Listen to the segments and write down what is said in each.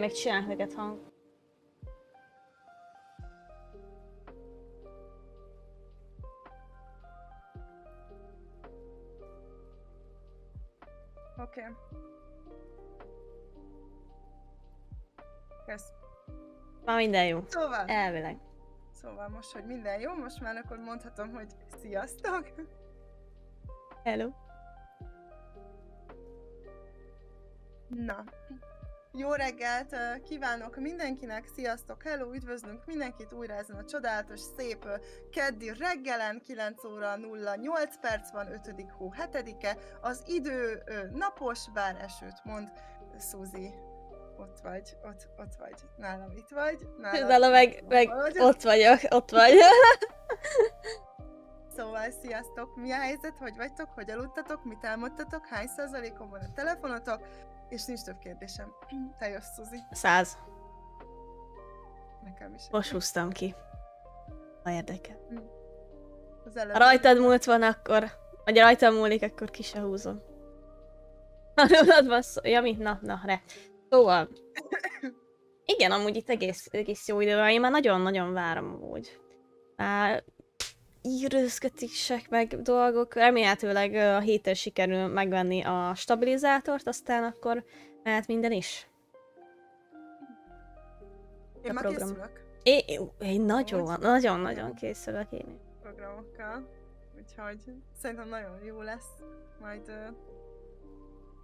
még csinálok neked hang. Oké. Kösz. Már minden jó. Szóval. Elvileg. Szóval most, hogy minden jó, most már akkor mondhatom, hogy sziasztok! Hello. Na, jó reggelt kívánok mindenkinek, sziasztok, hello, üdvözlünk mindenkit újra ezen a csodálatos, szép keddi reggelen, 9 óra 08 perc van, 5. hó 7-e, az idő napos, bár esőt mond, Szuzi. Ott vagy, nálam itt vagy. Nálam meg ott vagyok, ott vagy. Szóval sziasztok, mi a helyzet, hogy vagytok, hogy aludtatok, mit álmodtatok, hány százalékon van a telefonotok, és nincs több kérdésem. Te jössz, Szuzi. 100. Nekem is. Most húztam ki. Ha érdekel. Ha rajtad múlt van, akkor... Vagy rajtad múlik, akkor ki se húzom. Ha rólad van szó... Ja, mi? Na, re. Szóval... Igen, amúgy itt egész jó idő van, én már nagyon-nagyon várom amúgy. Írőzkötések meg dolgok, remélhetőleg a héten sikerül megvenni a stabilizátort, aztán akkor mehet minden is. Én már készülök. Én nagyon készülök én. Programokkal, úgyhogy szerintem nagyon jó lesz, majd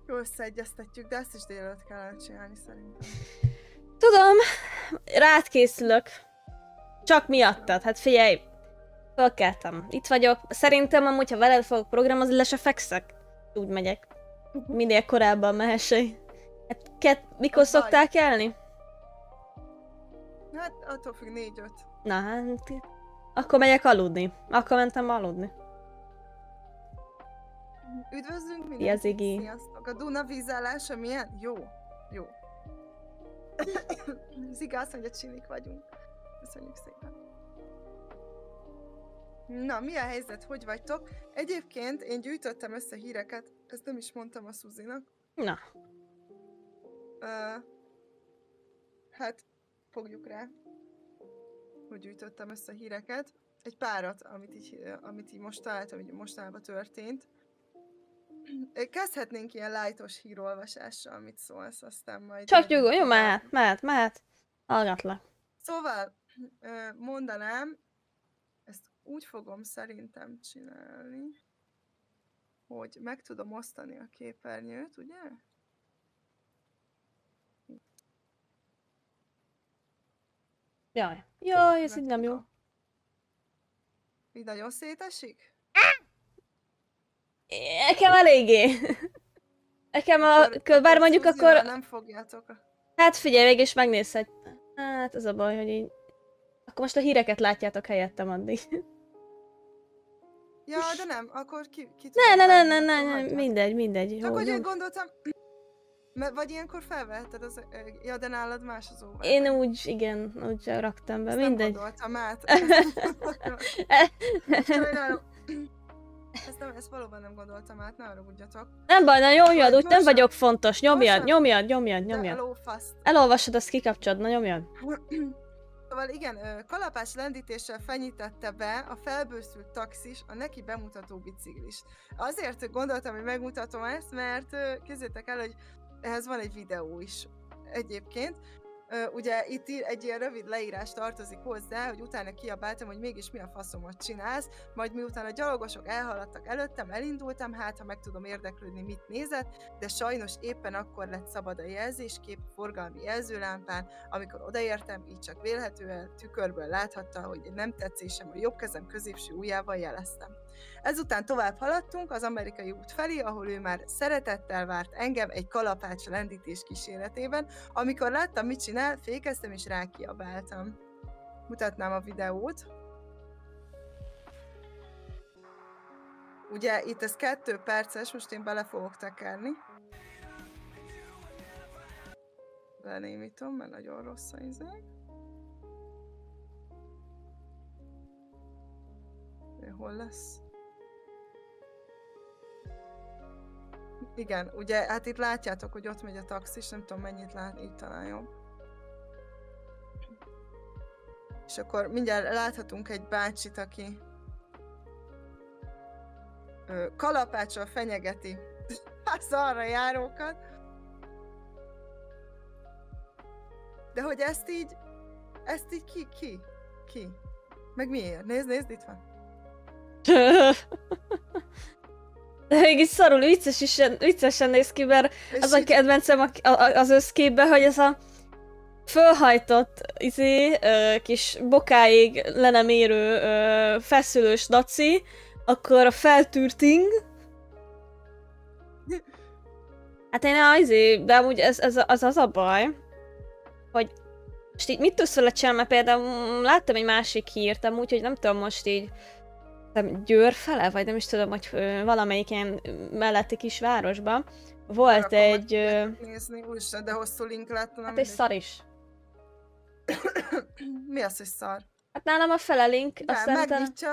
jól összeegyeztetjük, de ezt is délelőtt kellene csinálni szerintem. Tudom, rád készülök. Csak miattad, hát figyelj, fölkeltem. Itt vagyok. Szerintem amúgy, ha veled fogok programozni, le se fekszek. Úgy megyek. Minél korábban mehessek. Hát mikor szoktál kelni? Hát attól függ 4-5. Na hát, akkor megyek aludni. Akkor mentem aludni. Üdvözlünk mindenkit! Ziggy. Sziasztok! A Duna vízállása milyen? Jó. Ziggy azt mondja, csinik vagyunk. Köszönjük szépen. Na, mi a helyzet? Hogy vagytok? Egyébként én gyűjtöttem össze híreket, ezt nem is mondtam a Szuzinak. Na. Hát, fogjuk rá, hogy gyűjtöttem össze híreket. Egy párat, amit így most találtam, így mostanában történt. Kezdhetnénk ilyen lightos hírolvasással, amit szólsz, aztán majd... Csak nyugodj, jó, mehet. Hallgatlak. Szóval, mondanám, ezt úgy fogom szerintem csinálni, hogy meg tudom osztani a képernyőt, ugye? Jaj, ez így nem jó. Így nagyon szétesik? Nekem eléggé. Nekem bár mondjuk akkor... Nem fogjátok. Hát figyelj, végig is megnézhet. Hát az a baj, hogy így... Akkor most a híreket látjátok helyettem addig. Ja, de nem, akkor ki Ne, mindegy. Csak hogy én gondoltam... Vagy ilyenkor felveheted az... Ja, de nálad más az óvár. Én úgy raktam be, mindegy. Nem gondoltam át. Sajnálom. Ezt valóban nem gondoltam át, ne haragudjatok. Nem baj, na nyomjad, úgy nem vagyok fontos. Nyomjad. Elolvasod, azt kikapcsolod, na nyomjad. Szóval igen, kalapás lendítéssel fenyítette be a felbőszült taxis a neki bemutató biciklist. Azért gondoltam, hogy megmutatom ezt, mert képzeljétek el, hogy ehhez van egy videó is egyébként. Ugye itt egy ilyen rövid leírás tartozik hozzá, hogy utána kiabáltam, hogy mégis mi a faszomat csinálsz, majd miután a gyalogosok elhaladtak előttem, elindultam, hát ha meg tudom érdeklődni, mit nézett, de sajnos éppen akkor lett szabad a jelzéskép forgalmi jelzőlámpán, amikor odaértem, így csak vélhetően tükörből láthatta, hogy nem tetszésem a jobb kezem középső ujjával jeleztem. Ezután tovább haladtunk az amerikai út felé, ahol ő már szeretettel várt engem egy kalapács lendítés kíséretében. Amikor láttam, mit csinál, fékeztem és rákiabáltam. Mutatnám a videót. Ugye itt ez 2 perces, most én bele fogok tekerni. Lenémítom, mert nagyon rossz a izé. Hol lesz? Igen, ugye, hát itt látjátok, hogy ott megy a taxis, nem tudom mennyit lát, így talán jobb. És akkor mindjárt láthatunk egy bácsit, aki kalapáccsal fenyegeti az arra járókat. De hogy ezt így ki? Meg miért? Nézd, itt van. De mégis szarul viccesen néz ki, mert és az a kedvencem az összképben, hogy ez a fölhajtott kis bokáig le nem érő feszülős daci, akkor a feltűrting. Hát én de amúgy ez az a baj, hogy most így mit tudsz vele csinálni, mert például láttam egy másik hírt, amúgy, hogy nem tudom most így Győr fele, vagy nem is tudom, hogy valamelyik ilyen melletti kis városban volt egy... nézni, úgyse, de hosszú link láttam. Hát egy szar is. Mi az, hogy szar? Hát nálam a fele link, azt megnyitja.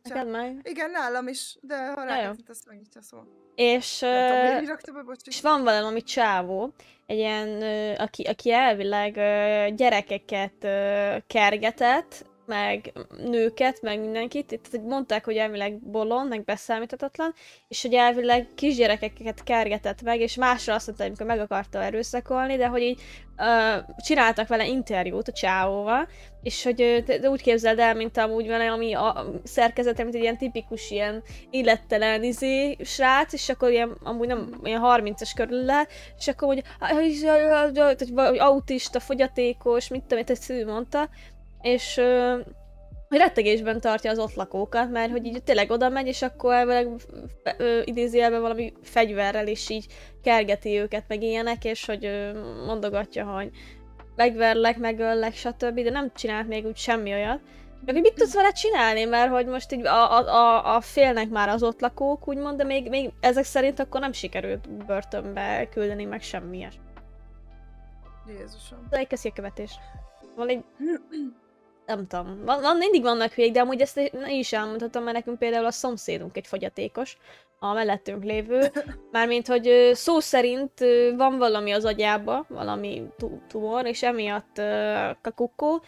Neked meg? Igen, nálam is, de ha rákattintasz, megnyitja, szóval. És van valami csávó, egy ilyen, aki elvileg gyerekeket kergetett, meg nőket, meg mindenkit. Tehát mondták, hogy elvileg bolond, meg beszámíthatatlan, és hogy elvileg kisgyerekeket kergetett meg, és másra azt mondta, amikor meg akarta erőszakolni, de hogy így csináltak vele interjút a csávóval, és hogy úgy képzeld el, mint amúgy vele, ami a szerkezete, mint egy ilyen tipikus ilyen illettelen srác, és akkor ilyen, amúgy nem ilyen 30-as körül le, és akkor hogy autista, fogyatékos, mit tudom, hogy mondta, és hogy rettegésben tartja az ott lakókat, mert hogy így tényleg oda megy, és akkor elvileg idézőjelben valami fegyverrel is így kergeti őket, meg ilyenek, és hogy mondogatja, hogy megverlek, megöllek, stb., de nem csinált még úgy semmi olyat. Meg hogy mit tudsz vele csinálni, mert hogy most így a félnek már az ott lakók, úgymond, de még ezek szerint akkor nem sikerült börtönbe küldeni, meg semmi ilyes. Jézusom. De köszi a követés. Van egy... Nem tudom, mindig vannak hülyék, de amúgy ezt én is elmondhatom, mert nekünk például a szomszédunk egy fogyatékos, a mellettünk lévő, mármint, hogy szó szerint van valami az agyába, valami tumor, és emiatt kakukkó.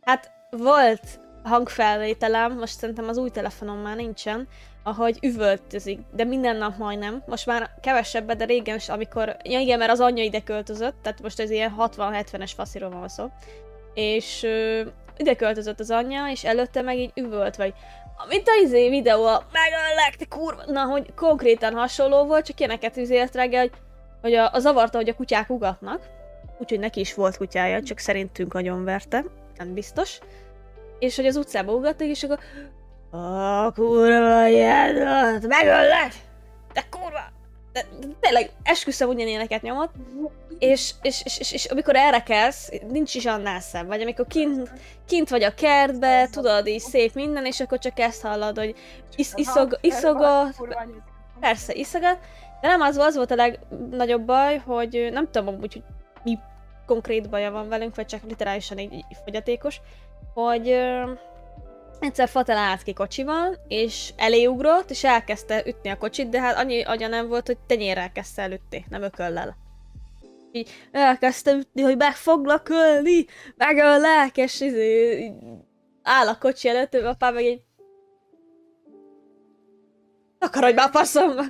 Hát volt hangfelvételem, most szerintem az új telefonom már nincsen, ahogy üvöltözik, de minden nap majdnem. Most már kevesebbet, de régen is, amikor... Ja igen, mert az anyja ide költözött, tehát most ez ilyen 60-70-es fasziról van szó. És ide költözött az anyja, és előtte meg így üvölt, vagy mint a videó, megöllek, te kurva, na, hogy konkrétan hasonló volt, csak ilyeneket üzélt reggel, hogy a zavarta, hogy a kutyák ugatnak, úgyhogy neki is volt kutyája, csak szerintünk agyonverte, nem biztos, és hogy az utcába ugatnak, és akkor kurva, megöllek, te kurva, de tényleg esküszöm ugyanilyeneket nyomott, és amikor erre kelsz, nincs is annál szebb, vagy amikor kint vagy a kertbe, tudod, így szép minden, és akkor csak ezt hallod, hogy iszogat, persze iszogat, de nem az volt a legnagyobb baj, hogy nem tudom amúgy, hogy mi konkrét baja van velünk, vagy csak literálisan így fogyatékos, hogy egyszer Fatel állt ki kocsival, és eléugrott, és elkezdte ütni a kocsit, de hát annyi agya nem volt, hogy tenyérrel kezdte elütni, nem ököllel. Így elkezdte ütni, hogy meg foglak ölni, megöllek, és így áll a kocsi előtt, apám meg így akarodj már faszomba!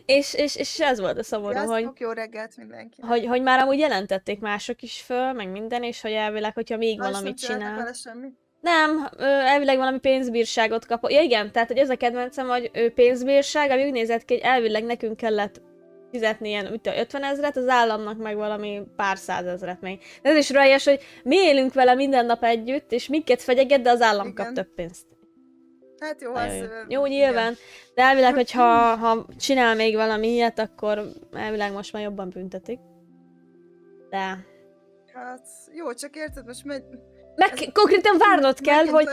És ez volt a szomorú, hogy, jó reggelt mindenki. Hogy már amúgy jelentették mások is föl, meg minden, és hogy elvileg, hogyha még valamit csinál. Nem, elvileg valami pénzbírságot kap. Ja igen, tehát hogy ez a kedvencem, hogy pénzbírság, ami úgy nézett ki, hogy elvileg nekünk kellett fizetni ilyen 50 000, az államnak meg valami pár 100 000 még. De ez is rölyes, hogy mi élünk vele minden nap együtt, és minket fegyeget, de az állam igen. Kap több pénzt. Hát jó, az... Jó, nyilván. De elvileg, hogy ha csinál még valami ilyet, akkor elvileg most már jobban büntetik. De... Hát jó, csak érted, most megy... Konkrétan várnod kell, hogy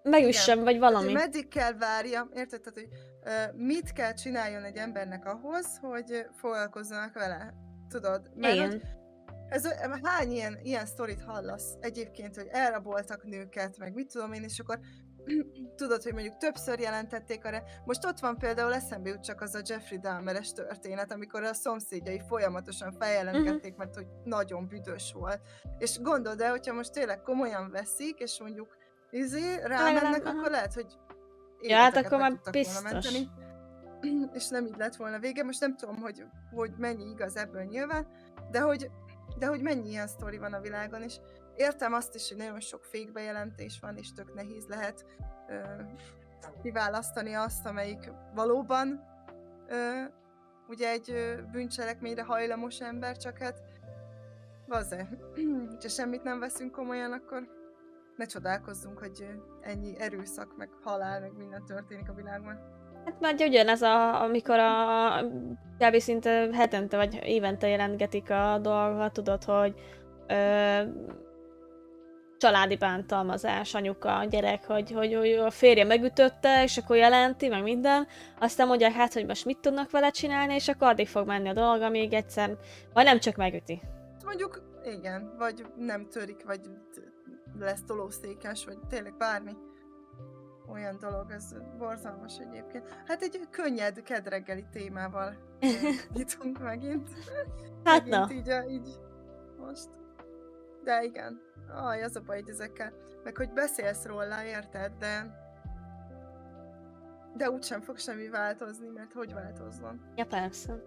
megüssem, vagy valami. Hát, meddig kell várja, érted? Tehát, hogy mit kell csináljon egy embernek ahhoz, hogy foglalkozzanak vele? Tudod? Mert igen. Hány ilyen sztorit hallasz egyébként, hogy elraboltak nőket, meg mit tudom én, és akkor tudod, hogy mondjuk többször jelentették arra. Most ott van például eszembe jut csak az a Jeffrey Dahmeres történet, amikor a szomszédjai folyamatosan feljelentgették, mert hogy nagyon büdös volt. És gondold el, hogyha most tényleg komolyan veszik, és mondjuk rámennek, akkor lehet, hogy ja, hát életeket akkor meg már tudtak volna biztos. menteni. És nem így lett volna vége. Most nem tudom, hogy mennyi igaz ebből nyilván, de hogy mennyi ilyen sztori van a világon, és értem azt is, hogy nagyon sok fake bejelentés van, és tök nehéz lehet kiválasztani azt, amelyik valóban ugye egy bűncselekményre hajlamos ember, csak hát vaze, ha semmit nem veszünk komolyan, akkor ne csodálkozzunk, hogy ennyi erőszak, meg halál, meg minden történik a világban. Hát már ugyanez, amikor kb. Szinte hetente vagy évente jelentgetik a dolgokat, tudod, hogy családi bántalmazás, anyuka, gyerek, hogy a férje megütötte, és akkor jelenti, meg minden. Aztán mondják hát, hogy most mit tudnak vele csinálni, és akkor addig fog menni a dolga, még egyszer, vagy nem csak megüti. Mondjuk, igen, vagy nem törik, vagy lesz tolószékes, vagy tényleg bármi olyan dolog, ez borzalmas egyébként. Hát egy könnyed, kedreggeli témával nyitunk megint. Hát megint így most. De igen, az a baj így ezekkel. Meg hogy beszélsz róla, érted, de úgysem fog semmi változni, mert hogy változzon? Ja, persze.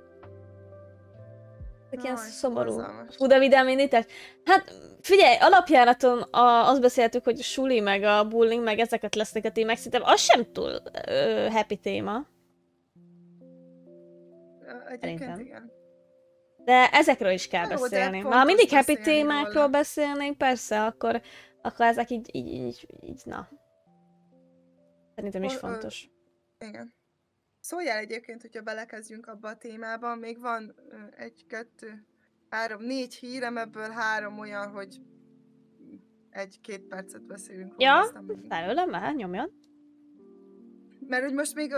Ilyen szomorú. Borzalmas. Fú, de vidám indítás. Hát figyelj, alapjáraton azt beszéltük, hogy a suli, meg a bullying, meg ezeket lesznek a témák, szerintem az sem túl happy téma. Egyébként igen. De ezekről is kell Jó, beszélni. Ha mindig happy témákról beszélnénk, persze, akkor ezek így, na. Szerintem is fontos. Igen. Szóljál egyébként, hogyha belekezdjünk abba a témába, még van 1, 2, 3, 4 hírem, ebből 3 olyan, hogy 1-2 percet beszélünk. Ja, felőlem már, nyomjon. Mert hogy most még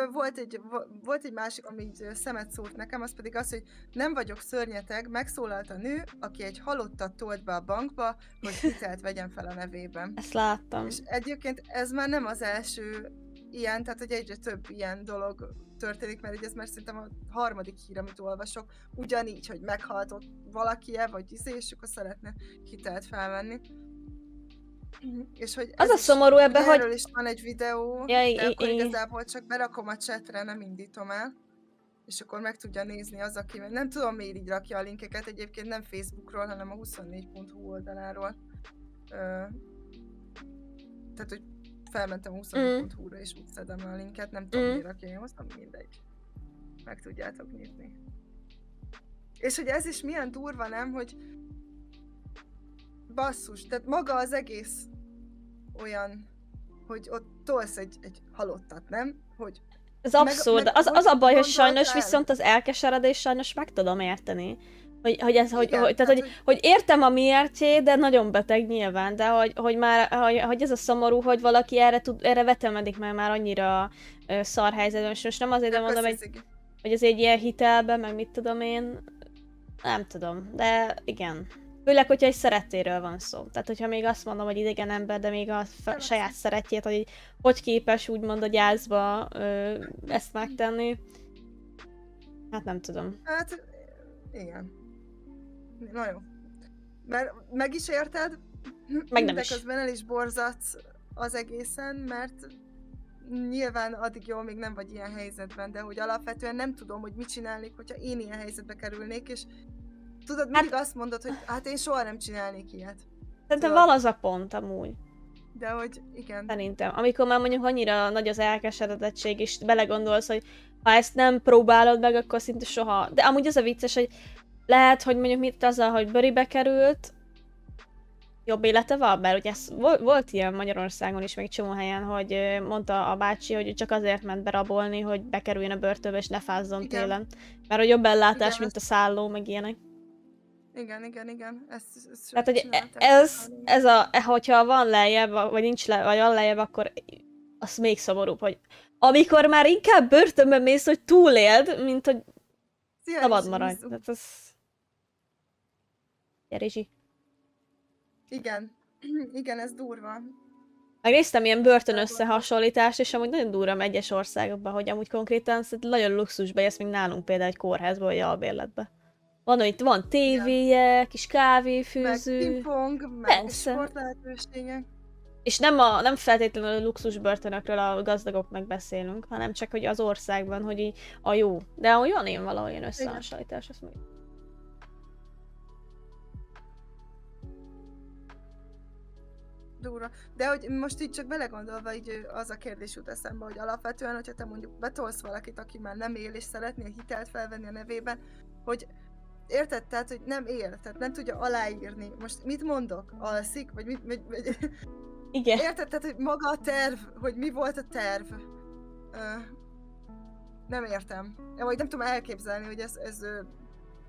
volt egy másik, ami így szemet szórt nekem, az pedig az, hogy nem vagyok szörnyeteg, megszólalt a nő, aki egy halottat tolt be a bankba, hogy hitelt vegyen fel a nevében. Ezt láttam. És egyébként ez már nem az első ilyen, tehát hogy egyre több ilyen dolog történik, mert ugye ez már szerintem a 3. hír, amit olvasok, ugyanígy, hogy meghalt valaki-e, vagy és akkor szeretne hitelt felvenni. És hogy az a szomorú ebben, hogy... Erről is van egy videó, ja, de akkor igazából csak berakom a chatre, nem indítom el. És akkor meg tudja nézni az, aki... Nem tudom, miért így rakja a linkeket, egyébként nem Facebookról, hanem a 24.hu oldaláról. Tehát, hogy felmentem a 24.hu-ra és úgy szedem a linket, nem tudom, miért rakja, én hoztam, mindegy. Meg tudjátok nézni. És hogy ez is milyen durva, nem, hogy basszus, tehát maga az egész olyan, hogy ott tolsz egy halottat, nem? Hogy ez abszurd. Az a baj, hogy sajnos viszont az elkeseredés sajnos meg tudom érteni. Hogy értem a miértjét, de nagyon beteg nyilván, de hogy ez a szomorú, hogy valaki erre vetemedik, mert már annyira szar helyzetben, és most nem azért, de mondom, hogy ez egy ilyen hitelben, meg mit tudom én, nem tudom, de igen. Főleg, hogyha egy szerettéről van szó. Tehát, hogyha még azt mondom, hogy idegen ember, de még a saját szeretjét, hogy képes úgymond a gyászba ezt megtenni. Hát nem tudom. Hát, igen. Na jó. Mert meg is érted, meg nem de is. közben el is borzadsz az egészen, mert nyilván addig jól még nem vagy ilyen helyzetben, de hogy alapvetően nem tudom, hogy mit csinálnék, hogyha én ilyen helyzetbe kerülnék, és tudod, mindig azt mondod, hogy hát én soha nem csinálnék ilyet. Szerintem van az a pont amúgy. De hogy igen. Szerintem. Amikor már mondjuk annyira nagy az elkeseredettség, és belegondolsz, hogy ha ezt nem próbálod meg, akkor szinte soha. De amúgy az a vicces, hogy lehet, hogy mondjuk mit azzal, hogy bőribe került, jobb élete van, mert ugye volt ilyen Magyarországon is, még csomó helyen, hogy mondta a bácsi, hogy csak azért ment berabolni, hogy bekerüljön a börtönbe és ne fázzon télen. Mert hogy jobb ellátás, igen, mint a szálló, meg ilyenek. Igen. Tehát, hogy hogyha van lejjebb, vagy nincs vagy van lejjebb, akkor az még szomorúbb, hogy amikor már inkább börtönben mész, hogy túléld, mint hogy szabad maradj. Tehát az... Gyere, Igen, ez durva. Megnéztem ilyen börtön összehasonlítást, és amúgy nagyon durva egyes országokban, hogy amúgy konkrétan nagyon luxusba jössz, mint nálunk például egy kórházba, vagy albérletbe. Van tévéje, kis kávéfőző. Meg pingpong, meg sport lehetőségek. És nem feltétlenül a luxus börtönökről a gazdagoknak beszélünk, hanem csak, hogy az országban, hogy így a jó. De ahogy van én valahol ilyen összehasonlítás, azt mondjuk. Durva. De hogy most így csak belegondolva, így az a kérdés jut eszembe, hogy alapvetően, hogyha te mondjuk betolsz valakit, aki már nem él és szeretné a hitelt felvenni a nevében, hogy érted? Tehát, hogy nem él, tehát nem tudja aláírni. Most mit mondok? Alszik? Vagy mit Igen. Érted? Tehát, hogy maga a terv, hogy mi volt a terv. Nem értem. Vagy nem tudom elképzelni, hogy ez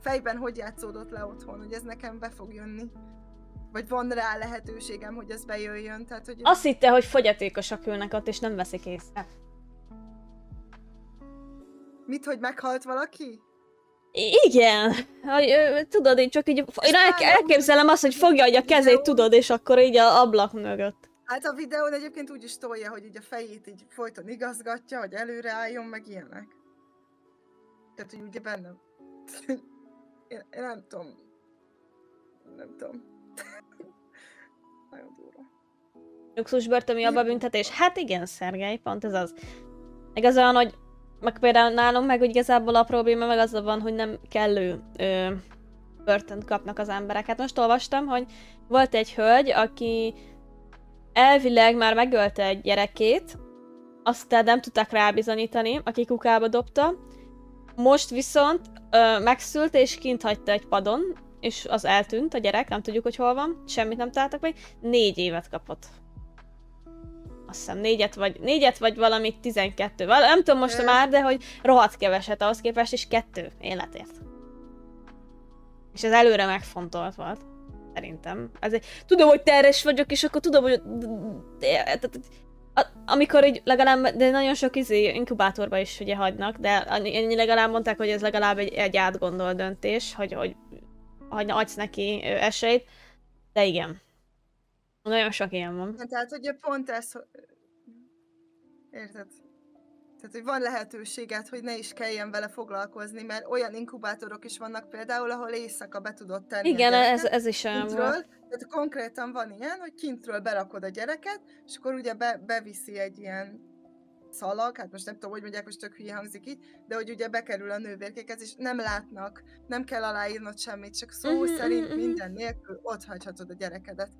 fejben hogy játszódott le otthon, hogy ez nekem be fog jönni. Vagy van rá lehetőségem, hogy ez bejöjjön, tehát hogy... Azt hitte, hogy fogyatékosak ülnek ott, és nem veszik észre. Mit, hogy meghalt valaki? Igen. Tudod, én csak így... Én elképzelem azt, hogy fogja a kezét, tudod, és akkor így a ablak mögött. Hát a videón egyébként úgy is tolja, hogy így a fejét így folyton igazgatja, hogy előre álljon, meg ilyenek. Tehát, hogy ugye bennem... Én nem tudom. Nem tudom. Nagyon durva. Luxusbörtömi abbabüntetés? Hát igen, Szergej, pont ez az. Meg az olyan, hogy meg például nálunk meg úgy igazából a probléma meg az van, hogy nem kellő börtönt kapnak az emberek. Hát most olvastam, hogy volt egy hölgy, aki elvileg már megölte egy gyerekét, aztán nem tudták rábizonyítani, aki kukába dobta. Most viszont megszült és kint hagyta egy padon, és az eltűnt a gyerek, nem tudjuk, hogy hol van, semmit nem találtak meg, 4 évet kapott. Azt hiszem 4-et vagy valamit 12. Nem tudom most már, de hogy rohadt keveset ahhoz képest, és 2 életért. És ez előre megfontolt volt. Szerintem. Ezért, tudom, hogy terhes vagyok, és akkor tudom, hogy... Amikor így legalább, de nagyon sok inkubátorba is ugye hagynak, de legalább mondták, hogy ez legalább egy átgondolt döntés, hogy adsz neki esélyt, de igen. Nagyon sok ilyen van. Tehát ugye pont ez, érted? Tehát, hogy van lehetőséget, hogy ne is kelljen vele foglalkozni, mert olyan inkubátorok is vannak például, ahol éjszaka be tudod tenni igen, a gyereket. ez is olyan volt. Tehát konkrétan van ilyen, hogy kintről berakod a gyereket, és akkor ugye beviszi egy ilyen szalag, hát most nem tudom, hogy mondják, most tök hülye hangzik így, de hogy ugye bekerül a nővérkékhez, és nem látnak, nem kell aláírnod semmit, csak szó szerint minden nélkül ott hagyhatod a gyerekedet.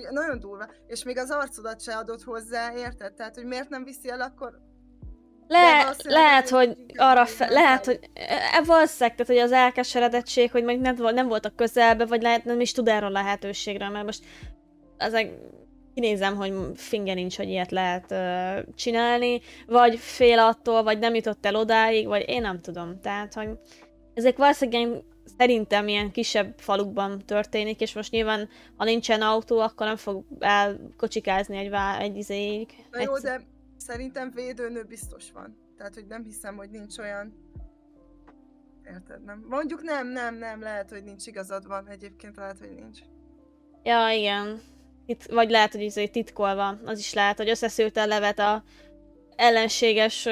Nagyon durva, és még az arcodat se adott hozzá, érted? Tehát, hogy miért nem viszi el akkor... Lehet, hogy arra lehet, hogy valószínűleg, tehát, hogy az elkeseredettség, hogy még nem volt a közelbe, vagy lehet nem is tud erről a lehetőségről, mert most ezek kinézem, hogy finge nincs, hogy ilyet lehet csinálni, vagy fél attól, vagy nem jutott el odáig, vagy én nem tudom. Tehát, hogy ezek valószínűleg szerintem ilyen kisebb falukban történik, és most nyilván, ha nincsen autó, akkor nem fog elkocsikázni egy izéig. Na jó, de szerintem védőnő biztos van. Tehát, hogy nem hiszem, hogy nincs olyan... Érted, nem? Mondjuk nem, lehet, hogy nincs, igazad van, egyébként lehet, hogy nincs. Ja, igen. Vagy lehet, hogy izé titkolva. Az is lehet, hogy összeszűrte a levet a ellenséges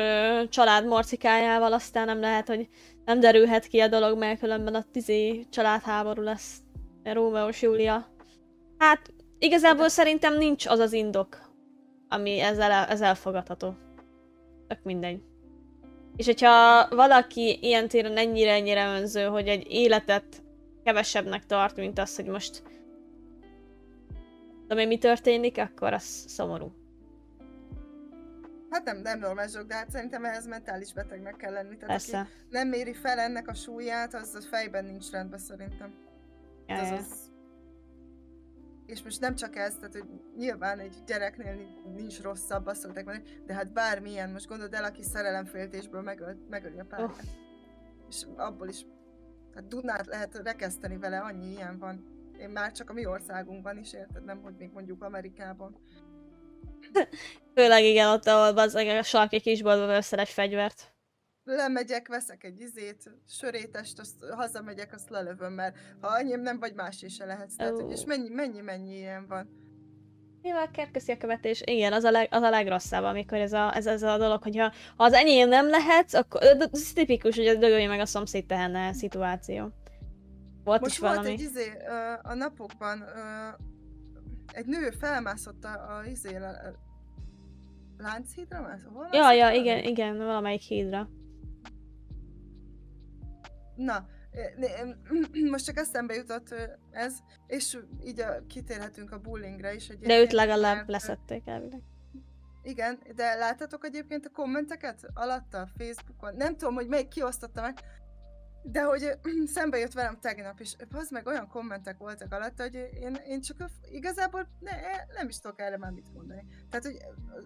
család morcikájával, aztán nem lehet, hogy nem derülhet ki a dolog, mert különben a családháború lesz. Rómeó és Júlia. Hát igazából szerintem nincs az az indok, ami ez elfogadható. Tök mindegy. És hogyha valaki ilyen téren ennyire önző, hogy egy életet kevesebbnek tart, mint az, hogy most tudom én, mi történik, akkor az szomorú. Hát nem normálisok, de hát szerintem ehhez mentális betegnek kell lenni. Tehát persze. Aki nem méri fel ennek a súlyát, az a fejben nincs rendben szerintem. Az. És most nem csak ez, tehát hogy nyilván egy gyereknél nincs rosszabb, azt szokták mondani, de hát bármilyen, most gondold el, aki szerelemféltésből megöli a párját. És abból is, hát Dunát lehet rekeszteni vele, annyi ilyen van. Én már csak a mi országunkban is, érted? Nem, hogy még mondjuk Amerikában. Főleg igen, ott ahol a sarki kisboltba veszel egy fegyvert. Lemegyek, veszek egy sörétest, azt hazamegyek, azt lelövöm, mert ha annyi nem vagy, másé se lehetsz. Tehát, és mennyi ilyen van. Mivel köszi a követés? Igen, az a legrosszabb, amikor ez a dolog, hogyha ha az enyém nem lehetsz, akkor ez tipikus, hogy dögölje meg a szomszéd tehenne szituáció. Volt most is volt valami. Egy a napokban egy nő felmászott a Lánchídra mászott? Hol Ja, mászott ja, fel? igen, valamelyik hídra. Na, most csak eszembe jutott ez, és így kitérhetünk a bullyingre is egyébként. De őt legalább mert, leszették elvileg. Igen, de láttatok egyébként a kommenteket alatta a Facebookon? Nem tudom, hogy melyik kiosztotta meg, de hogy szembe jött velem tegnap, és az meg olyan kommentek voltak alatta, hogy én csak igazából nem is tudok erre már mit mondani. Tehát, hogy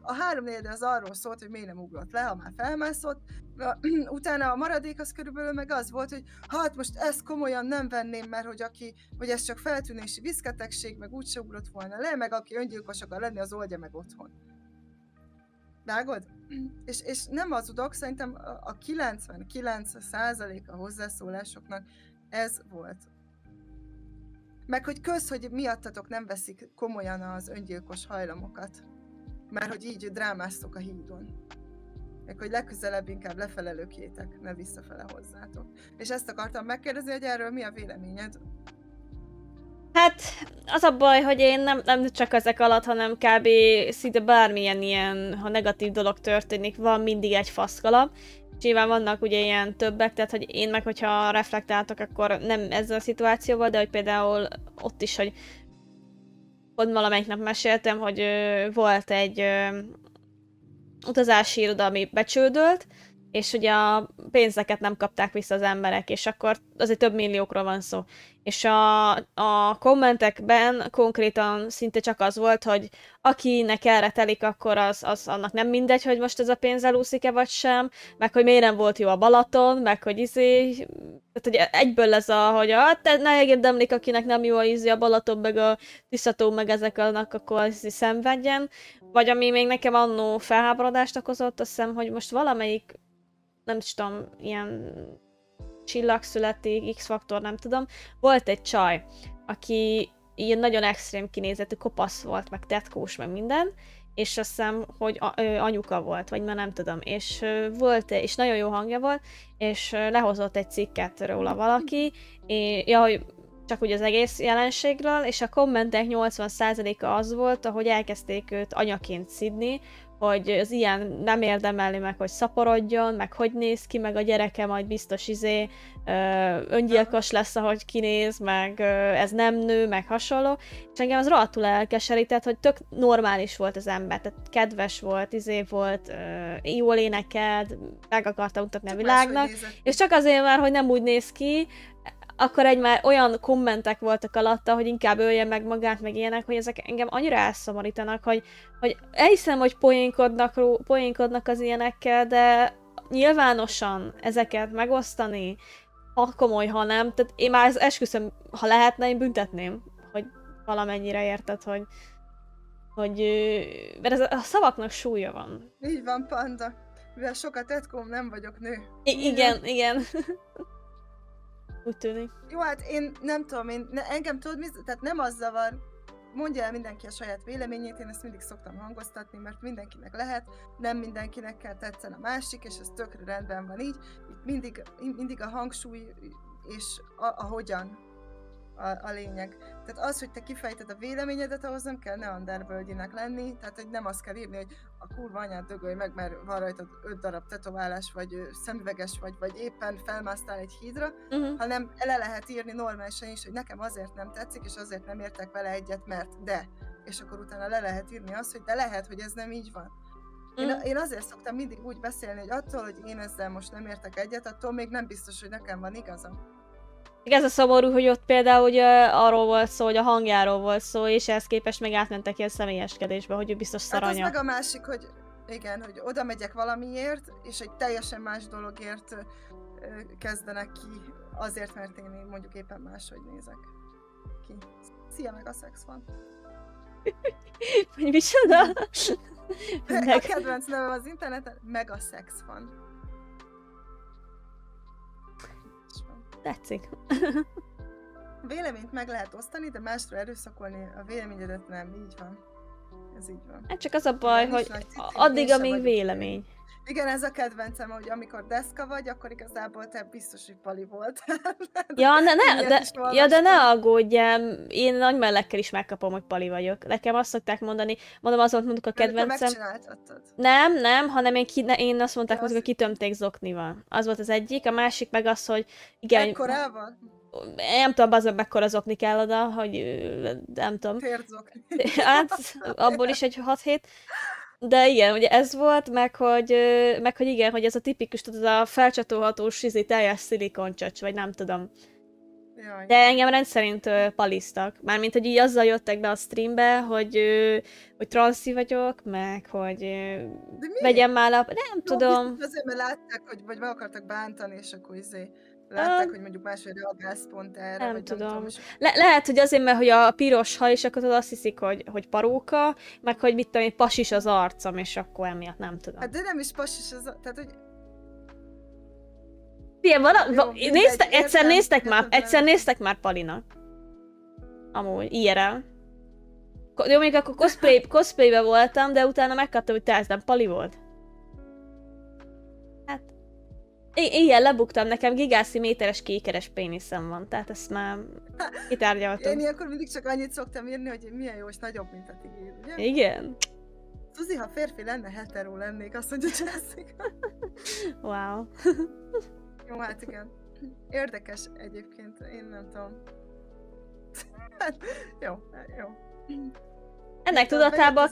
a 3/4 az arról szólt, hogy miért nem ugrott le, ha már felmászott, utána a maradék az körülbelül meg az volt, hogy hát most ezt komolyan nem venném, mert hogy ez csak feltűnési viszketegség, meg úgyse ugrott volna le, meg aki öngyilkos akar lenni, az oldja meg otthon. Vágod? És nem hazudok, szerintem a 99% a hozzászólásoknak ez volt. Meg hogy hogy miattatok nem veszik komolyan az öngyilkos hajlamokat. Mert hogy így drámáztok a hídon. Meg hogy legközelebb inkább lefele lökjétek, ne visszafele hozzátok. És ezt akartam megkérdezni, hogy erről mi a véleményed? Hát, az a baj, hogy én nem csak ezek alatt, hanem kb. Szinte bármilyen ilyen, ha negatív dolog történik, van mindig egy faszkalap. És nyilván vannak ugye ilyen többek, tehát hogy én meg, hogyha reflektáltok, akkor nem ezzel a szituációval, de hogy például ott is, hogy pont valamelyik nap meséltem, hogy volt egy utazási iroda, ami becsődölt, és ugye a pénzeket nem kapták vissza az emberek, és akkor azért több milliókról van szó. És a kommentekben konkrétan szinte csak az volt, hogy akinek erre telik, akkor az annak nem mindegy, hogy most ez a pénz elúszik-e vagy sem, meg hogy miért nem volt jó a Balaton, meg hogy tehát hogy egyből ez hogy ne érdemlik, akinek nem jó a Balaton, meg a Tiszató, meg ezek annak, akkor szenvedjen. Vagy ami még nekem annó felháborodást okozott, azt hiszem, hogy most valamelyik, nem is tudom, ilyen csillagszületik, X-faktor, nem tudom, volt egy csaj, aki ilyen nagyon extrém kinézetű, kopasz volt, meg tetkós, meg minden, és azt hiszem, hogy anyuka volt, vagy már nem tudom, és és nagyon jó hangja volt, és lehozott egy cikket róla valaki, hogy csak úgy az egész jelenségről, és a kommentek 80%-a az volt, ahogy elkezdték őt anyaként szidni, hogy az ilyen nem érdemeli meg, hogy szaporodjon, meg hogy néz ki, meg a gyereke majd biztos öngyilkos lesz, ahogy kinéz, meg ez nem nő, meg hasonló. És engem az rohadtul elkeserített, hogy tök normális volt az ember, tehát kedves volt, volt, jól énekelt, meg akarta mutatni a világnak, és csak azért már, hogy nem úgy néz ki, akkor már olyan kommentek voltak alatta, hogy inkább ölje meg magát, meg ilyenek, hogy ezek engem annyira elszomorítanak, hogy elhiszem, hogy poénkodnak az ilyenekkel, de nyilvánosan ezeket megosztani, ha komoly, ha nem, tehát én már esküszöm, ha lehetne, én büntetném, hogy valamennyire érted, hogy mert ez a szavaknak súlya van. Így van, Panda. Mivel sokat etkom, nem vagyok nő. Igen. Úgy tűnik. Jó, hát én nem tudom, engem tudod, tehát nem az zavar, mondja el mindenki a saját véleményét, én ezt mindig szoktam hangoztatni, mert mindenkinek lehet, nem mindenkinek kell tetszen a másik, és ez tökre rendben van így. Itt mindig a hangsúly és a hogyan a lényeg. Tehát az, hogy te kifejted a véleményedet, ahhoz nem kell neandervölgyinek lenni, tehát hogy nem azt kell írni, hogy a kurva anyád dögölj meg, mert van rajtad 5 darab tetoválás, vagy szemüveges vagy éppen felmásztál egy hídra, hanem le lehet írni normálisan is, hogy nekem azért nem tetszik, és azért nem értek vele egyet, mert de. És akkor utána le lehet írni azt, hogy de lehet, hogy ez nem így van. Én azért szoktam mindig úgy beszélni, hogy attól, hogy én ezzel most nem értek egyet, attól még nem biztos, hogy nekem van igazam. Ez a szomorú, hogy ott például ugye arról volt szó, hogy a hangjáról volt szó, és ehhez képest meg átmentek ilyen személyeskedésbe, hogy ő biztos szaranya. Hát az meg a másik, hogy igen, hogy oda megyek valamiért, és egy teljesen más dologért kezdenek ki, azért, mert én mondjuk éppen máshogy nézek ki. Szia, meg a szex van. Hogy micsoda? A kedvenc nevem az interneten, meg a szex van. Tetszik. Véleményt meg lehet osztani, de másra erőszakolni a véleményedet nem, így van. Ez így van. Hát csak az a baj, Nincs hogy nagy cicim, én addig, sem amíg vagyok vélemény. Igen, ez a kedvencem, hogy amikor deszka vagy, akkor igazából te biztos, hogy pali volt. Ja, de ne olvastam. aggódjál, én nagy mellekkel is megkapom, hogy pali vagyok. Nekem azt szokták mondani, mondom, az volt mondjuk a Te kedvencem. megcsináltattad. Nem, hanem én azt mondták, Ja, hogy kitömték zoknival. Az volt az egyik, a másik meg az, hogy igen, Ekkorával? nem tudom, az mekkora zokni kell oda, hogy nem tudom. Térzokni. Hát, abból is egy 6-7. De igen, ugye ez volt, meg hogy igen, hogy ez a tipikus, tudod, a felcsatolhatós teljes szilikoncsöcs, vagy nem tudom. Jaj. De engem rendszerint paliztak. Mármint, hogy így azzal jöttek be a streambe, hogy transzi vagyok, meg hogy vegyem már a... Nem tudom. Azért, mert látták, hogy vagy meg akartak bántani, és akkor látták, hogy mondjuk máshogy reagálsz pont erre, Nem vagy tudom. nem tudom. Lehet, hogy azért, mert hogy a piros haj, és akkor tudod, azt hiszik, hogy paróka, meg hogy mit tudom, egy pasis az arcom, és akkor emiatt nem tudom. Hát de nem is pasis, tehát hogy... Igen, egyszer értem, néztek már palinak. Amúgy, IRL. Jó, még akkor cosplaybe voltam, de utána megkaptam, hogy te ez nem pali volt. Hát... Ilyen lebuktam, nekem gigásziméteres kékeres péniszem van, tehát ezt már kitárgyaltam. Én ilyenkor mindig csak annyit szoktam írni, hogy milyen jó, és nagyobb, mint a tiéd, ugye? Igen. Suzi, ha férfi lenne, hetero lennék, azt mondja Jessica. Wow. Jó, hát igen. Érdekes egyébként, én nem tudom. jó. Ennek tudatában,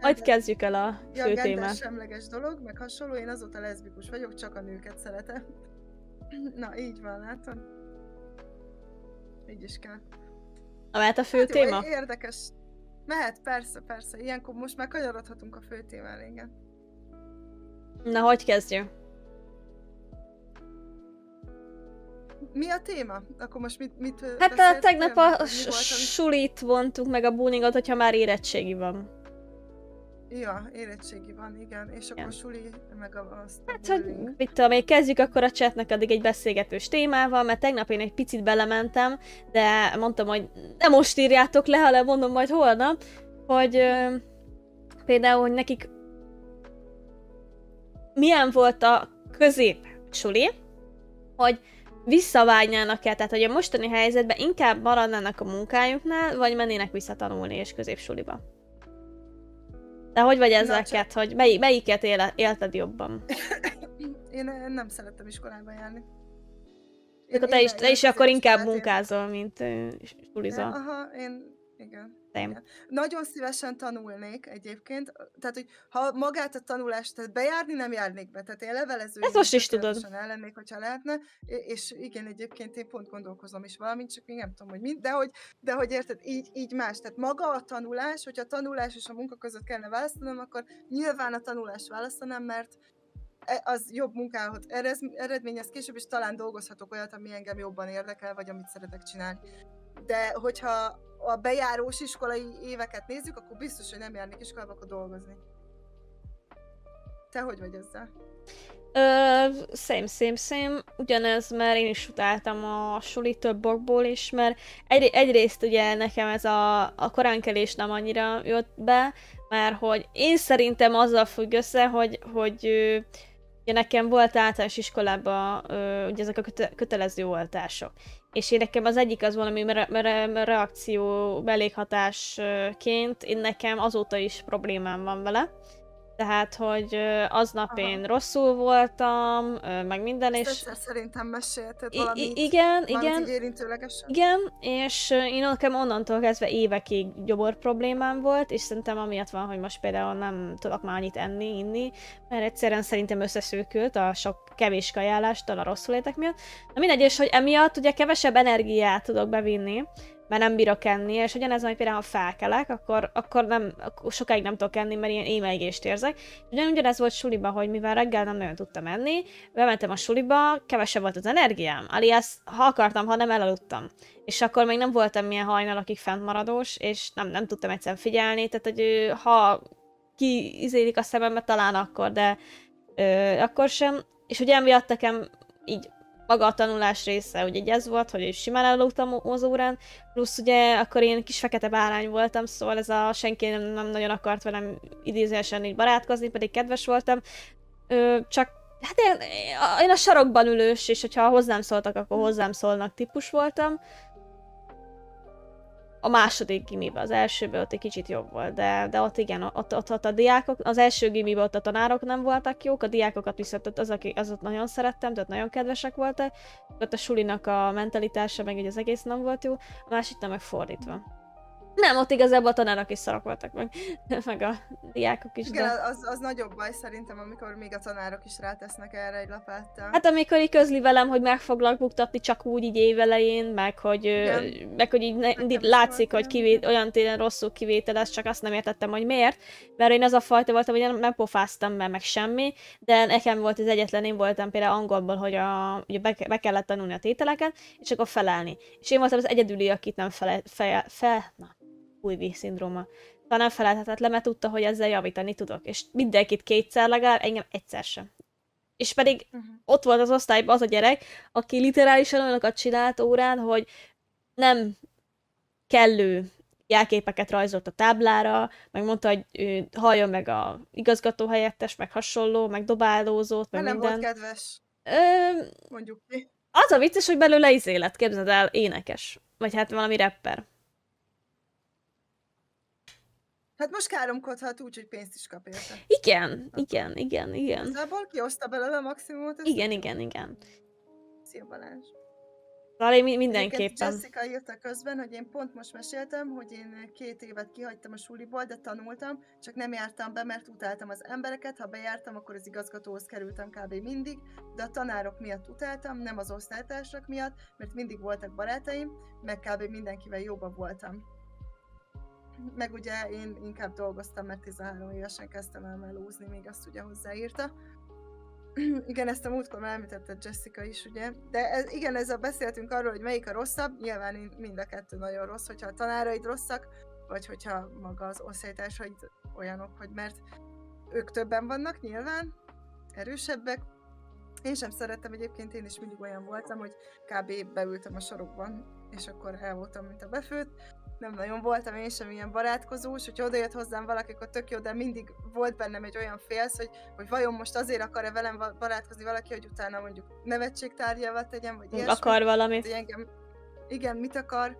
majd kezdjük el a fő témát. semleges dolog, meg hasonló, én azóta leszbikus vagyok, csak a nőket szeretem. Na, így van, látod? Így is kell. Mert a fő téma? Jó, érdekes. Mehet, persze. Ilyenkor most már kanyarodhatunk a fő témára, igen. Na, hogy kezdjük? Mi a téma? Akkor most mit Hát tegnap a sulit vontuk meg a bullyingot, hogyha már érettségi van. Ja, érettségi van, igen. És akkor suli, meg azt a Hát, hogy mit tudom, még kezdjük akkor a chatnek addig egy beszélgetős témával, mert tegnap én egy picit belementem, de mondtam, hogy nem most írjátok le, hanem mondom majd holnap, hogy például, hogy nekik milyen volt a közép suli, hogy visszavágynának el, tehát hogy a mostani helyzetben inkább maradnának a munkájuknál, vagy mennének vissza tanulni és középsuliba. De hogy vagy ezeket, hogy melyiket élted jobban? Én nem szerettem iskolába járni. Te is akkor inkább munkázol, mint sulizol. Aha, igen. Igen. Nagyon szívesen tanulnék egyébként, tehát hogy ha magát a tanulást, tehát bejárni nem járnék be, tehát én levelező. Ezt most is tudod. Ellennék, hogyha lehetne, és igen, egyébként én pont gondolkozom is valamint, csak még nem tudom, hogy mind, de hogy érted, így más, tehát maga a tanulás, hogyha a tanulás és a munka között kellene választanom, akkor nyilván a tanulást választanám, mert az jobb munkához eredményez később, és talán dolgozhatok olyat, ami engem jobban érdekel, vagy amit szeretek csinálni. De hogyha a bejárós iskolai éveket nézzük, akkor biztos, hogy nem járnék iskolába, akkor dolgozni. Te hogy vagy ezzel? Same. Ugyanez, mert én is utáltam a suli több okból is, mert egyrészt ugye nekem ez a koránkelés nem annyira jött be, mert hogy én szerintem azzal függ össze, hogy ugye nekem volt általános iskolában ugye ezek a kötelező oltások. És én nekem az egyik az valami reakció mellékhatásként, én nekem azóta is problémám van vele. Tehát, hogy aznap én rosszul voltam, meg minden, és... Egyszer szerintem mesélted valamit. Igen. Érintőlegesen. Igen, és én nekem onnantól kezdve évekig gyomor problémám volt, és szerintem amiatt van, hogy most például nem tudok már annyit inni, mert egyszerűen szerintem összeszűkült a sok kevés kajálástól a rosszul étek miatt. Na mindegy, és hogy emiatt ugye kevesebb energiát tudok bevinni, mert nem bírok enni, és ugyanez, hogy például ha felkelek, akkor sokáig nem tudok enni, mert ilyen émelygést érzek. Ugyanez volt suliba, hogy mivel reggel nem nagyon tudtam enni, bementem a suliba, kevesebb volt az energiám, alias ha akartam, ha nem elaludtam. És akkor még nem voltam ilyen hajnalakig fentmaradós, és nem tudtam egyszerűen figyelni, tehát hogy ha kiizélik a szemembe, talán akkor, de akkor sem. És ugye emiatt nekem így maga a tanulás része, ugye ez volt, hogy simán elaludtam az órán, plusz ugye akkor én kis fekete bárány voltam, szóval ez a senki nem nagyon akart velem idézősen így barátkozni, pedig kedves voltam, csak hát én a sarokban ülős, és hogyha hozzám szóltak, akkor hozzám szólnak típus voltam. A második gimiben, az elsőben ott egy kicsit jobb volt, de ott igen, ott a diákok, az első gimiben ott a tanárok nem voltak jók, a diákokat viszont ott azot nagyon szerettem, tehát nagyon kedvesek voltak, ott a sulinak a mentalitása, meg így az egész nem volt jó, a másiknak meg fordítva. Nem, ott igazából a tanárok is szarok voltak meg a diákok is. Igen, de... az nagyobb baj szerintem, amikor még a tanárok is rátesznek erre egy lapáttal. Hát amikor így közli velem, hogy meg foglak buktatni csak úgy így évelején, meg hogy így látszik, hogy olyan tényleg rosszul kivételez, csak azt nem értettem, hogy miért. Mert én az a fajta voltam, hogy nem pofáztam be meg semmi, de nekem volt az egyetlen, én voltam például angolból, hogy ugye be kellett tanulni a tételeket, és akkor felelni. És én voltam az egyedüli, akit nem újvi szindróma. Talán nem felelhetetlen, mert tudta, hogy ezzel javítani tudok. És mindenkit kétszer legalább, engem egyszer sem. És pedig ott volt az osztályban az a gyerek, aki literálisan olyanokat csinált órán, hogy nem kellő jelképeket rajzolt a táblára, meg mondta, hogy halljon meg a igazgató helyettes, meg hasonló, meg dobálózott, meg minden. Nem volt kedves. Mondjuk ki. Az a vicces, hogy belőle lett, képzeld el, énekes. Vagy hát valami rapper. Hát most káromkodhat úgy, hogy pénzt is kap érte. Igen. Igazából kihozta belőle a maximumot. Igen. Szia Balázs. Szóval mindenképpen. Jessica írta közben, hogy én pont most meséltem, hogy én 2 évet kihagytam a suliból, de tanultam, csak nem jártam be, mert utáltam az embereket, ha bejártam, akkor az igazgatóhoz kerültem kb. Mindig, de a tanárok miatt utáltam, nem az osztálytársak miatt, mert mindig voltak barátaim, meg kb. Mindenkivel jóban voltam. Meg ugye én inkább dolgoztam, mert 13 évesen kezdtem el melózni, még azt ugye hozzáírta. Igen, ezt a múltkor már említette Jessica is, ugye. De ezzel beszéltünk arról, hogy melyik a rosszabb. Nyilván mind a kettő nagyon rossz, hogyha a tanáraid rosszak, vagy hogyha maga az osztálytársaid olyanok, hogy mert ők többen vannak nyilván, erősebbek. Én sem szerettem egyébként, én is mindig olyan voltam, hogy kb. Beültem a sarokban, és akkor el voltam, mint a befőtt. Nem nagyon voltam én sem ilyen barátkozós, hogyha odajött hozzám valaki, akkor tök jó, de mindig volt bennem egy olyan félsz, hogy vajon most azért akar-e velem barátkozni valaki, hogy utána mondjuk nevetségtárgyával tegyen, vagy ilyesmi. Akar valamit. Igen, mit akar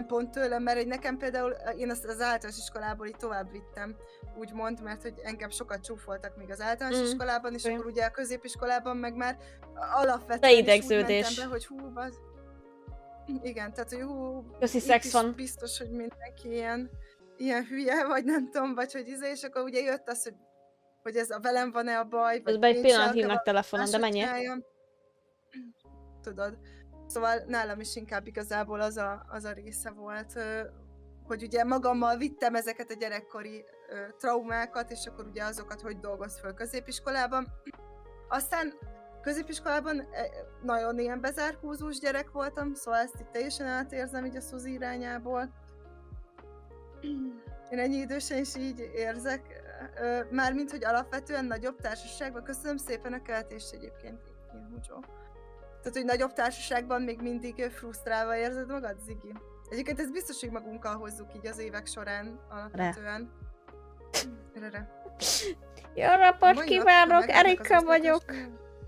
pont tőlem, mert nekem például én azt az általános iskolából így tovább vittem, úgymond, mert hogy engem sokat csúfoltak még az általános iskolában, és akkor ugye a középiskolában meg már alapvetően is úgy mentem be, hogy igen, tehát hogy szex van. Biztos, hogy mindenki ilyen hülye, vagy nem tudom, vagy hogy és akkor ugye jött az, hogy ez a velem van-e a baj, vagy egy pillanat hívnak telefonon, de menjél. Tudod. Szóval nálam is inkább igazából az a része volt, hogy ugye magammal vittem ezeket a gyerekkori traumákat, és akkor ugye azokat hogy dolgoz föl középiskolában. Aztán középiskolában nagyon ilyen bezárkózós gyerek voltam, szóval ezt itt teljesen átérzem így a Szuzi irányából. Én ennyi idősen is így érzek. Mármint, hogy alapvetően nagyobb társaságban, köszönöm szépen a keltést egyébként, Húcsó. Tehát, hogy nagyobb társaságban még mindig frusztrálva érzed magad, Ziggy? Egyébként ez biztos, hogy magunkkal hozzuk így az évek során alapvetően. Jó napot kívánok, Erika vagyok.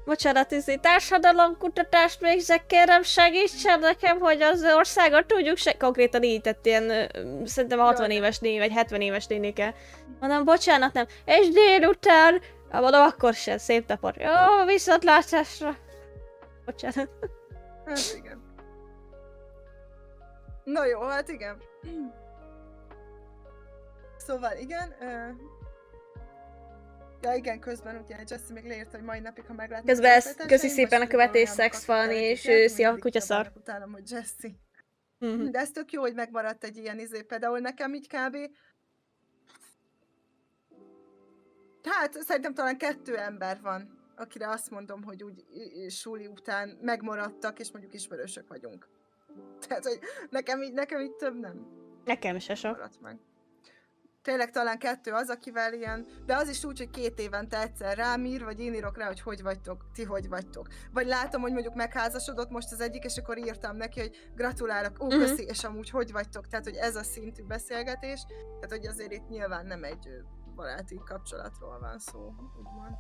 Bocsánat, társadalomkutatást végzek, kérem segítsen nekem, hogy az országot tudjuk konkrétan így tett ilyen, szerintem 60 éves néni, vagy 70 éves nénike. Mondom, bocsánat, nem. És délután, mondom, akkor sem, szép napot. Jó, viszontlátásra. Bocsánat. Hát igen. Na jó, hát igen. Szóval igen, ja igen, közben ugye Jessie még leírta, hogy mai napig, ha meglátnak... Közben köszi szépen a követés, Szexfan, és szia, kutyaszar. Utálom, hogy Jessie. De ez tök jó, hogy megmaradt egy ilyen például nekem így kb. Hát szerintem talán 2 ember van, akire azt mondom, hogy úgy suli után megmaradtak, és mondjuk ismerősök vagyunk. Tehát, hogy nekem így több nem. Nekem se sok. Meg. tényleg talán 2 az, akivel ilyen, de az is úgy, hogy 2 évente egyszer rám ír, vagy én írok rá, hogy vagytok, ti hogy vagytok. Vagy látom, hogy mondjuk megházasodott most az egyik, és akkor írtam neki, hogy gratulálok, köszi, és amúgy hogy vagytok. Tehát, hogy ez a szintű beszélgetés, tehát, hogy azért itt nyilván nem egy baráti kapcsolatról van szó, úgymond.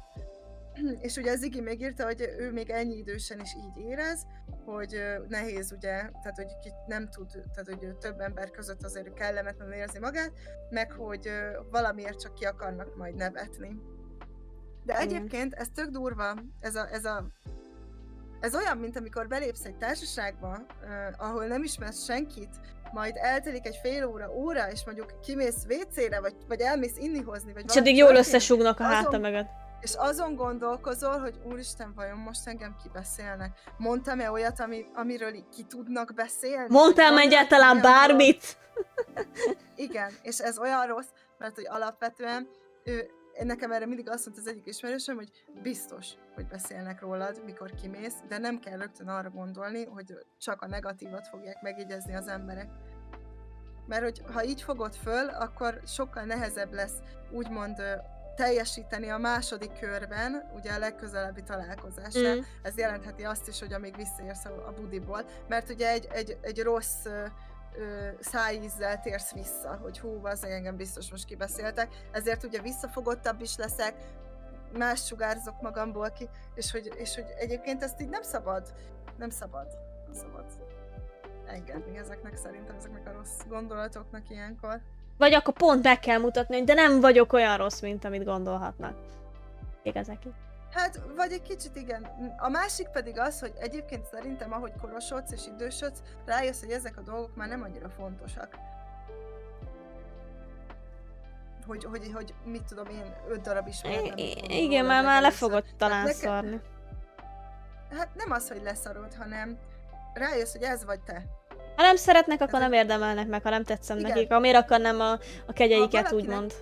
És ugye az Ziggy még írta, hogy ő még ennyi idősen is így érez, hogy nehéz ugye, tehát hogy nem tud, tehát hogy több ember között azért kellemetlenül érzi magát, meg hogy valamiért csak ki akarnak majd nevetni. De egyébként ez tök durva, ez olyan, mint amikor belépsz egy társaságba, ahol nem ismersz senkit, majd eltelik egy fél óra, és mondjuk kimész WC-re, vagy elmész inni-hozni, vagy és addig jól összesúgnak a háta mögött. És azon gondolkozol, hogy úristen, vajon most engem kibeszélnek? Mondtam-e olyat, amiről ki tudnak beszélni? Mondtam egyáltalán bármit? Igen, és ez olyan rossz, mert hogy alapvetően nekem erre mindig azt mondta az egyik ismerősöm, hogy biztos, hogy beszélnek rólad, mikor kimész, de nem kell rögtön arra gondolni, hogy csak a negatívat fogják megjegyezni az emberek. Mert hogy ha így fogod föl, akkor sokkal nehezebb lesz úgymond teljesíteni a második körben, ugye a legközelebbi találkozásra. Ez jelentheti azt is, hogy amíg visszaérsz a budiból, mert ugye egy rossz szájízzel térsz vissza, hogy hú, az engem biztos most kibeszéltek, ezért ugye visszafogottabb is leszek, más sugárzok magamból ki, és hogy egyébként ezt így nem szabad engedni ezeknek a rossz gondolatoknak ilyenkor. Vagy akkor pont meg kell mutatni, hogy de nem vagyok olyan rossz, mint amit gondolhatnak. Igazán. Hát, vagy egy kicsit igen. A másik pedig az, hogy egyébként szerintem, ahogy korosodsz és idősödsz, rájössz, hogy ezek a dolgok már nem annyira fontosak. Hogy mit tudom én, 5 darab ismeretlen. Igen, már le fogod talán szarni. Hát nem az, hogy leszarod, hanem rájössz, hogy ez vagy te. Ha nem szeretnek, akkor nem érdemelnek meg, ha nem tetszem nekik. Miért akarnám a kegyeiket, úgymond.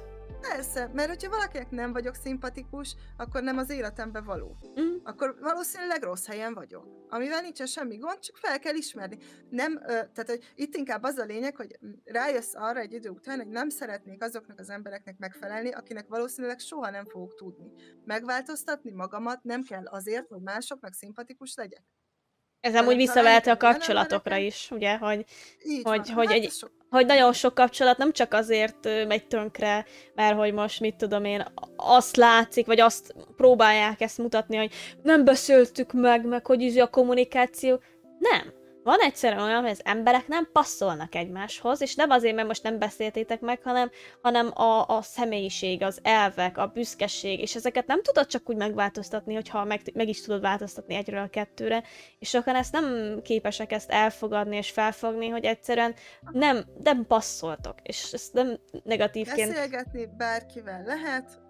Persze, mert hogyha valakinek nem vagyok szimpatikus, akkor nem az életembe való. Akkor valószínűleg rossz helyen vagyok. Amivel nincsen semmi gond, csak fel kell ismerni. Nem, tehát hogy itt inkább az a lényeg, hogy rájössz arra egy idő után, hogy nem szeretnék azoknak az embereknek megfelelni, akinek valószínűleg soha nem fogok tudni. Megváltoztatni magamat nem kell azért, hogy másoknak szimpatikus legyek. Ez amúgy visszavehető a kapcsolatokra is, ugye, hogy nagyon sok kapcsolat nem csak azért megy tönkre, mert hogy most mit tudom én, azt látszik, vagy azt próbálják ezt mutatni, hogy nem beszéltük meg hogy a kommunikáció. Nem. Van egyszerűen olyan, hogy az emberek nem passzolnak egymáshoz, és nem azért, mert most nem beszéltétek meg, hanem a személyiség, az elvek, a büszkeség, és ezeket nem tudod csak úgy megváltoztatni, hogyha meg is tudod változtatni 1-ről 2-re, és sokan ezt nem képesek ezt elfogadni és felfogni, hogy egyszerűen nem passzoltok, és ezt nem negatívként... Beszélgetni bárkivel lehet,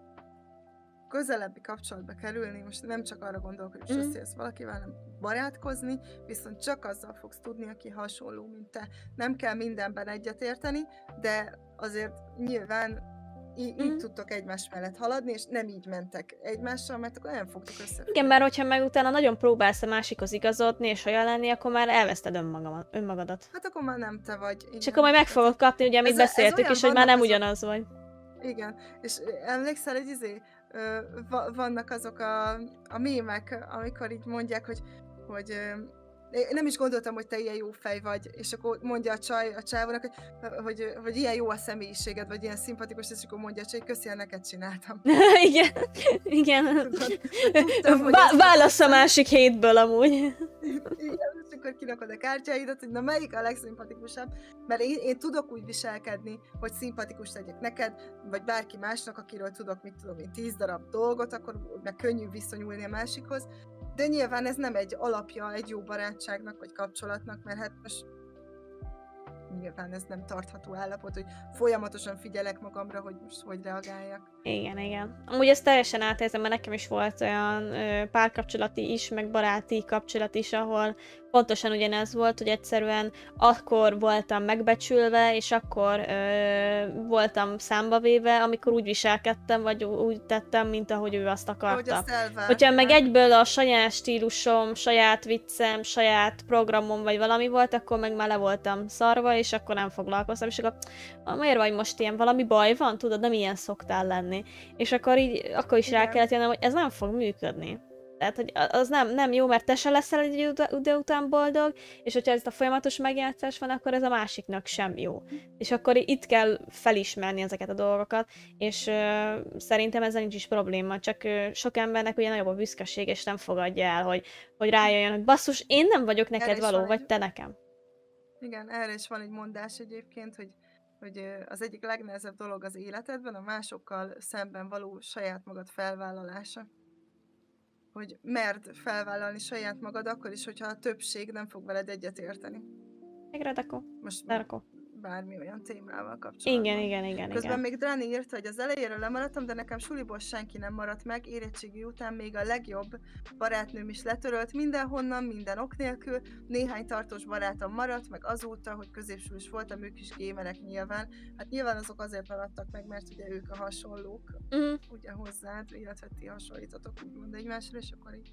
közelebbi kapcsolatba kerülni, most nem csak arra gondolok, hogy most összejössz valakivel, hanem barátkozni, viszont csak azzal fogsz tudni, aki hasonló, mint te. Nem kell mindenben egyetérteni, de azért nyilván így tudtok egymás mellett haladni, és nem így mentek egymással, mert akkor nem fogtok összeférni. Igen, mert hogyha meg utána nagyon próbálsz a másikhoz igazodni, és olyan lenni, akkor már elveszted önmagadat. Hát akkor már nem te vagy. Igen. És akkor majd meg fogod kapni, ugye, amit beszéltük, és hogy már nem ugyanaz vagy. Igen, és emlékszel, hogy vannak azok a mémek, amikor így mondják, hogy nem is gondoltam, hogy te ilyen jó fej vagy, és akkor mondja a csávónak, hogy ilyen jó a személyiséged, vagy ilyen szimpatikus, és akkor mondja a csaj, köszi, neked csináltam. Igen. Válasz a másik hétből amúgy. Igen, és akkor kirakod a kártyáidat, hogy na melyik a legszimpatikusabb, mert én tudok úgy viselkedni, hogy szimpatikus legyek neked, vagy bárki másnak, akiről tudok, mit tudom én, 10 darab dolgot, akkor meg könnyű viszonyulni a másikhoz, de nyilván ez nem egy alapja egy jó barátságnak, vagy kapcsolatnak, mert hát most nyilván ez nem tartható állapot, hogy folyamatosan figyelek magamra, hogy most hogy reagáljak. Igen. Amúgy ezt teljesen átérzem, mert nekem is volt olyan párkapcsolati is, meg baráti kapcsolat is, ahol pontosan ugyanez volt, hogy egyszerűen akkor voltam megbecsülve, és akkor voltam számba véve, amikor úgy viselkedtem, vagy úgy tettem, mint ahogy ő azt akarta. Hogyha meg egyből a saját stílusom, saját viccem, saját programom, vagy valami volt, akkor meg már le voltam szarva, és akkor nem foglalkoztam, és akkor miért vagy most ilyen, valami baj van? Tudod, nem ilyen szoktál lenni. És akkor így, akkor is rá kellett jönnöm, hogy ez nem fog működni. Tehát, hogy az nem jó, mert te se leszel egy idő után boldog, és hogyha ez a folyamatos megjátszás van, akkor ez a másiknak sem jó. És akkor itt kell felismerni ezeket a dolgokat, és szerintem ezzel nincs is probléma, csak sok embernek ugye nagyobb a büszkeség, és nem fogadja el, hogy rájöjjön, hogy basszus, én nem vagyok neked való, vagy te nekem. Igen, erre is van egy mondás egyébként, hogy az egyik legnehezebb dolog az életedben a másokkal szemben való saját magad felvállalása. Hogy merd felvállalni saját magad akkor is, hogyha a többség nem fog veled egyet érteni. Megredeko. Most bármi olyan témával kapcsolatban. Igen. Közben még Dani írta, hogy az elejéről lemaradtam, de nekem suliból senki nem maradt meg, érettségi után még a legjobb barátnőm is letörölt mindenhonnan, minden ok nélkül, néhány tartós barátom maradt, meg azóta, hogy középsulis voltam, ők is gémerek nyilván. Hát nyilván azok azért maradtak meg, mert ugye ők a hasonlók, ugye hozzád, illetve ti hasonlítatok úgymond egymásra, és akkor így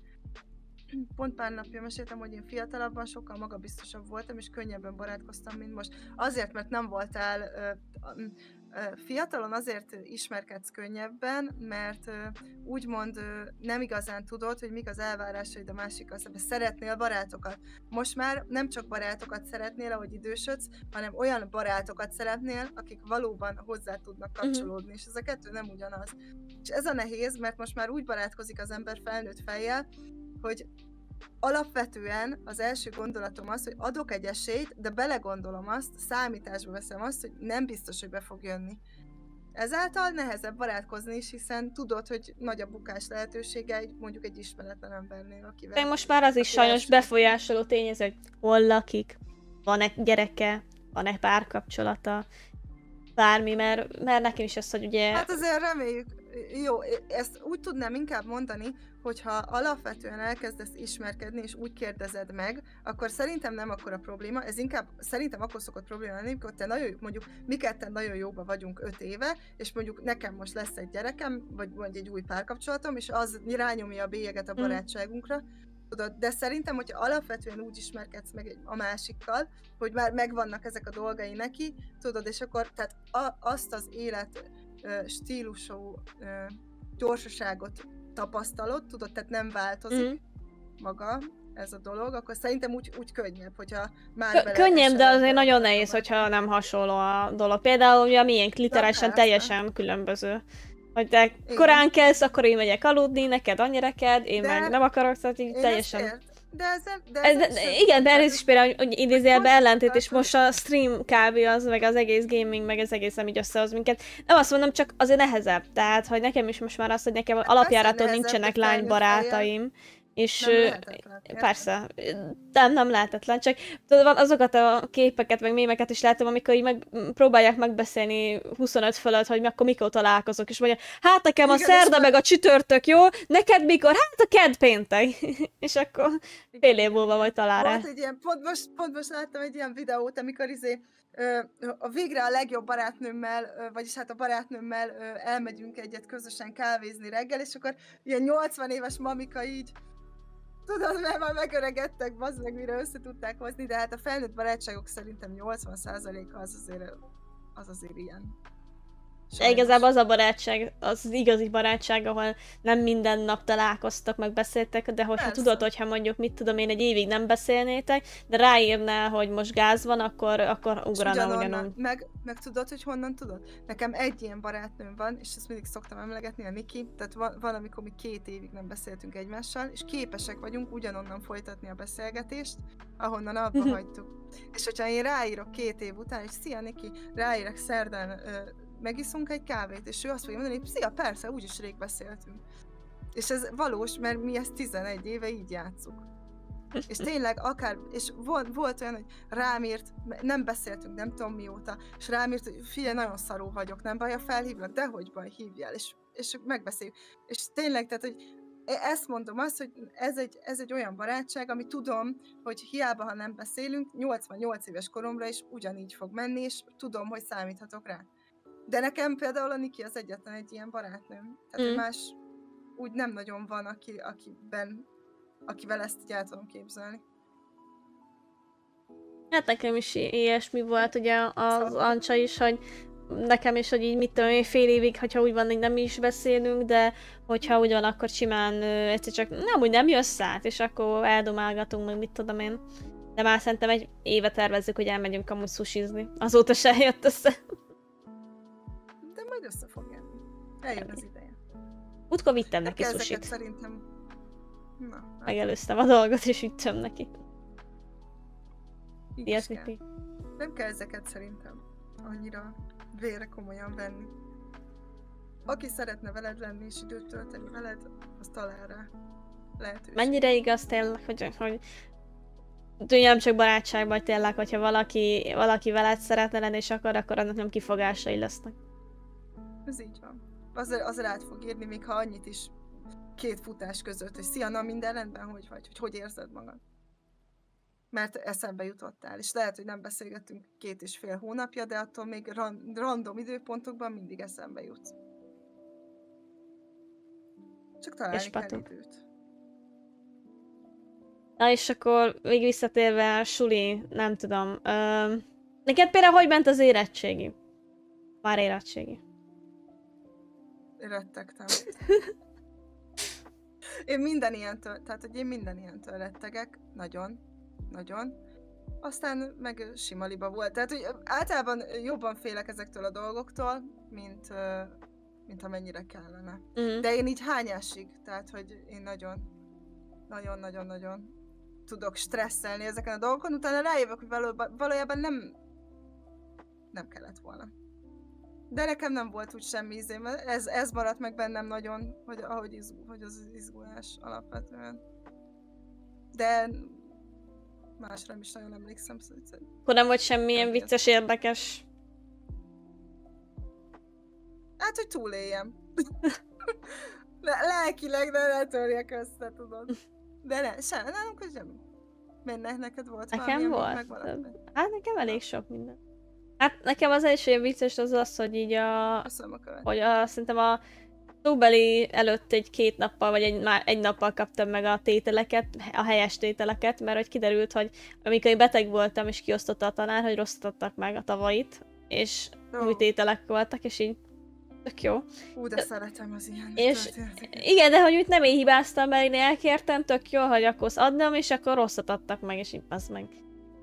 pont pár napja meséltem, hogy én fiatalabban sokkal magabiztosabb voltam, és könnyebben barátkoztam, mint most. Azért, mert nem voltál fiatalon, azért ismerkedsz könnyebben, mert úgymond nem igazán tudod, hogy mik az elvárásaid a másikkal szemben. Szeretnél barátokat. Most már nem csak barátokat szeretnél, ahogy idősödsz, hanem olyan barátokat szeretnél, akik valóban hozzá tudnak kapcsolódni, és ez a kettő nem ugyanaz. És ez a nehéz, mert most már úgy barátkozik az ember felnőtt fejjel, hogy alapvetően az első gondolatom az, hogy adok egy esélyt, de belegondolom azt, számításba veszem azt, hogy nem biztos, hogy be fog jönni. Ezáltal nehezebb barátkozni is, hiszen tudod, hogy nagy a bukás lehetősége mondjuk egy ismeretlen embernél, akivel... De most már az is sajnos befolyásoló tényező, hogy hol lakik, van-e gyereke, van-e párkapcsolata, bármi, mert nekem is az, hogy ugye... Hát azért reméljük, jó, ezt úgy tudnám inkább mondani, hogyha alapvetően elkezdesz ismerkedni, és úgy kérdezed meg, akkor szerintem nem akkora probléma, ez inkább szerintem akkor szokott probléma lenni, amikor te nagyon, mondjuk mi ketten nagyon jóban vagyunk 5 éve, és mondjuk nekem most lesz egy gyerekem, vagy egy új párkapcsolatom, és az rányomja a bélyeget a barátságunkra, tudod, de szerintem, hogyha alapvetően úgy ismerkedsz meg a másikkal, hogy már megvannak ezek a dolgai neki, tudod, és akkor tehát azt az élet stílusú gyorsaságot tapasztalod, tudod, tehát nem változik maga ez a dolog, akkor szerintem úgy könnyebb, hogyha már könnyebb, de azért nagyon nehéz, hogyha nem hasonló a dolog. Például ugye a miénk literálisan teljesen különböző. Hogy te korán kelsz, akkor én megyek aludni, neked annyira ked, én meg nem akarok, szóval így teljesen... Igen, de ez is például, hogy idézélbe ellentét, és most a stream kb. Az, meg az egész gaming, meg az egész, ami így összehoz minket. Nem azt mondom, csak azért nehezebb. Tehát, hogy nekem is most már az, hogy nekem alapjáraton nincsenek lánybarátaim. És persze, nem lehetetlen, csak tudod, azokat a képeket, meg mémeket is látom, amikor így próbálják megbeszélni 25 fölött, hogy akkor mikor találkozok, és mondja, hát nekem a szerda meg a csütörtök, jó? Neked mikor? Hát a kedd péntek. És akkor fél év múlva vagy talál rá. Pont most láttam egy ilyen videót, amikor a végre a legjobb barátnőmmel, vagyis hát a barátnőmmel elmegyünk egyet közösen kávézni reggel, és akkor ilyen 80 éves mamika így, tudod, mert már megöregedtek, bazd meg, mire össze tudták hozni, de hát a felnőtt barátságok szerintem 80%-a az azért ilyen. Sajnos. Igazából az a barátság, az igazi barátság, ahol nem minden nap találkoztak, meg beszéltek, de hogyha tudod, hogyha mondjuk, mit tudom én, egy évig nem beszélnétek, de ráírnál, hogy most gáz van, akkor ugrana ugyanúgy. Meg tudod, hogy honnan tudod? Nekem egy ilyen barátnőm van, és ezt mindig szoktam emlegetni, a Niki, tehát van, amikor mi 2 évig nem beszéltünk egymással, és képesek vagyunk ugyanonnan folytatni a beszélgetést, ahonnan abba hagytuk. És hogyha én ráírok 2 év után, és szia Niki, ráírok szerdán, megiszunk egy kávét, és ő azt fogja mondani, hogy szia, persze, úgyis rég beszéltünk. És ez valós, mert mi ezt 11 éve így játszunk. És tényleg és volt olyan, hogy rám írt, nem beszéltünk, nem tudom mióta, és rám írt, hogy figyelj, nagyon szarú vagyok, nem baj, ha felhívlak, dehogy baj, hívjál, és megbeszéljük. És tényleg, tehát, hogy Én ezt mondom azt, hogy ez egy olyan barátság, ami tudom, hogy hiába, ha nem beszélünk, 88 éves koromra is ugyanígy fog menni, és tudom, hogy számíthatok rá. De nekem például a Niki az egyetlen egy ilyen barátnőm. Tehát más úgy nem nagyon van, akivel ezt így el tudom képzelni. Hát nekem is ilyesmi volt ugye az Ancsa is, hogy nekem is, hogy így mit tudom én, fél évig, hogyha úgy van, hogy nem is beszélünk, de hogyha úgy van, akkor simán egyszer csak nem, úgy nem jössz át, és akkor eldomálgatunk, meg mit tudom én. De már szerintem egy éve tervezzük, hogy elmegyünk amúgy sushizni. Azóta se jött össze. De majd össze fog jönni. Eljön az ideje. Utkor vittem neki sushit. Szerintem... Na, megelőztem a dolgot, és vittem neki. Nem kell ezeket szerintem annyira vére komolyan venni. Aki szeretne veled lenni és időt tölteni veled, az talál rá lehetőség. Mennyire igaz tényleg, hogy nem csak barátság vagy tényleg, hogyha valaki veled szeretne lenni és akkor annak nem kifogásai lesznek. Ez így van. Az rád fog írni, még ha annyit is 2 futás között, hogy szia, na minden rendben, hogy vagy, hogy érzed magad. Mert eszembe jutottál, és lehet, hogy nem beszélgettünk 2,5 hónapja, de attól még random időpontokban mindig eszembe jutsz. Csak találni kell időt. Na és akkor még visszatérve a suli, nem tudom. Neked például hogy ment az érettségi? Már érettségi. Rettegtem. Én minden ilyentől rettegek, nagyon. Aztán meg sima liba volt. Tehát, hogy általában jobban félek ezektől a dolgoktól, mint amennyire kellene. De én így hányásig, tehát, hogy én nagyon tudok stresszelni ezeken a dolgokon, utána rájövök, hogy valójában nem kellett volna. De nekem nem volt úgy semmi ízém. Ez maradt meg bennem nagyon, hogy az izgulás alapvetően. De másra nem is nagyon emlékszem. Akkor nem volt semmilyen vicces, érdekes? Hát, hogy túléljem. Lelkileg, de ne törjek össze, tudod. De nálunk hogy semmi. Miért neked volt nekem volt. Hát nekem elég sok minden. Hát nekem az első ilyen vicces az, hogy így szerintem a szóbeli előtt 2 nappal, vagy egy nappal kaptam meg a tételeket, a helyes tételeket, mert hogy kiderült, hogy amikor én beteg voltam, és kiosztotta a tanár, hogy rosszatottak meg a tavait, és új tételek voltak, és így tök jó. De szeretem az ilyen igen, de hogy úgy nem én hibáztam, mert én elkértem, tök jó, hogy akkor adnom, és akkor rosszat adtak meg, és így az meg.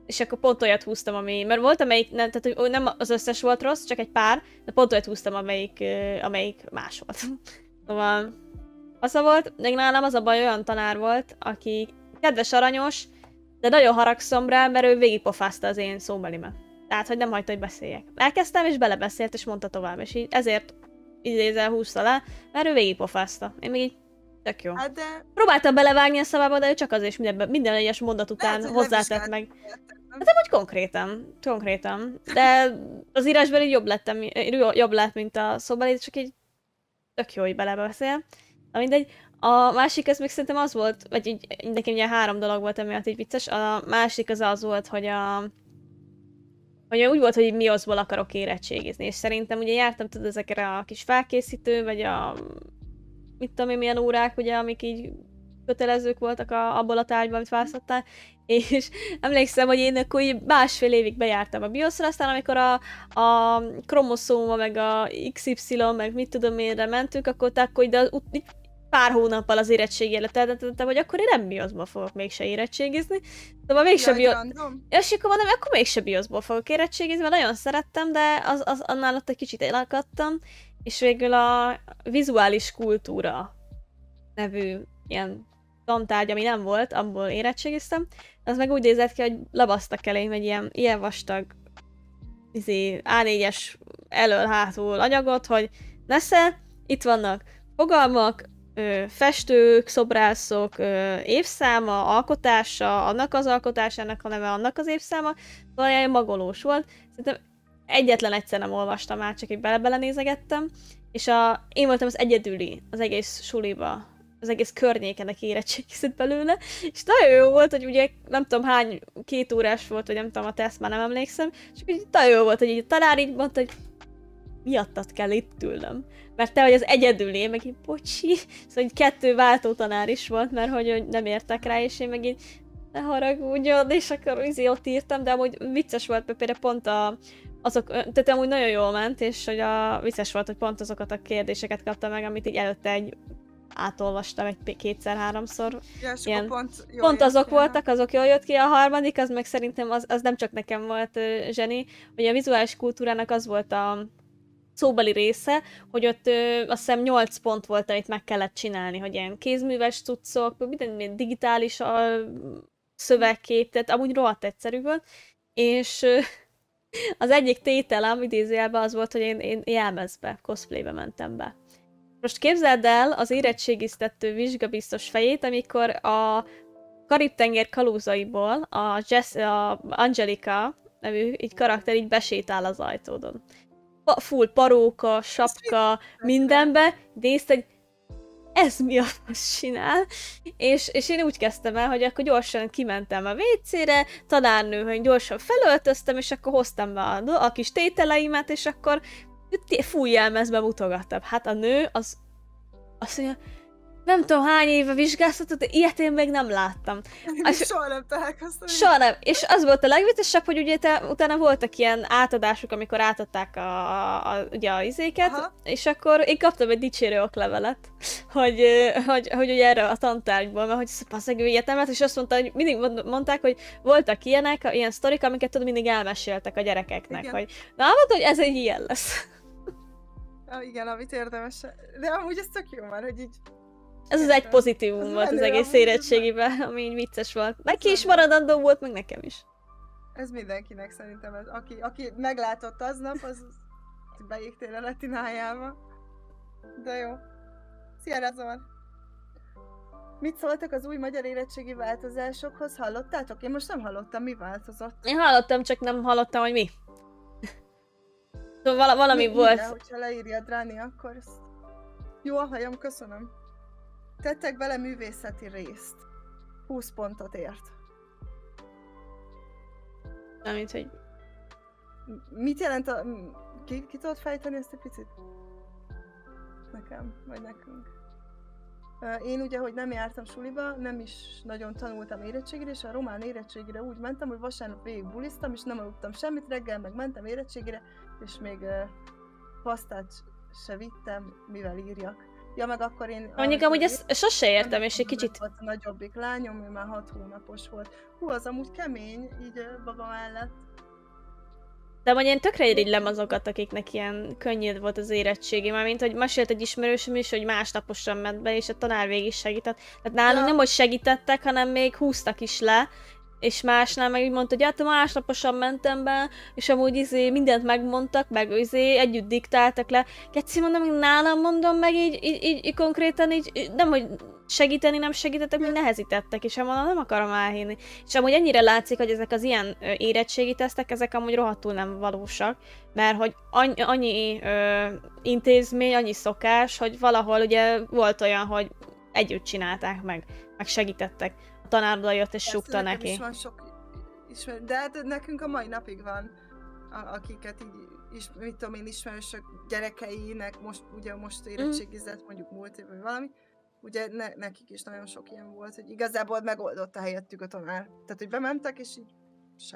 És akkor pont olyat húztam, mert volt amelyik, tehát hogy nem az összes volt rossz, csak egy pár, de pont olyat húztam, amelyik más volt. Szóval az volt, még nálam az a baj, olyan tanár volt, aki kedves, aranyos, de nagyon haragszom rá, mert ő végigpofázta az én szóbelimet. Tehát, hogy nem hagyta, hogy beszéljek. Elkezdtem, és belebeszélt, és mondta tovább, és így ezért idézel húzta le, mert ő végigpofázta. Én még így tök jó. Hát de... Próbáltam belevágni a szavába, de ő csak azért minden egyes mondat után hozzátett meg. Hát nem, hogy konkrétan. De az írásban így jobb lett, mint a szóbeli, csak így tök jó, hogy belebeszél. Na mindegy. A másik az még szerintem az volt, vagy így nekem ugye 3 dolog volt, emiatt így vicces. A másik az volt, hogy úgy volt, hogy MIOS-ból akarok érettségizni, és szerintem ugye jártam tudod ezekre a kis felkészítő, vagy mit tudom én milyen órák, ugye, amik így kötelezők voltak abból a tárgyban, amit választottál, és emlékszem, hogy én akkor így 1,5 évig bejártam a BIOS-ra, aztán amikor a kromoszóma, meg a XY, meg mit tudom énre mentünk, akkor ide pár hónappal az érettségi előtt eltettem, hogy akkor én nem BIOS-ból fogok mégse érettségizni. Szóval mégse és akkor mondom, akkor mégse BIOS-ból fogok érettségizni, mert nagyon szerettem, de annál ott egy kicsit elakadtam, és végül a vizuális kultúra nevű ilyen tantárgy, ami nem volt, abból érettségiztem, az meg úgy nézett ki, hogy labasztak elém egy ilyen vastag A4-es elől-hátul anyagot, hogy nesze, itt vannak fogalmak, festők, szobrászok, évszáma, alkotása, annak az alkotásának a neve, annak az évszáma, valami magolós volt. Szerintem egyetlen egyszer nem olvastam át, csak így belenézegettem, és én voltam az egyedüli az egész suliba, az egész környékenek érettségizett belőle, és nagyon jó volt, hogy ugye nem tudom hány, 2 órás volt, vagy nem tudom a teszt, már nem emlékszem, és így nagyon jó volt, hogy így a tanár így mondta, hogy miattad kell itt ülnöm. Mert te vagy az egyedüli, meg így bocsi, szóval így 2 váltó tanár is volt, mert hogy nem értek rá, és én meg így ne haragudjon, és akkor ott írtam, de amúgy vicces volt, mert például pont azok, tehát amúgy nagyon jól ment, és hogy vicces volt, hogy pont azokat a kérdéseket kaptam meg, amit így előtte átolvastam egy 2-3-szor. Ja, ilyen, pont azok voltak, azok jól jött ki, a harmadik, az meg szerintem az nem csak nekem volt zseni, hogy a vizuális kultúrának az volt a szóbeli része, hogy ott azt hiszem 8 pont volt, amit meg kellett csinálni, hogy ilyen kézműves cuccok, minden digitális szövegkép, tehát amúgy rohadt egyszerű volt, és az egyik tételem idézőjelben az volt, hogy én jelmezbe, cosplaybe mentem be. Most képzeld el az érettségiztető vizsgabiztos fejét, amikor a Karib-tenger kalózaiból a Angelica nevű így karakter így besétál az ajtódon. Full paróka, sapka, mindenbe, nézd, hogy ez mi a fasz csinál, és én úgy kezdtem el, hogy akkor gyorsan kimentem a WC-re, tanárnőhöny gyorsan felöltöztem, és akkor hoztam be a kis tételeimet, és akkor full jelmezbe mutogattam. Hát a nő az azt mondja, nem tudom hány éve vizsgáztatott, de ilyet én még nem láttam. Soha nem találkoztam. Soha nem. És az volt a legviccesebb, hogy ugye utána voltak ilyen átadások, amikor átadták ugye a izéket, aha, és akkor én kaptam egy dicsérő oklevelet, hogy ugye erre a tantárgyból, mert hogy passzeg ilyet nem lett, és azt mondta, hogy mindig mondták, hogy voltak ilyen sztorik, amiket tudod mindig elmeséltek a gyerekeknek, igen, hogy na, mondta, hogy ez egy ilyen lesz. Igen, amit érdemes. De amúgy ez tök jó már, hogy így... Ez az egy pozitívum volt az egész érettségiben, ami így vicces volt. Neki is maradandó volt, meg nekem is. Ez mindenkinek szerintem, aki meglátott aznap, az beégtél a retinájába. De jó. Szia, Razor! Mit szóltak az új magyar érettségi változásokhoz? Hallottátok? Én most nem hallottam, mi változott. Én hallottam, csak nem hallottam, hogy mi. Szóval valami volt. De, hogyha leírjad Ráni, akkor... Jó a hajam, köszönöm. Tettek bele művészeti részt. 20 pontot ért. Amit, hogy... Mit jelent a... Ki tudod fejteni ezt egy picit? Nekem, vagy nekünk. Én ugye, hogy nem jártam suliba, nem is nagyon tanultam érettségire, és a román érettségire úgy mentem, hogy vasárnap végig buliztam, és nem aludtam semmit, reggel meg mentem érettségire, és még pasztát se vittem, mivel írjak. Ja, meg akkor én... Mondjuk amúgy ezt sose értem, és egy kicsit... Volt a nagyobbik lányom, ő már 6 hónapos volt. Hú, az amúgy kemény, így baba mellett. De mondjuk én tökre irigylem azokat, akiknek ilyen könnyed volt az érettségi, mármint, hogy mesélt egy ismerősöm is, hogy másnaposan ment be, és a tanár végig segített. Tehát nálunk nem, hogy segítettek, hanem még húztak is le, és másnál meg úgy mondta, hogy hát másnaposan mentem be, és amúgy mindent megmondtak, meg együtt diktáltak le. Keci, mondom, hogy nálam mondom, meg így konkrétan így, nem, hogy segíteni nem segítettek, még nehezítettek, és mondom, nem akarom elhinni. És amúgy ennyire látszik, hogy ezek az ilyen érettségi tesztek, ezek amúgy rohadtul nem valósak, mert hogy annyi intézmény, annyi szokás, hogy valahol ugye volt olyan, hogy együtt csinálták meg segítettek. A tanár oda jött és súgta neki. Is van sok de hát nekünk a mai napig van, akiket így, mit tudom én, ismerősök gyerekeinek most érettségizett, mondjuk múlt év, vagy valami, ugye nekik is nagyon sok ilyen volt, hogy igazából megoldotta helyettük a tanár. Tehát, hogy bementek, és így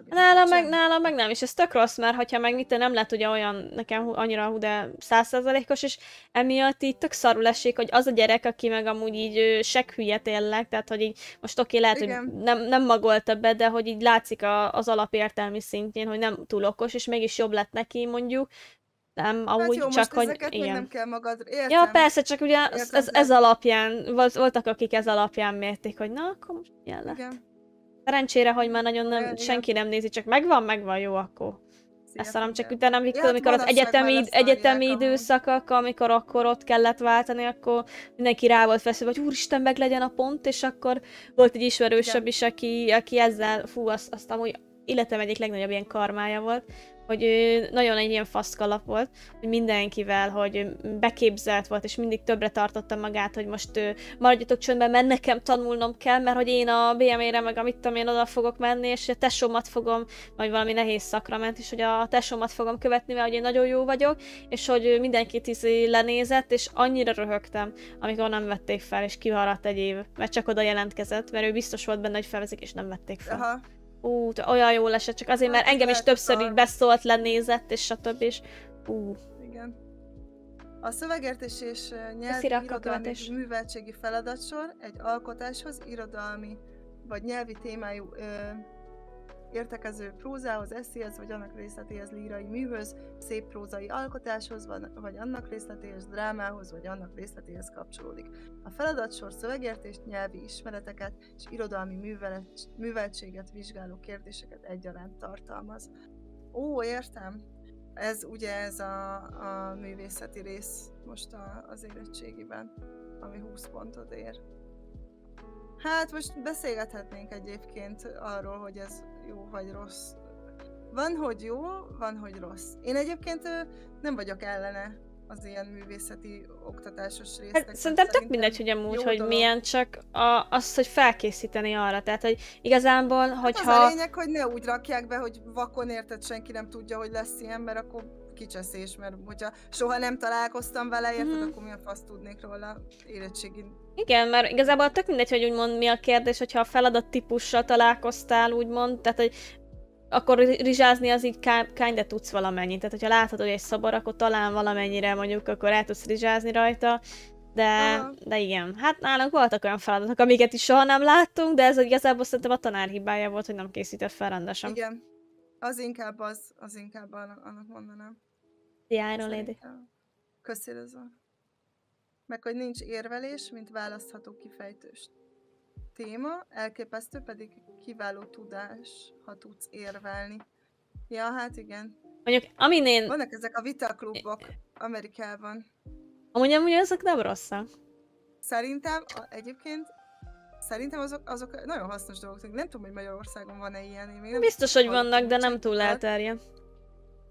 Nálam meg nem, és ez tök rossz, mert hogyha meg mit nem lett ugye olyan nekem annyira de 100%-os, és emiatt így tök szarul esik, hogy az a gyerek, aki meg amúgy így hülye tényleg, tehát hogy így most oké, lehet, igen, hogy nem magolta be, de hogy így látszik az alapértelmi szintjén, hogy nem túl okos, és mégis jobb lett neki mondjuk. Nem, amúgy hát jó, csak, hogy igen. Nem kell magad, értem. Ja, persze, csak ugye ez alapján, voltak, akik ez alapján mérték, hogy na, akkor most ilyen lett. Igen. Szerencsére, hogy már nagyon senki nem nézi, csak megvan, jó, akkor. Ezt hanem csak utána, amikor az egyetemi időszakok, amikor akkor ott kellett váltani, akkor mindenki rá volt feszülve, hogy úristen, meg legyen a pont, és akkor volt egy ismerősebb is, aki ezzel, azt amúgy életem egyik legnagyobb ilyen karmája volt, hogy ő nagyon egy ilyen faszkalap volt, hogy mindenkivel, hogy beképzelt volt, és mindig többre tartotta magát, hogy most maradjatok csöndben, mert nekem tanulnom kell, mert hogy én a BME-re, meg amit tudom, én oda fogok menni, és a tesómat fogom, vagy valami nehéz szakra ment, és hogy a tesómat fogom követni, mert hogy én nagyon jó vagyok, és hogy mindenkit lenézett, és annyira röhögtem, amikor nem vették fel, és kiharadt egy év, mert csak oda jelentkezett, mert ő biztos volt benne, hogy felvezik, és nem vették fel. Aha. Olyan jól esett, csak azért, mert engem is többször így beszólt, lenézett, és stb. És Igen. A szövegértés és nyelvi irodalmi műveltségi feladatsor egy alkotáshoz, irodalmi vagy nyelvi témájú értekező prózához, eszéhez, vagy annak részletéhez, lírai műhöz, szép prózai alkotáshoz, vagy annak részletéhez, drámához, vagy annak részletéhez kapcsolódik. A feladatsor szövegértést, nyelvi ismereteket és irodalmi műveltséget vizsgáló kérdéseket egyaránt tartalmaz. Ó, értem! Ez ugye ez a művészeti rész most az érettségiben, ami 20 pontot ér. Hát most beszélgethetnénk egyébként arról, hogy ez jó vagy rossz. Van, hogy jó, van, hogy rossz. Én egyébként nem vagyok ellene az ilyen művészeti oktatásos résznek. Hát, szerintem tök mindegy, hogy amúgy, hogy dolog. Milyen, csak az, hogy felkészíteni arra. Tehát, hogy igazából, hogyha... Az a lényeg, hogy ne úgy rakják be, hogy vakon érted, senki nem tudja, hogy lesz ilyen, mert akkor kicseszés, mert hogyha soha nem találkoztam vele, érted, akkor mi a fasz tudnék róla érettségin. Igen, mert igazából tök mindegy, hogy úgymond mi a kérdés, hogyha a feladat típussal találkoztál, úgymond, tehát, hogy akkor rizsázni az így kinda tudsz valamennyit. Tehát, hogyha látod, hogy egy szobor, akkor talán valamennyire mondjuk, akkor el tudsz rizsázni rajta. De igen, hát nálunk voltak olyan feladatok, amiket is soha nem láttunk, de ez igazából szerintem a tanár hibája volt, hogy nem készített fel rendesen. Igen, az inkább annak mondanám. The Iron Lady. Köszönöm. Meg hogy nincs érvelés, mint választható kifejtős téma, elképesztő pedig kiváló tudás, ha tudsz érvelni. Ja, hát igen. Mondjuk, amin én... Vannak ezek a vitaklubok Amerikában. Amúgy azok nem rosszak. Szerintem azok nagyon hasznos dolgok. Nem tudom, hogy Magyarországon van-e ilyen. Én biztos, hogy vannak, de nem túl elterjedt.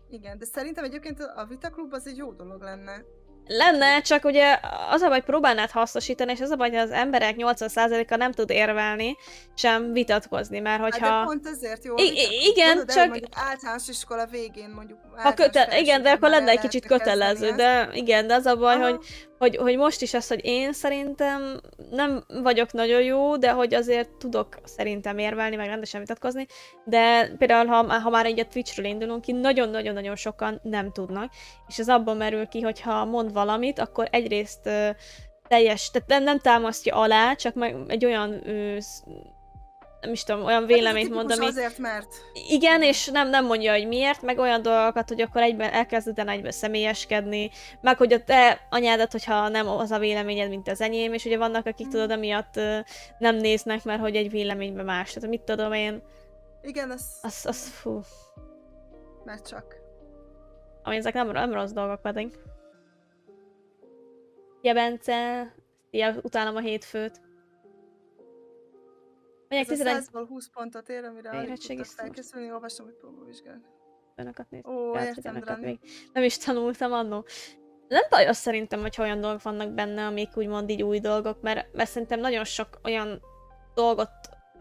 Igen, de szerintem egyébként a vitaklub az egy jó dolog lenne. Lenne, csak ugye az a baj, próbálnád hasznosítani, és az a baj, hogy az emberek 80%-a nem tud érvelni, sem vitatkozni, mert hogyha... Hát de pont ezért jó. Igen, mondod csak... mondjuk általános iskola végén mondjuk... Igen, de akkor lenne egy kicsit kötelező, de igen, de az a baj, hogy most is az, hogy én szerintem nem vagyok nagyon jó, de hogy azért tudok szerintem érvelni, meg rendesen vitatkozni, de például ha már egy a Twitchről indulunk ki, nagyon-nagyon-nagyon sokan nem tudnak, és ez abban merül ki, hogyha mond valamit, akkor egyrészt tehát nem támasztja alá, csak meg egy olyan nem is tudom, olyan véleményt mond, ami... azért, mert... Igen, és nem mondja, hogy miért, meg olyan dolgokat, hogy akkor elkezded egyből személyeskedni, meg hogy a te anyádat, hogyha nem az a véleményed, mint az enyém, és ugye vannak, akik tudod, emiatt nem néznek, mert hogy egy véleményben más. Tehát mit tudom én... Igen, az fú. Mert csak. Ami ezek nem rossz dolgok pedig. Szia, Bence! Szia, utálom a hétfőt. Ez a 100-ból 20 pontot ér, amire alig tudtak felkészülni, olvastam, hogy próbavizsgálni. Önöket nézd. Ó, értem, Drani. Nem is tanultam annó. Nem baj az szerintem, hogy olyan dolgok vannak benne, amik úgymond így új dolgok, mert szerintem nagyon sok olyan dolgot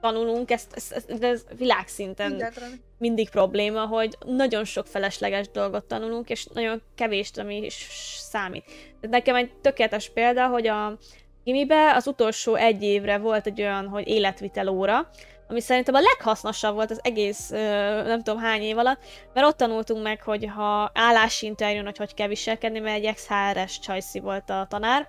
tanulunk, ez világszinten mindig probléma, hogy nagyon sok felesleges dolgot tanulunk, és nagyon kevés, ami is számít. De nekem egy tökéletes példa, hogy a gimibe az utolsó egy évre volt egy olyan, hogy életvitel óra, ami szerintem a leghasznosabb volt az egész nem tudom hány év alatt, mert ott tanultunk meg, hogy ha állásinterjún, hogy kell viselkedni, mert egy ex-HR-es csajszi volt a tanár,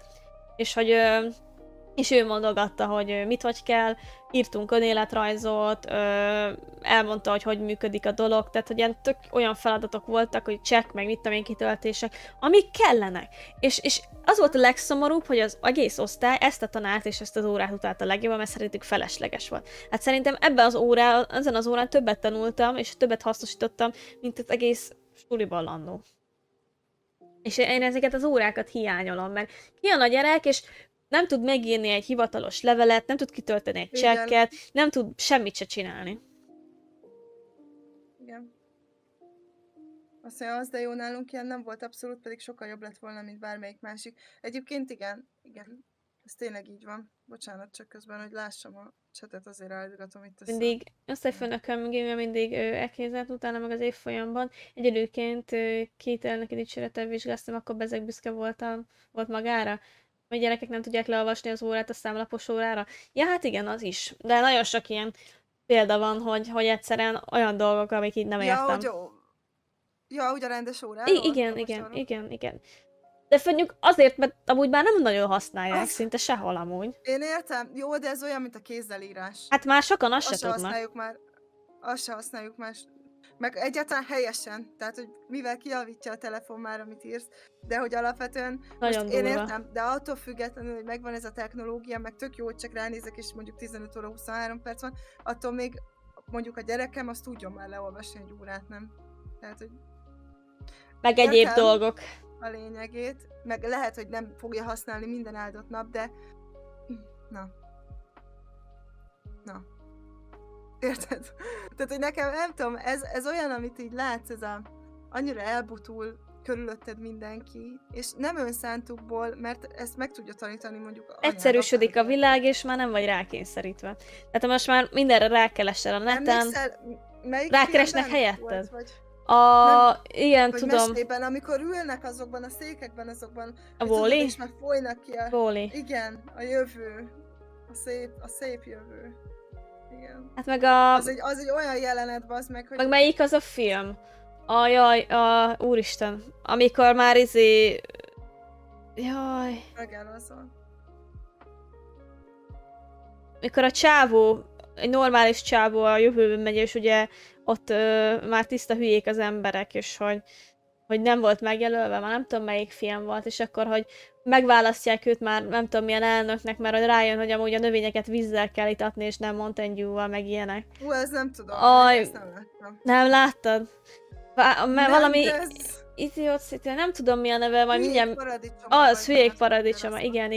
és ő mondogatta, hogy mit hogy kell, írtunk önéletrajzot, elmondta, hogy működik a dolog, tehát hogy ilyen tök olyan feladatok voltak, hogy csekk, meg mit tudom én kitöltések, amik kellenek. És az volt a legszomorúbb, hogy az egész osztály ezt a tanárt és ezt az órát utálta legjobban, mert szerintük felesleges volt. Hát szerintem ezen az órán többet tanultam, és többet hasznosítottam, mint az egész suliban annó. És én ezeket az órákat hiányolom, mert kijön a gyerek, és nem tud megírni egy hivatalos levelet, nem tud kitölteni egy csekket, nem tud semmit se csinálni. Igen. Azt mondja, az de jó, nálunk ilyen nem volt abszolút, pedig sokkal jobb lett volna, mint bármelyik másik. Egyébként igen, ez tényleg így van. Bocsánat, csak közben, hogy lássam a csetet, azért állítgatom itt össze. Mindig osztályfőnököm mindig elkézett, utána meg az évfolyamban. Egyedülként 2 elnöki dicsérettel vizsgáztam, akkor bezeg büszke volt magára. Hogy gyerekek nem tudják leolvasni az órát a számlapos órára. Ja, hát igen, az is. De nagyon sok ilyen példa van, hogy egyszerűen olyan dolgok, amik így nem értem. Hogy a rendes órára? Igen. De mondjuk azért, mert amúgy már nem nagyon használják, szinte sehol amúgy. Én értem, jó, de ez olyan, mint a kézzel írás. Hát már sokan azt se tudnak. Azt se használjuk már. Meg egyáltalán helyesen, tehát, hogy mivel kijavítja a telefon már, amit írsz, de hogy alapvetően nagyon én értem, de attól függetlenül, hogy megvan ez a technológia, meg tök jó, hogy csak ránézek, és mondjuk 15 óra 23 perc van, attól még mondjuk a gyerekem azt tudjon már leolvasni egy órát, nem? Tehát, hogy meg egyéb dolgok. A lényegét, meg lehet, hogy nem fogja használni minden áldott nap, de na. Érted? Tehát, hogy nekem, nem tudom, ez olyan, amit így látsz, annyira elbutul körülötted mindenki, és nem önszántukból, mert ezt meg tudja tanítani mondjuk egyszerűsödik a világ, és már nem vagy rákényszerítve. Tehát most már mindenre rákeresel a neten, rákeresnek helyetted. Igen, vagy tudom. Mestében, amikor ülnek azokban a székekben, a Wall-E? És már folynak ki a... Wall-E. Igen, a jövő. A szép jövő. Igen. Hát meg az egy olyan jelenet, bazd meg, hogy... Meg melyik az a film? Úristen. Amikor már Jaj. Megállazol. Mikor a csávó, egy normális csávó a jövőben megy, és ugye ott már tiszta hülyék az emberek, és hogy nem volt megjelölve, már nem tudom melyik film volt, és akkor, hogy megválasztják őt már nem tudom milyen elnöknek, mert hogy rájön, hogy amúgy a növényeket vízzel kell itatni, és nem Mountain Dew-val, meg ilyenek. Ez nem tudom, ezt nem láttam. Nem láttad? Valami... Idiot City, nem tudom mi a neve, majd mindjárt... Hülyék paradicsoma, igen.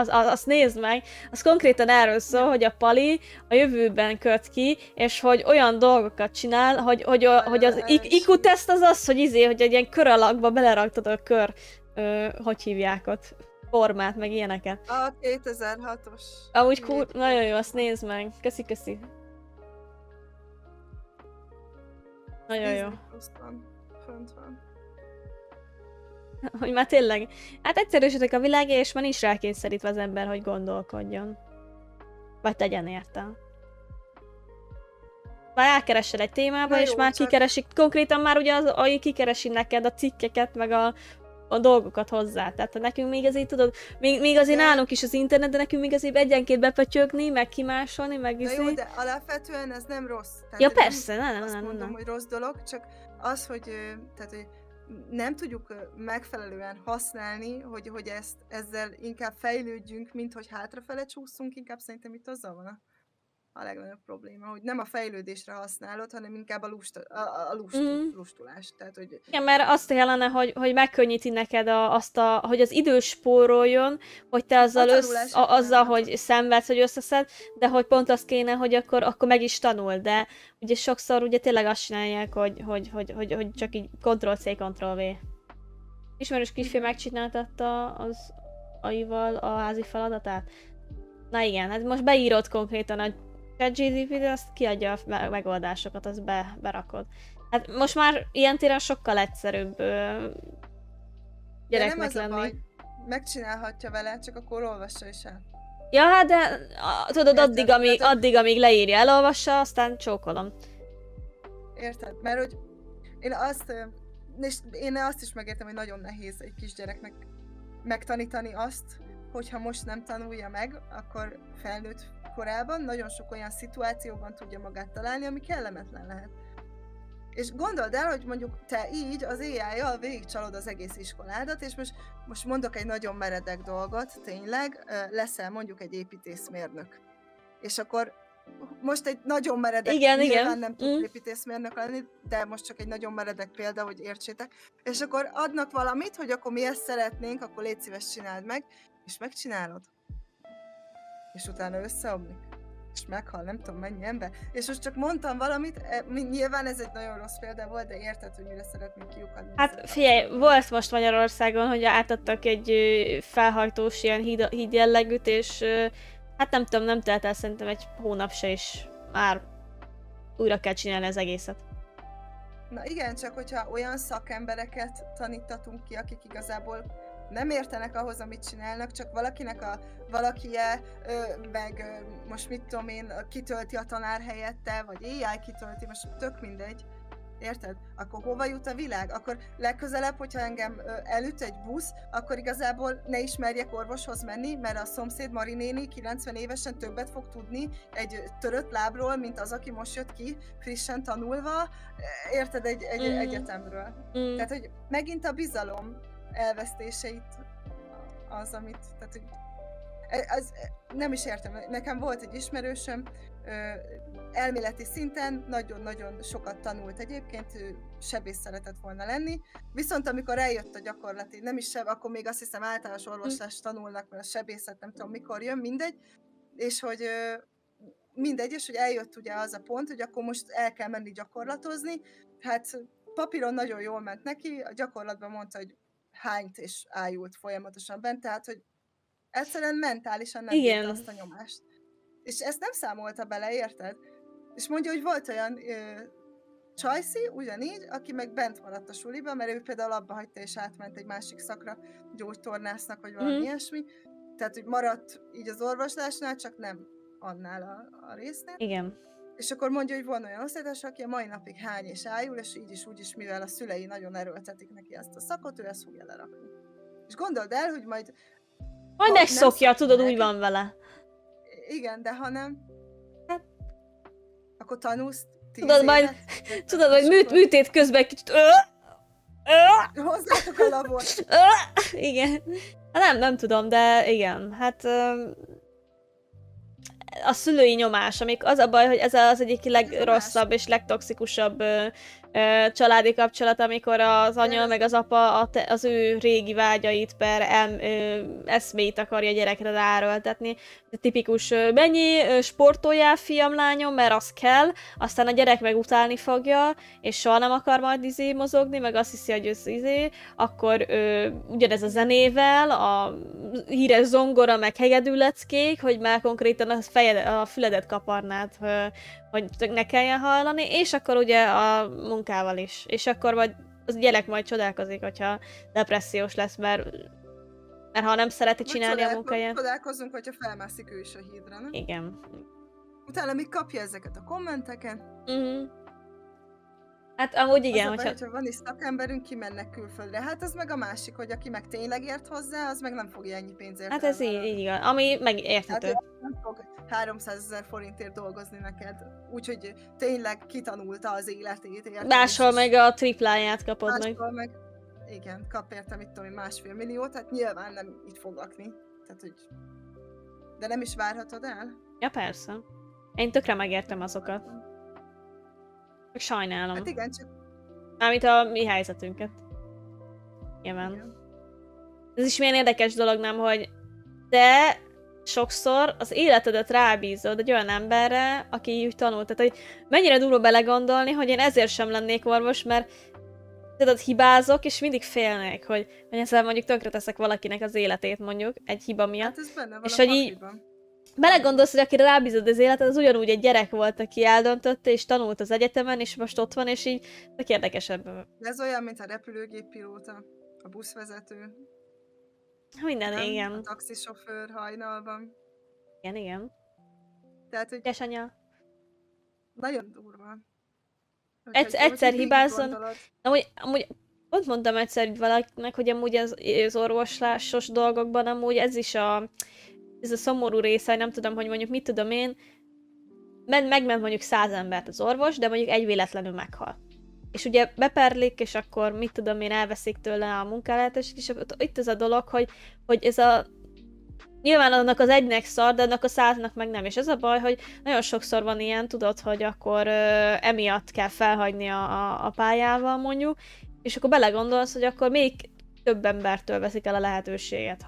Azt nézd meg. Az konkrétan erről szól, hogy a Pali a jövőben köt ki, és hogy olyan dolgokat csinál, hogy az IQ teszt az, hogy hogy egy ilyen kör alakba beleraktad a kör, hogy hívják ott, formát, meg ilyeneket. A 2006-os. Amúgy nagyon jó, azt nézd meg. Köszi. Nagyon jó. Fönt van. Hogy már tényleg, hát egyszerűsödik a világ, és már nincs rákényszerítve az ember, hogy gondolkodjon. Vagy tegyen érte. Már elkeresel egy témába, és már kikeresik, konkrétan már ugye kikeresi neked a cikkeket, meg a dolgokat hozzá. Tehát nekünk még azért tudod, még azért nálunk is az internet, de nekünk még azért egyenként bepötyögni, meg kimásolni, meg jó, de alapvetően ez nem rossz. Tehát ja persze, nem mondom, hogy rossz dolog, csak az, hogy nem tudjuk megfelelően használni, hogy ezzel inkább fejlődjünk, mint hogy hátrafele csúszunk, inkább szerintem itt azzal van a legnagyobb probléma, hogy nem a fejlődésre használod, hanem inkább a lustulás. Tehát, hogy... Igen, mert azt kellene, hogy megkönnyíti neked hogy az idő spóroljon, hogy te azzal hogy szenvedsz, hogy összeszed, de hogy pont azt kéne, hogy akkor meg is tanul, de ugye sokszor ugye tényleg azt csinálják, hogy csak így Ctrl-C, Ctrl-V. Ismerős kisfiú megcsináltatta az AI-val a házi feladatát? Na igen, hát most beírod konkrétan a ChatGPT-t, azt kiadja a megoldásokat, azt berakod. Hát most már ilyen téren sokkal egyszerűbb gyereknek lenni. A baj. Megcsinálhatja vele, csak akkor olvassa is el. Ja, hát de tudod, addig, amíg leírja, elolvassa, aztán csókolom. Érted? Mert hogy én azt is megértem, hogy nagyon nehéz egy kisgyereknek megtanítani azt, hogyha most nem tanulja meg, akkor felnőtt korában nagyon sok olyan szituációban tudja magát találni, ami kellemetlen lehet. És gondold el, hogy mondjuk te így az AI-jal végigcsalod az egész iskoládat, és most mondok egy nagyon meredek dolgot, tényleg, leszel mondjuk egy építészmérnök. És akkor most egy nagyon meredek, igen. Nem tud építészmérnök lenni, de most csak egy nagyon meredek példa, hogy értsétek. És akkor adnak valamit, hogy akkor mi ezt szeretnénk, akkor légy szíves, csináld meg, és megcsinálod. És utána összeomlik. és meghal nem tudom mennyi ember. És most csak mondtam valamit, nyilván ez egy nagyon rossz példa volt, de érted, hogy mire szeretnék kiukadni. Hát figyelj, volt most Magyarországon, hogy átadtak egy felhajtós ilyen híd jellegűt, és hát nem tudom, nem telt el szerintem egy hónap se, és már újra kell csinálni az egészet. Na igen, csak hogyha olyan szakembereket tanítatunk ki, akik igazából nem értenek ahhoz, amit csinálnak, csak valakije, most mit tudom én, kitölti a tanár helyette, vagy AI kitölti, most tök mindegy. Érted? Akkor hova jut a világ? Akkor legközelebb, hogyha engem elüt egy busz, akkor igazából ne is merjek orvoshoz menni, mert a szomszéd Mari néni 90 évesen többet fog tudni egy törött lábról, mint az, aki most jött ki, frissen tanulva, érted, egy egyetemről. Tehát, hogy megint a bizalom elvesztéseit az, amit... Tehát, hogy nem is értem. Nekem volt egy ismerősöm, elméleti szinten nagyon-nagyon sokat tanult egyébként, ő sebész szeretett volna lenni, viszont amikor eljött a gyakorlati, nem is akkor még azt hiszem általános orvoslást tanulnak, mert a sebészet nem tudom mikor jön, mindegy, és hogy és hogy eljött ugye az a pont, hogy akkor most el kell menni gyakorlatozni, hát papíron nagyon jól ment neki, a gyakorlatban mondta, hogy hányt és ájult folyamatosan bent, tehát hogy egyszerűen mentálisan nem bírta azt a nyomást. És ezt nem számolta bele, érted? És mondja, hogy volt olyan csajszi, ugyanígy, aki meg bent maradt a suliba, mert ő például abba hagyta és átment egy másik szakra, gyógytornásznak, vagy valami ilyesmi. Tehát, hogy maradt így az orvoslásnál, csak nem annál a résznél. Igen. És akkor mondja, hogy van olyan osztálytárs, aki a mai napig hány és ájul, és így is úgy is, mivel a szülei nagyon erőltetik neki ezt a szakot, ő ezt fogja lerakni. És gondold el, hogy majd megszokja, tudod, úgy van vele. Igen, de ha nem, akkor tanulsz 10 tudod, majd, tudod, hogy műtét közben kicsit hozzátok a labort. Igen. Hát nem tudom, de igen, hát a szülői nyomás, amik az a baj, hogy ez az egyik legrosszabb és legtoxikusabb családi kapcsolat, amikor az anya meg az apa az ő régi vágyait eszméit akarja a gyerekre ráerőltetni. Tipikus, mennyi sportoljál, fiam, lányom, mert az kell, aztán a gyerek meg utálni fogja, és soha nem akar majd mozogni, meg azt hiszi, hogy ez akkor ugyanez a zenével, a híres zongora, meg hegedű leckék, hogy már konkrétan a füledet kaparnád, hogy ne kelljen hallani, és akkor ugye a munkával is. És akkor majd az gyerek majd csodálkozik, hogyha depressziós lesz, mert ha nem szereti csinálni a munkáját. Csodálkozzunk, hogyha felmászik ő is a hídra, nem? Igen. Utána még kapja ezeket a kommenteket. Hát amúgy igen, hogyha van is szakemberünk, kimennek külföldre. Hát az meg a másik, hogy aki meg tényleg ért hozzá, az meg nem fogja ennyi pénzért. Hát ez így igaz, ami megérthető. Hát nem fog 300 000 forintért dolgozni neked, úgyhogy tényleg kitanulta az életét. Máshol meg a tripláját kapod máshol meg. Igen, kap érte, mit tudom én, 1,5 milliót, hát nyilván nem így fog lakni. Tehát, hogy... De nem is várhatod el? Ja, persze. Én tökre megértem azokat. Sajnálom. Hát igen, csak... Mármint a mi helyzetünket. Nyilván. Ez is milyen érdekes dolog, nem, hogy te sokszor az életedet rábízod egy olyan emberre, aki úgy tanult. Tehát, hogy mennyire durva belegondolni, hogy én ezért sem lennék orvos, mert tudod, hibázok, és mindig félnék, hogy ezzel mondjuk tönkreteszek valakinek az életét, mondjuk, egy hiba miatt. Hát ez benne van és hogy így belegondolsz, hogy akire rábízod az életed, az ugyanúgy egy gyerek volt, aki eldöntötte, és tanult az egyetemen, és most ott van, és így tök érdekesebb. Ez olyan, mint a repülőgéppilóta, a buszvezető. Minden, nem? Igen. A taxisofőr hajnalban. Igen. Tehát, hogy... Kesanya. Nagyon durva. Egyszer hibázzon. Amúgy ott mondtam egyszer valakinek, hogy amúgy az orvoslásos dolgokban amúgy ez is ez a szomorú része, nem tudom, hogy mondjuk mit tudom én, megment mondjuk 100 embert az orvos, de mondjuk egy véletlenül meghal. És ugye beperlik, és akkor mit tudom én, elveszik tőle a munkálehetőséget, és itt ez a dolog, hogy ez a... Nyilván annak az egynek szar, de annak a 100-nak meg nem. És ez a baj, hogy nagyon sokszor van ilyen, tudod, hogy akkor emiatt kell felhagyni a pályával mondjuk, és akkor belegondolsz, hogy akkor még több embertől veszik el a lehetőséget,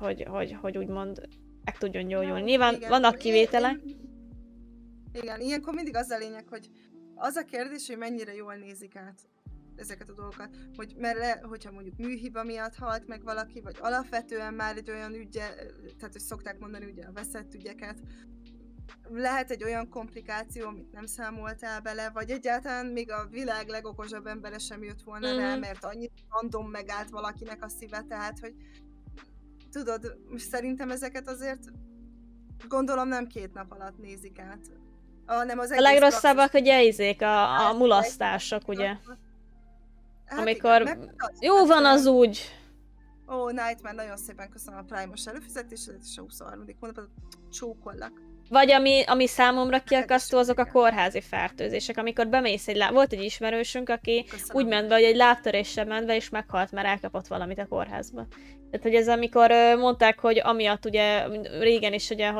hogy úgymond meg tudjon gyógyulni. Nyilván igen, vannak kivételek. Igen, ilyenkor mindig az a lényeg, hogy az a kérdés, hogy mennyire jól nézik át ezeket a dolgokat, hogy hogyha mondjuk műhiba miatt halt meg valaki, vagy alapvetően már egy olyan ügye, tehát hogy szokták mondani ugye a veszett ügyeket, lehet egy olyan komplikáció, amit nem számoltál bele, vagy egyáltalán még a világ legokosabb embere sem jött volna rá, mert annyit random megállt valakinek a szíve, tehát hogy tudod, szerintem ezeket azért gondolom nem 2 nap alatt nézik át. Hanem az A legrosszabbak ugye izék, a mulasztások, ugye? Hát amikor igen, jó van az úgy. Ó, Nightmare, nagyon szépen köszönöm a Prime-os előfizetésedet, és a 23. hónapot csókollak. Vagy ami számomra kiakasztó, azok a kórházi fertőzések, amikor bemész volt egy ismerősünk, aki Köszönöm. úgy ment be, hogy egy lábtörésre ment be, és meghalt, mert elkapott valamit a kórházba. Tehát, hogy ez amikor mondták, hogy amiatt ugye régen is ugye,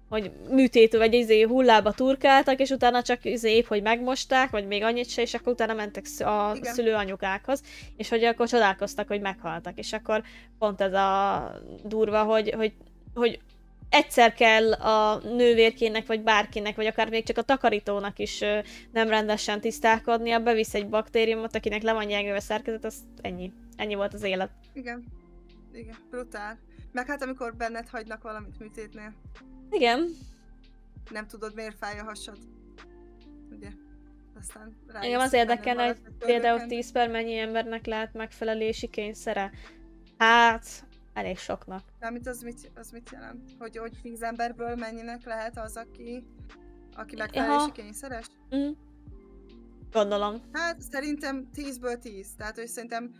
hogy műtét vagy hullába turkáltak, és utána csak épp, hogy megmosták, vagy még annyit se, és akkor utána mentek a szülőanyukákhoz, és hogy akkor csodálkoztak, hogy meghaltak. És akkor pont ez a durva, hogy egyszer kell a nővérkének, vagy bárkinek, vagy akár még csak a takarítónak is nem rendesen tisztálkodnia, bevisz egy baktériumot, akinek le van gyengülve szerkezet, az ennyi. Ennyi volt az élet. Igen. Igen, brutál. Meg hát amikor benned hagynak valamit műtétnél. Igen. Nem tudod, miért fáj a hasad. Ugye? Aztán engem az érdekelne, hogy például 10 per mennyi embernek lehet megfelelési kényszere. Hát, elég soknak. Mármint az mit jelent? Hogy 10 emberből mennyinek lehet az, aki megfelelési kényszeres? Gondolom. Hát szerintem 10-ből 10. Tehát, hogy szerintem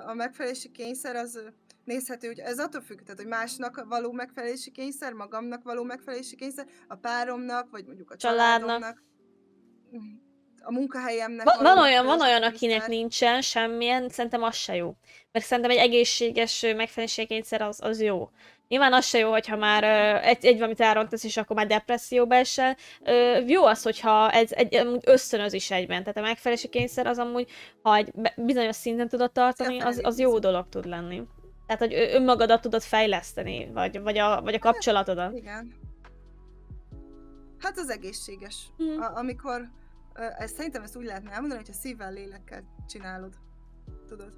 a megfelelési kényszer az nézhető, hogy ez attól függ, tehát, hogy másnak való megfelelési kényszer, magamnak való megfelelési kényszer, a páromnak, vagy mondjuk a családomnak, a munkahelyemnek. Van olyan, akinek nincsen semmilyen, szerintem az se jó. Mert szerintem egy egészséges megfelelési kényszer az jó. Nyilván az se jó, hogyha már egy valamit elrontasz, és akkor már depresszióba esel. Jó az, hogyha ez ösztönöz is egyben. Tehát a megfelelési kényszer az amúgy, ha egy bizonyos szinten tudod tartani, az jó dolog tud lenni. Tehát, hogy önmagadat tudod fejleszteni, vagy a kapcsolatodat. Igen. Hát az egészséges. Amikor, szerintem ezt úgy lehetne elmondani, hogyha szívvel, lélekkel csinálod. Tudod?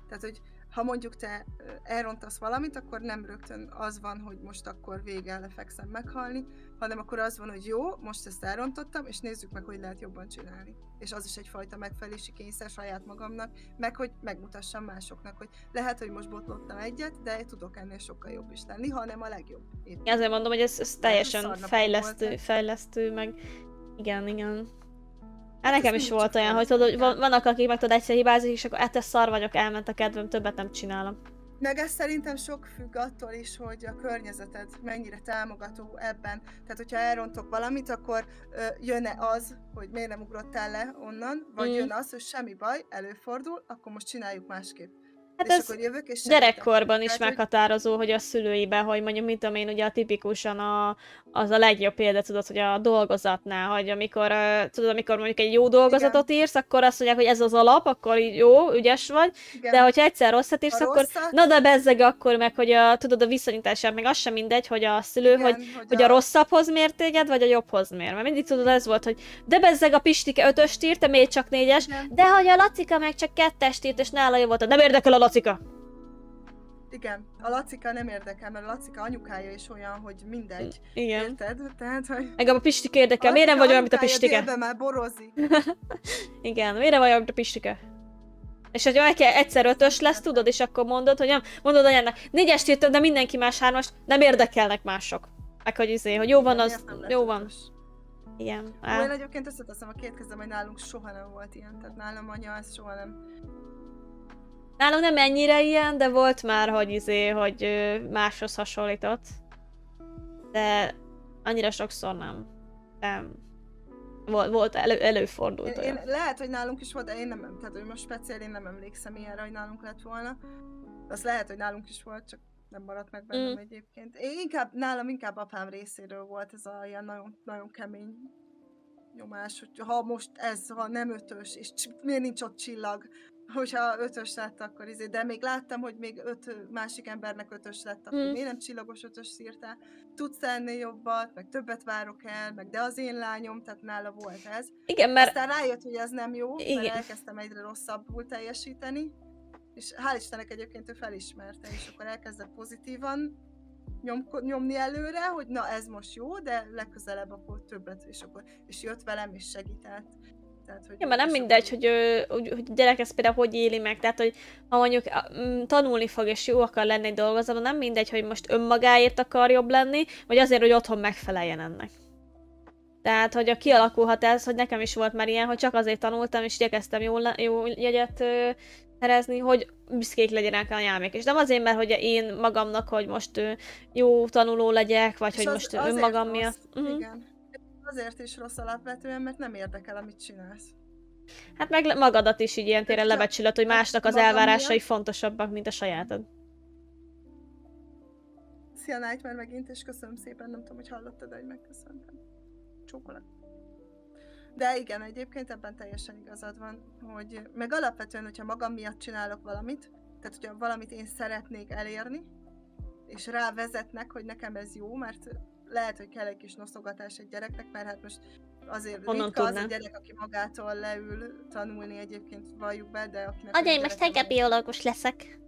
Tehát, hogy ha mondjuk te elrontasz valamit, akkor nem rögtön az van, hogy most akkor vége, lefekszem meghalni, hanem akkor az van, hogy jó, most ezt elrontottam, és nézzük meg, hogy lehet jobban csinálni. És az is egyfajta megfelelési kényszer saját magamnak, meg hogy megmutassam másoknak, hogy lehet, hogy most botlottam egyet, de tudok ennél sokkal jobb is lenni, hanem a legjobb. Éppen. Ezért mondom, hogy ez teljesen fejlesztő, meg igen. Hát nekem is volt olyan, hogy tudod, vannak, akik meg tudod egyszer hibázni, és akkor te szar vagyok, elment a kedvem, többet nem csinálom. Meg ez szerintem sok függ attól is, hogy a környezeted mennyire támogató ebben. Tehát, hogyha elrontok valamit, akkor jön-e az, hogy miért nem ugrottál le onnan, vagy jön az, hogy semmi baj, előfordul, akkor most csináljuk másképp. Hát és ez akkor jövök, és gyerekkorban is meghatározó, hogy a szülőiben, hogy mondjuk mit tudom én, ugye tipikusan az a legjobb példa, tudod, hogy a dolgozatnál, hogy amikor mondjuk egy jó dolgozatot írsz, akkor azt mondják, hogy ez az alap, akkor így jó, ügyes vagy, de hogyha egyszer rosszat írsz, akkor na de bezzeg akkor meg, hogy tudod, a viszonyításában meg az sem mindegy, hogy a szülő, hogy a rosszabbhoz mér téged, vagy a jobbhoz mér. Mert mindig tudod, ez volt, hogy de bezzeg a Pistike 5-öst írt, te miért csak 4-es, de hogy a Lacika meg csak 2-est írt, és nála jobb volt, nem érdekel a Lacika. Igen, a Lacika nem érdekel, mert a Lacika anyukája is olyan, hogy mindegy. Igen. Érted? Tehát, hogy... Engem a Pistike érdekel, miért nem vagy olyan, mint a Pistike? Délben már borozik. Igen, miért nem vagy olyan, mint a Pistike? És hogy egyszer 5-ös lesz, tudod, és akkor mondod, hogy nem, mondod anyának, 4-est írtam, de mindenki más 3-as, nem érdekelnek mások. Meg hogy jó van az, jó van. Igen. Én egyébként összeteszem a két kezem, hogy nálunk soha nem volt ilyen, tehát nálam anya ez soha nem. Nálunk nem ennyire ilyen, de volt már, hogy máshoz hasonlított. De annyira sokszor nem. Volt előfordult olyan. Lehet, hogy nálunk is volt, de én nem, tehát hogy most speciál én nem emlékszem ilyenre, hogy nálunk lett volna. Az lehet, hogy nálunk is volt, csak nem maradt meg bennem egyébként. Nálam inkább apám részéről volt ez a ilyen nagyon, nagyon kemény nyomás, hogy ha most ez, ha nem 5-ös, és miért nincs ott csillag, hogyha 5-ös lett, akkor de még láttam, hogy még 5 másik embernek 5-ös lett, akkor miért nem csillagos 5-ös írtál? Tudsz ennél jobbat, meg többet várok el, meg de az én lányom, tehát nála volt ez. Igen, mert... Aztán rájött, hogy ez nem jó, igen. mert elkezdtem egyre rosszabbul teljesíteni, és hál' Istennek egyébként ő felismerte, és akkor elkezdett pozitívan nyomni előre, hogy na ez most jó, de legközelebb akkor többet, és jött velem, és segített. Tehát, hogy mert nem mindegy, hogy a gyerek ezt például hogy éli meg, tehát hogy ha mondjuk tanulni fog és jó akar lenni egy dolgozatban, nem mindegy, hogy most önmagáért akar jobb lenni, vagy azért, hogy otthon megfeleljen ennek. Tehát, hogy kialakulhat ez, hogy nekem is volt már ilyen, hogy csak azért tanultam, és igyekeztem jó jegyet szerezni, hogy büszkék legyenek a anyámék. És nem azért, mert hogy én magamnak, hogy most jó tanuló legyek, vagy és hogy most önmagam miatt. Igen. Azért is rossz alapvetően, mert nem érdekel, amit csinálsz. Hát meg magadat is így ilyen téren lebecsülöd, hogy másnak az elvárásai fontosabbak, mint a sajátod. Szia Nightmare megint, és köszönöm szépen, nem tudom, hogy hallottad, hogy megköszöntem. Csókolak. De igen, egyébként ebben teljesen igazad van, hogy meg alapvetően, hogyha magam miatt csinálok valamit, tehát hogyha valamit én szeretnék elérni, és rávezetnek, hogy nekem ez jó, mert lehet, hogy kell egy kis noszogatás egy gyereknek, mert hát most azért ritka az a gyerek, aki magától leül tanulni, egyébként valljuk be, de akinek... Anyai, most engem biológus leszek.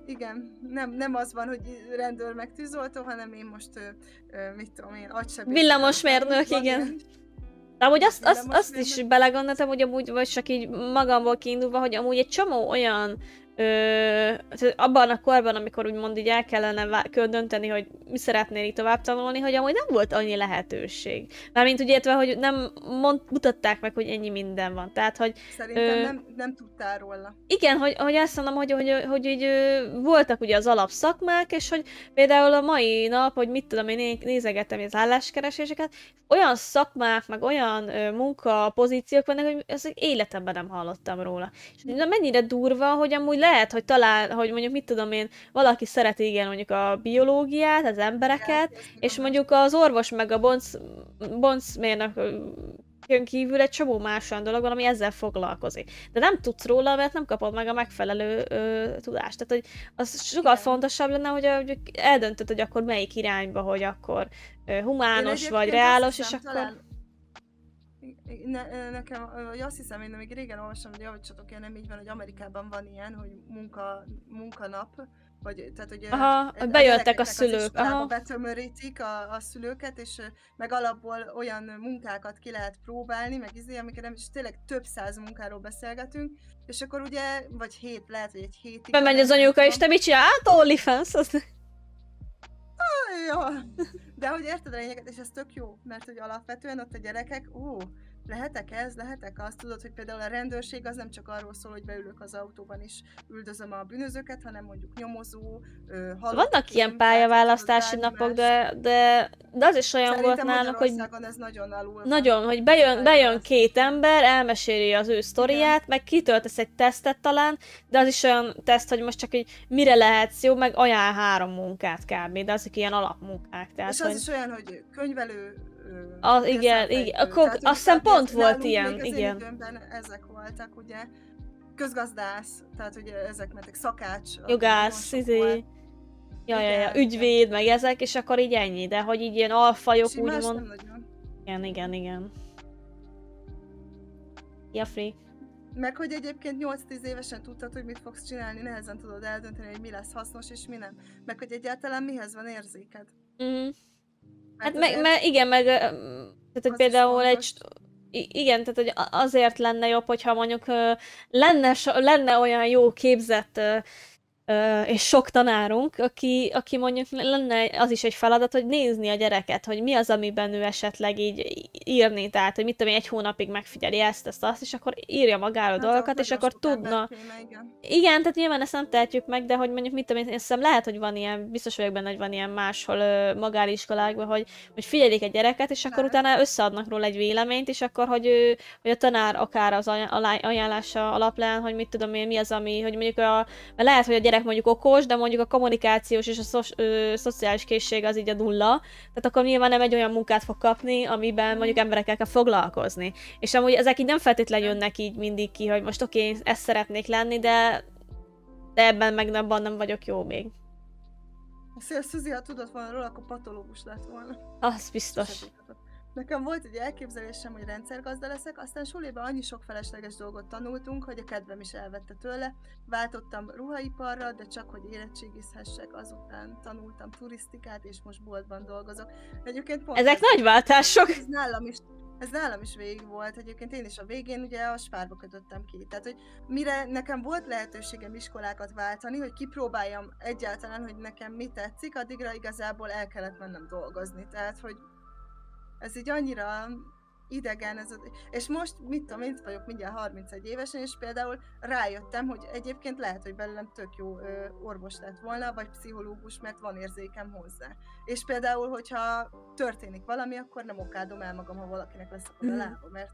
Igen. Nem az van, hogy rendőr meg tűzoltó, hanem én most, mit tudom én, agysebészet. Villamosmérnök, igen. De amúgy azt is belegondoltam, hogy amúgy, vagy csak így magamból kiindulva, hogy amúgy egy csomó olyan abban a korban, amikor úgymond így el kellene dönteni, hogy mi szeretnél így tovább tanulni, hogy amúgy nem volt annyi lehetőség. Mármint úgy értve, hogy nem mutatták meg, hogy ennyi minden van. Tehát, hogy... Szerintem nem tudtál róla. Igen, hogy azt mondom, hogy így voltak ugye az alapszakmák, és hogy például a mai nap, hogy mit tudom, én nézegettem az álláskereséseket, olyan szakmák, meg olyan munkapozíciók vannak, hogy ezt életemben nem hallottam róla. És mennyire durva, hogy amúgy lehet, hogy talán, hogy mondjuk mit tudom én, valaki szereti igen mondjuk a biológiát, az embereket, és mondjuk az orvos meg a boncmérnök kívül egy csomó más olyan dolog van, ami ezzel foglalkozik. De nem tudsz róla, mert nem kapod meg a megfelelő tudást. Tehát, hogy az sokkal fontosabb lenne, hogy eldöntöd, hogy akkor melyik irányba, hogy akkor humános vagy reálos, és akkor... Nekem, azt hiszem, én még régen olvastam, hogy javítsatok, ilyen nem így van, hogy Amerikában van ilyen, hogy munkanap, vagy tehát, hogy bejöttek a szülők. Betömörítik a szülőket, és meg alapból olyan munkákat ki lehet próbálni, meg amiket nem, és tényleg több száz munkáról beszélgetünk, és akkor ugye, vagy lehet, hogy egy hétig... Bemegy az anyuka, és te mit csinál? Hát OnlyFans, ja. De hogy érted a lényeget, és ez tök jó, mert hogy alapvetően ott a gyerekek, lehetek azt, tudod, hogy például a rendőrség az nem csak arról szól, hogy beülök az autóban és üldözöm a bűnözőket, hanem mondjuk nyomozó, vannak ilyen pályaválasztási napok, de az is olyan szerintem volt náluk, hogy ez nagyon alul nagyon, hogy bejön két ember, elmeséli az ő sztoriát, meg kitöltesz egy tesztet talán, de az is olyan teszt, hogy most csak így mire lehetsz jó, meg ajánl 3 munkát kb. De azok ilyen alapmunkák. Tehát, és az is olyan, hogy könyvelő, igen, azt hiszem pont volt ilyen, igen. Időmben ezek voltak, ugye, közgazdász, tehát ugye ezek mentek, szakács. Jogász, ügyvéd, meg ezek, és akkor így ennyi, de hogy így ilyen alfajok úgymond. Igen. Ja, free. Meg hogy egyébként 8-10 évesen tudtad, hogy mit fogsz csinálni, nehezen tudod eldönteni, hogy mi lesz hasznos és mi nem. Meg hogy egyáltalán mihez van érzéked. Hát igen, tehát hogy például igen, tehát hogy azért lenne jobb, hogyha mondjuk lenne olyan jó képzett és sok tanárunk, aki mondjuk lenne az is egy feladat, hogy nézni a gyereket, hogy mi az, amiben ő esetleg így írni, tehát, hogy mit tudom én, 1 hónapig megfigyeli ezt, azt, és akkor írja magáról dolgokat, és akkor tudna... Igen, tehát nyilván ezt nem tehetjük meg, de hogy mondjuk mit tudom én hiszem, lehet, hogy van ilyen, biztos vagyok benne, hogy van ilyen máshol magániskolákban, hogy figyelik egy gyereket, és akkor utána összeadnak róla egy véleményt, és akkor, hogy a tanár akár az ajánlása alapján, hogy mit tudom én, mi az, ami, hogy mondjuk lehet, hogy a gyerek gyerek mondjuk okos, de mondjuk a kommunikációs és a szociális készség az így a nulla, tehát akkor nyilván nem egy olyan munkát fog kapni, amiben mondjuk emberekkel kell foglalkozni. És amúgy ezek így nem feltétlenül jönnek így mindig ki, hogy most oké, ezt szeretnék lenni, de ebben meg nem vagyok jó még. Szia, Suzi, ha tudod volna róla, akkor patológus lett volna. Az biztos. Nekem volt egy elképzelésem, hogy rendszergazda leszek, aztán suliban annyi sok felesleges dolgot tanultunk, hogy a kedvem is elvette tőle. Váltottam ruhaiparra, de csak hogy érettségizhessek, azután tanultam turisztikát, és most boltban dolgozok. Egyébként pont ezek nagy váltások! Ez nálam is végig volt, egyébként én is a végén ugye a Spárba kötöttem ki. Tehát, hogy mire nekem volt lehetőségem iskolákat váltani, hogy kipróbáljam egyáltalán, hogy nekem mi tetszik, addigra igazából el kellett mennem dolgozni. Tehát, hogy ez így annyira idegen, és most, mit tudom, én vagyok mindjárt 31 évesen, és például rájöttem, hogy egyébként lehet, hogy belőlem tök jó orvos lett volna, vagy pszichológus, mert van érzékem hozzá. És például, hogyha történik valami, akkor nem okádom el magam, ha valakinek leszakad a lába, mert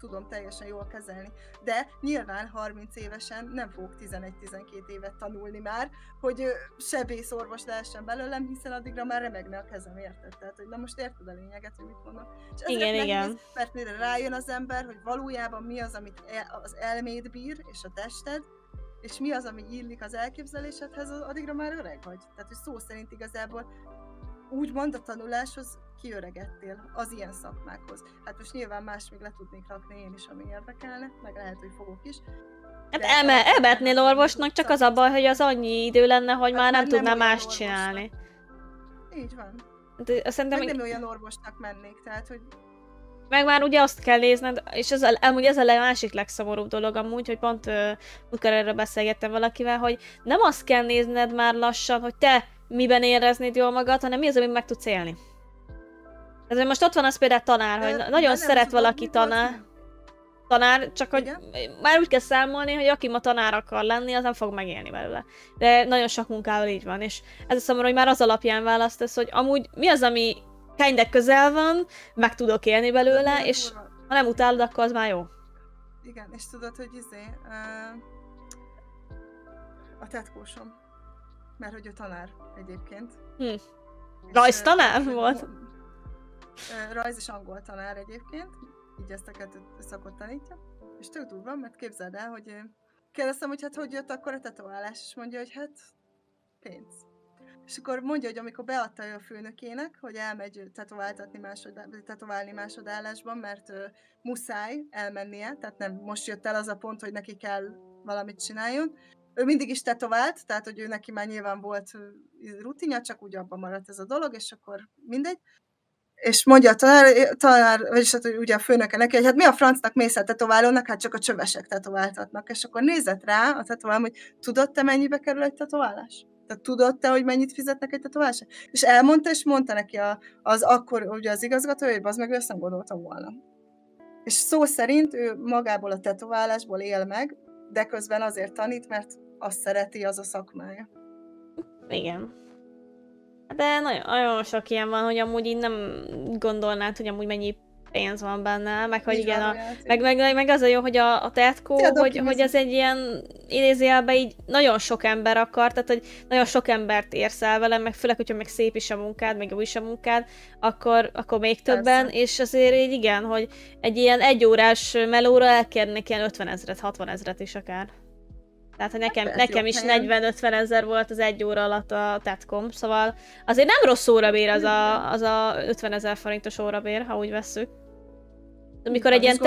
tudom teljesen jól kezelni. De nyilván 30 évesen nem fogok 11-12 évet tanulni már, hogy sebész orvos lehessen belőlem, hiszen addigra már remegne a kezem, érted? Tehát, hogy na most érted a lényeget, hogy mit mondok. És igen, nehéz, mert mire rájön az ember, hogy valójában mi az, amit az elméd bír, és a tested, és mi az, ami illik az elképzelésedhez, addigra már öreg vagy. Tehát, hogy szó szerint igazából úgymond a tanuláshoz kiöregettél az ilyen szakmákhoz. Hát most nyilván más még le tudnék rakni én is, ami érdekelne, meg lehet, hogy fogok is. Hát elmehetnél orvosnak, csak az a baj, hogy az annyi idő lenne, hogy hát már nem tudná más csinálni. Így van. De szerintem meg nem olyan orvosnak mennék, tehát hogy... Meg már ugye azt kell nézned, és amúgy ez a másik legszomorúbb dolog amúgy, hogy pont múltkor erről beszélgettem valakivel, hogy nem azt kell nézned már lassan, hogy te miben éreznéd jól magad, hanem mi az, amit meg tudsz élni. Ez most ott van az például tanár, hogy nagyon szeret valaki tanár, csak hogy már úgy kell számolni, hogy aki ma tanár akar lenni, az nem fog megélni belőle. De nagyon sok munkával így van, és ez a szomorú, hogy már az alapján választasz, hogy amúgy mi az, ami kinda közel van, meg tudok élni belőle, és ha nem utálod, akkor az már jó. Igen, és tudod, hogy a tetkósom, mert hogy ő tanár egyébként. Rajztanár volt? Rajz és angol tanár egyébként, így ezt a kettőt szakot tanítja, és tök durva, mert képzeld el, hogy kérdeztem, hogy hát hogy jött akkor a tetoválás, és mondja, hogy hát pénz. És akkor mondja, hogy amikor beadta ő a főnökének, hogy elmegy tetoválni másodállásban, mert muszáj elmennie, tehát nem most jött el az a pont, hogy neki kell valamit csináljon. Ő mindig is tetovált, tehát hogy ő neki már nyilván volt rutinja, csak úgy abban maradt ez a dolog, és akkor mindegy. És mondja a tanár, vagyis hát ugye a főnöke neki, hogy hát mi a francnak mész el tetoválónak, hát csak a csövesek tetováltatnak. És akkor nézett rá a tetoválom, hogy tudod te mennyibe kerül egy tetoválás? Tehát tudod te, hogy mennyit fizetnek egy tetoválásra? És elmondta, és mondta neki az akkor ugye az igazgató, hogy az meg ő ezt nem gondolta volna. És szó szerint ő magából a tetoválásból él meg, de közben azért tanít, mert azt szereti, az a szakmája. Igen. De nagyon sok ilyen van, hogy amúgy így nem gondolnád, hogy amúgy mennyi pénz van benne, meg hogy igen, meg az a jó, hogy a tetkó, hogy ez egy ilyen idézőjelben így nagyon sok ember akar, tehát hogy nagyon sok embert érsz el vele, meg főleg, hogyha meg szép is a munkád, meg jó is a munkád, akkor még többen, persze. És azért így igen, hogy egy ilyen egyórás melóra elkérnek ilyen 50 000, 60 000 is akár. Tehát, hogy nekem is 40-50 ezer volt az egy óra alatt a tetkom, szóval azért nem rossz órabér az a 50 000 forintos órabér, ha úgy vesszük. Amikor egy ilyen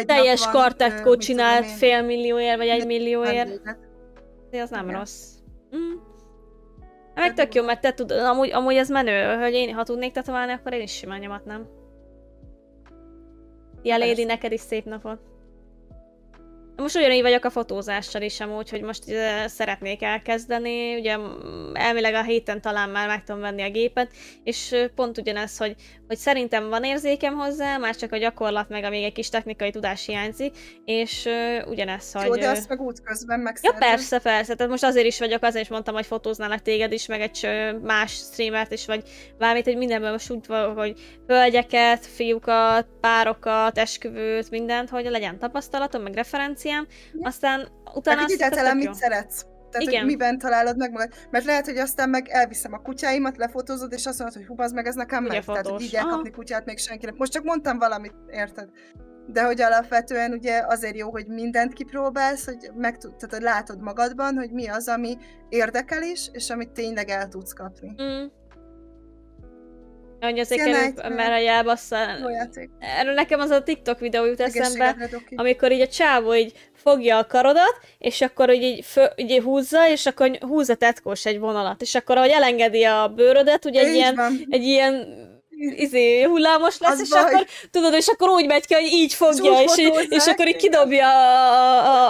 teljes kartetkót csinált fél millióért, vagy 1 millióért, az nem rossz. Meg tök jó, mert te tudod, amúgy ez menő, hogy én, ha tudnék tetoválni, akkor én is simán nyomatnám. Szia, Lady, neked is szép napot! Most ugyanígy vagyok a fotózással is amúgy, hogy most szeretnék elkezdeni, ugye elvileg a héten talán már meg tudom venni a gépet, és pont ugyanez, hogy szerintem van érzékem hozzá, már csak a gyakorlat meg a még egy kis technikai tudás hiányzik, és ugyanez, hogy... Jó, de azt meg útközben megszerzem. Ja, persze, tehát most azért is vagyok, azért is mondtam, hogy fotóználak téged is, meg egy más streamert is, vagy bármit, hogy mindenben most úgy van, hogy hölgyeket, fiúkat, párokat, esküvőt, mindent, hogy legyen tapasztalatom, meg referenciám, aztán utána azt hiszem, mit szeretsz? Tehát, hogy miben találod meg magad. Mert lehet, hogy aztán meg elviszem a kutyáimat, lefotózod, és azt mondod, hogy hú, az meg ez nekem megy. Tehát, hogy így elkapni kutyát még senkinek. Most csak mondtam valamit, érted? De hogy alapvetően ugye azért jó, hogy mindent kipróbálsz, hogy tehát, hogy látod magadban, hogy mi az, ami érdekel is, és amit tényleg el tudsz kapni. Hogy azért kerül, mert a jelbassza. Erről nekem az a TikTok videó jut eszembe, amikor így a csávó így fogja a karodat, és akkor így húzza, és akkor húzza tetkós egy vonalat, és akkor ahogy elengedi a bőrödet, ugye egy ilyen hullámos lesz, és akkor tudod, és akkor úgy megy ki, hogy így fogja, és akkor így kidobja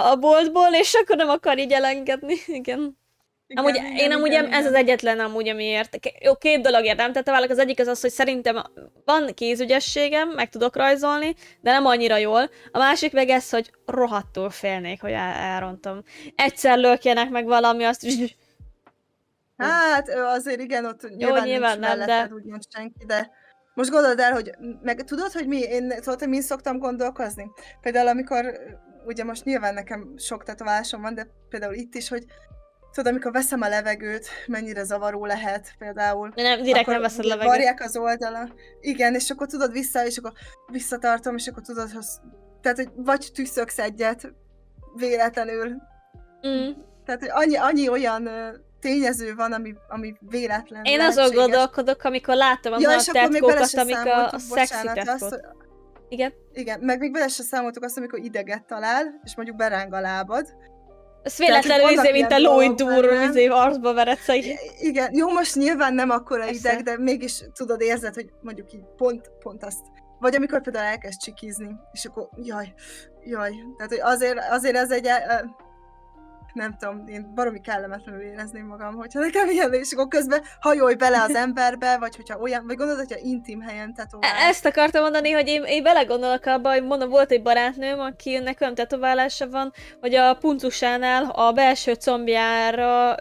a boltból, és akkor nem akar így elengedni, igen. Amúgy ez az egyetlen amúgy, amiért. Jó, két dolog érdem, tehát az egyik az, hogy szerintem van kézügyességem, meg tudok rajzolni, de nem annyira jól. A másik meg ez, hogy rohadtul félnék, hogy elrontom. Egyszer lökjenek meg valami, azt is... Hát azért igen, ott nyilván nem, de... úgymond senki, de... Most gondold el, hogy meg tudod, hogy mi szoktam gondolkozni? Például amikor, ugye most nyilván nekem sok tetoválásom van, de például itt is, hogy tudod, amikor veszem a levegőt, mennyire zavaró lehet például. De nem, direkt nem veszed levegőt. Varják az oldala. Igen, és akkor tudod és akkor visszatartom, és akkor tudod, hogy... Tehát, hogy vagy tüsszöksz egyet véletlenül. Tehát, hogy annyi olyan tényező van, ami véletlen. Én azon gondolkodok, amikor látom a nagy tetkókat, amik a szexi tetkók. Igen? Igen, meg még bele se számoltuk azt, amikor ideget talál, és mondjuk beráng a lábad. Ez véletlenül mint a Lloyd Dur, arcba veredsz. Igen, jó, most nyilván nem akkora ideg, de mégis tudod, érzed, hogy mondjuk így pont azt. Vagy amikor például elkezd csikizni, és akkor jaj. Tehát, hogy azért ez egy... nem tudom, én baromi kellemetlenül érezném magam, hogyha nekem ilyen, és akkor közben hajolj bele az emberbe, vagy hogyha olyan, vagy gondolod, hogyha intim helyen tetoválás. Ezt akartam mondani, hogy én belegondolok abba, hogy mondom, volt egy barátnőm, akinek olyan tetoválása van, hogy a puncusánál a belső combjára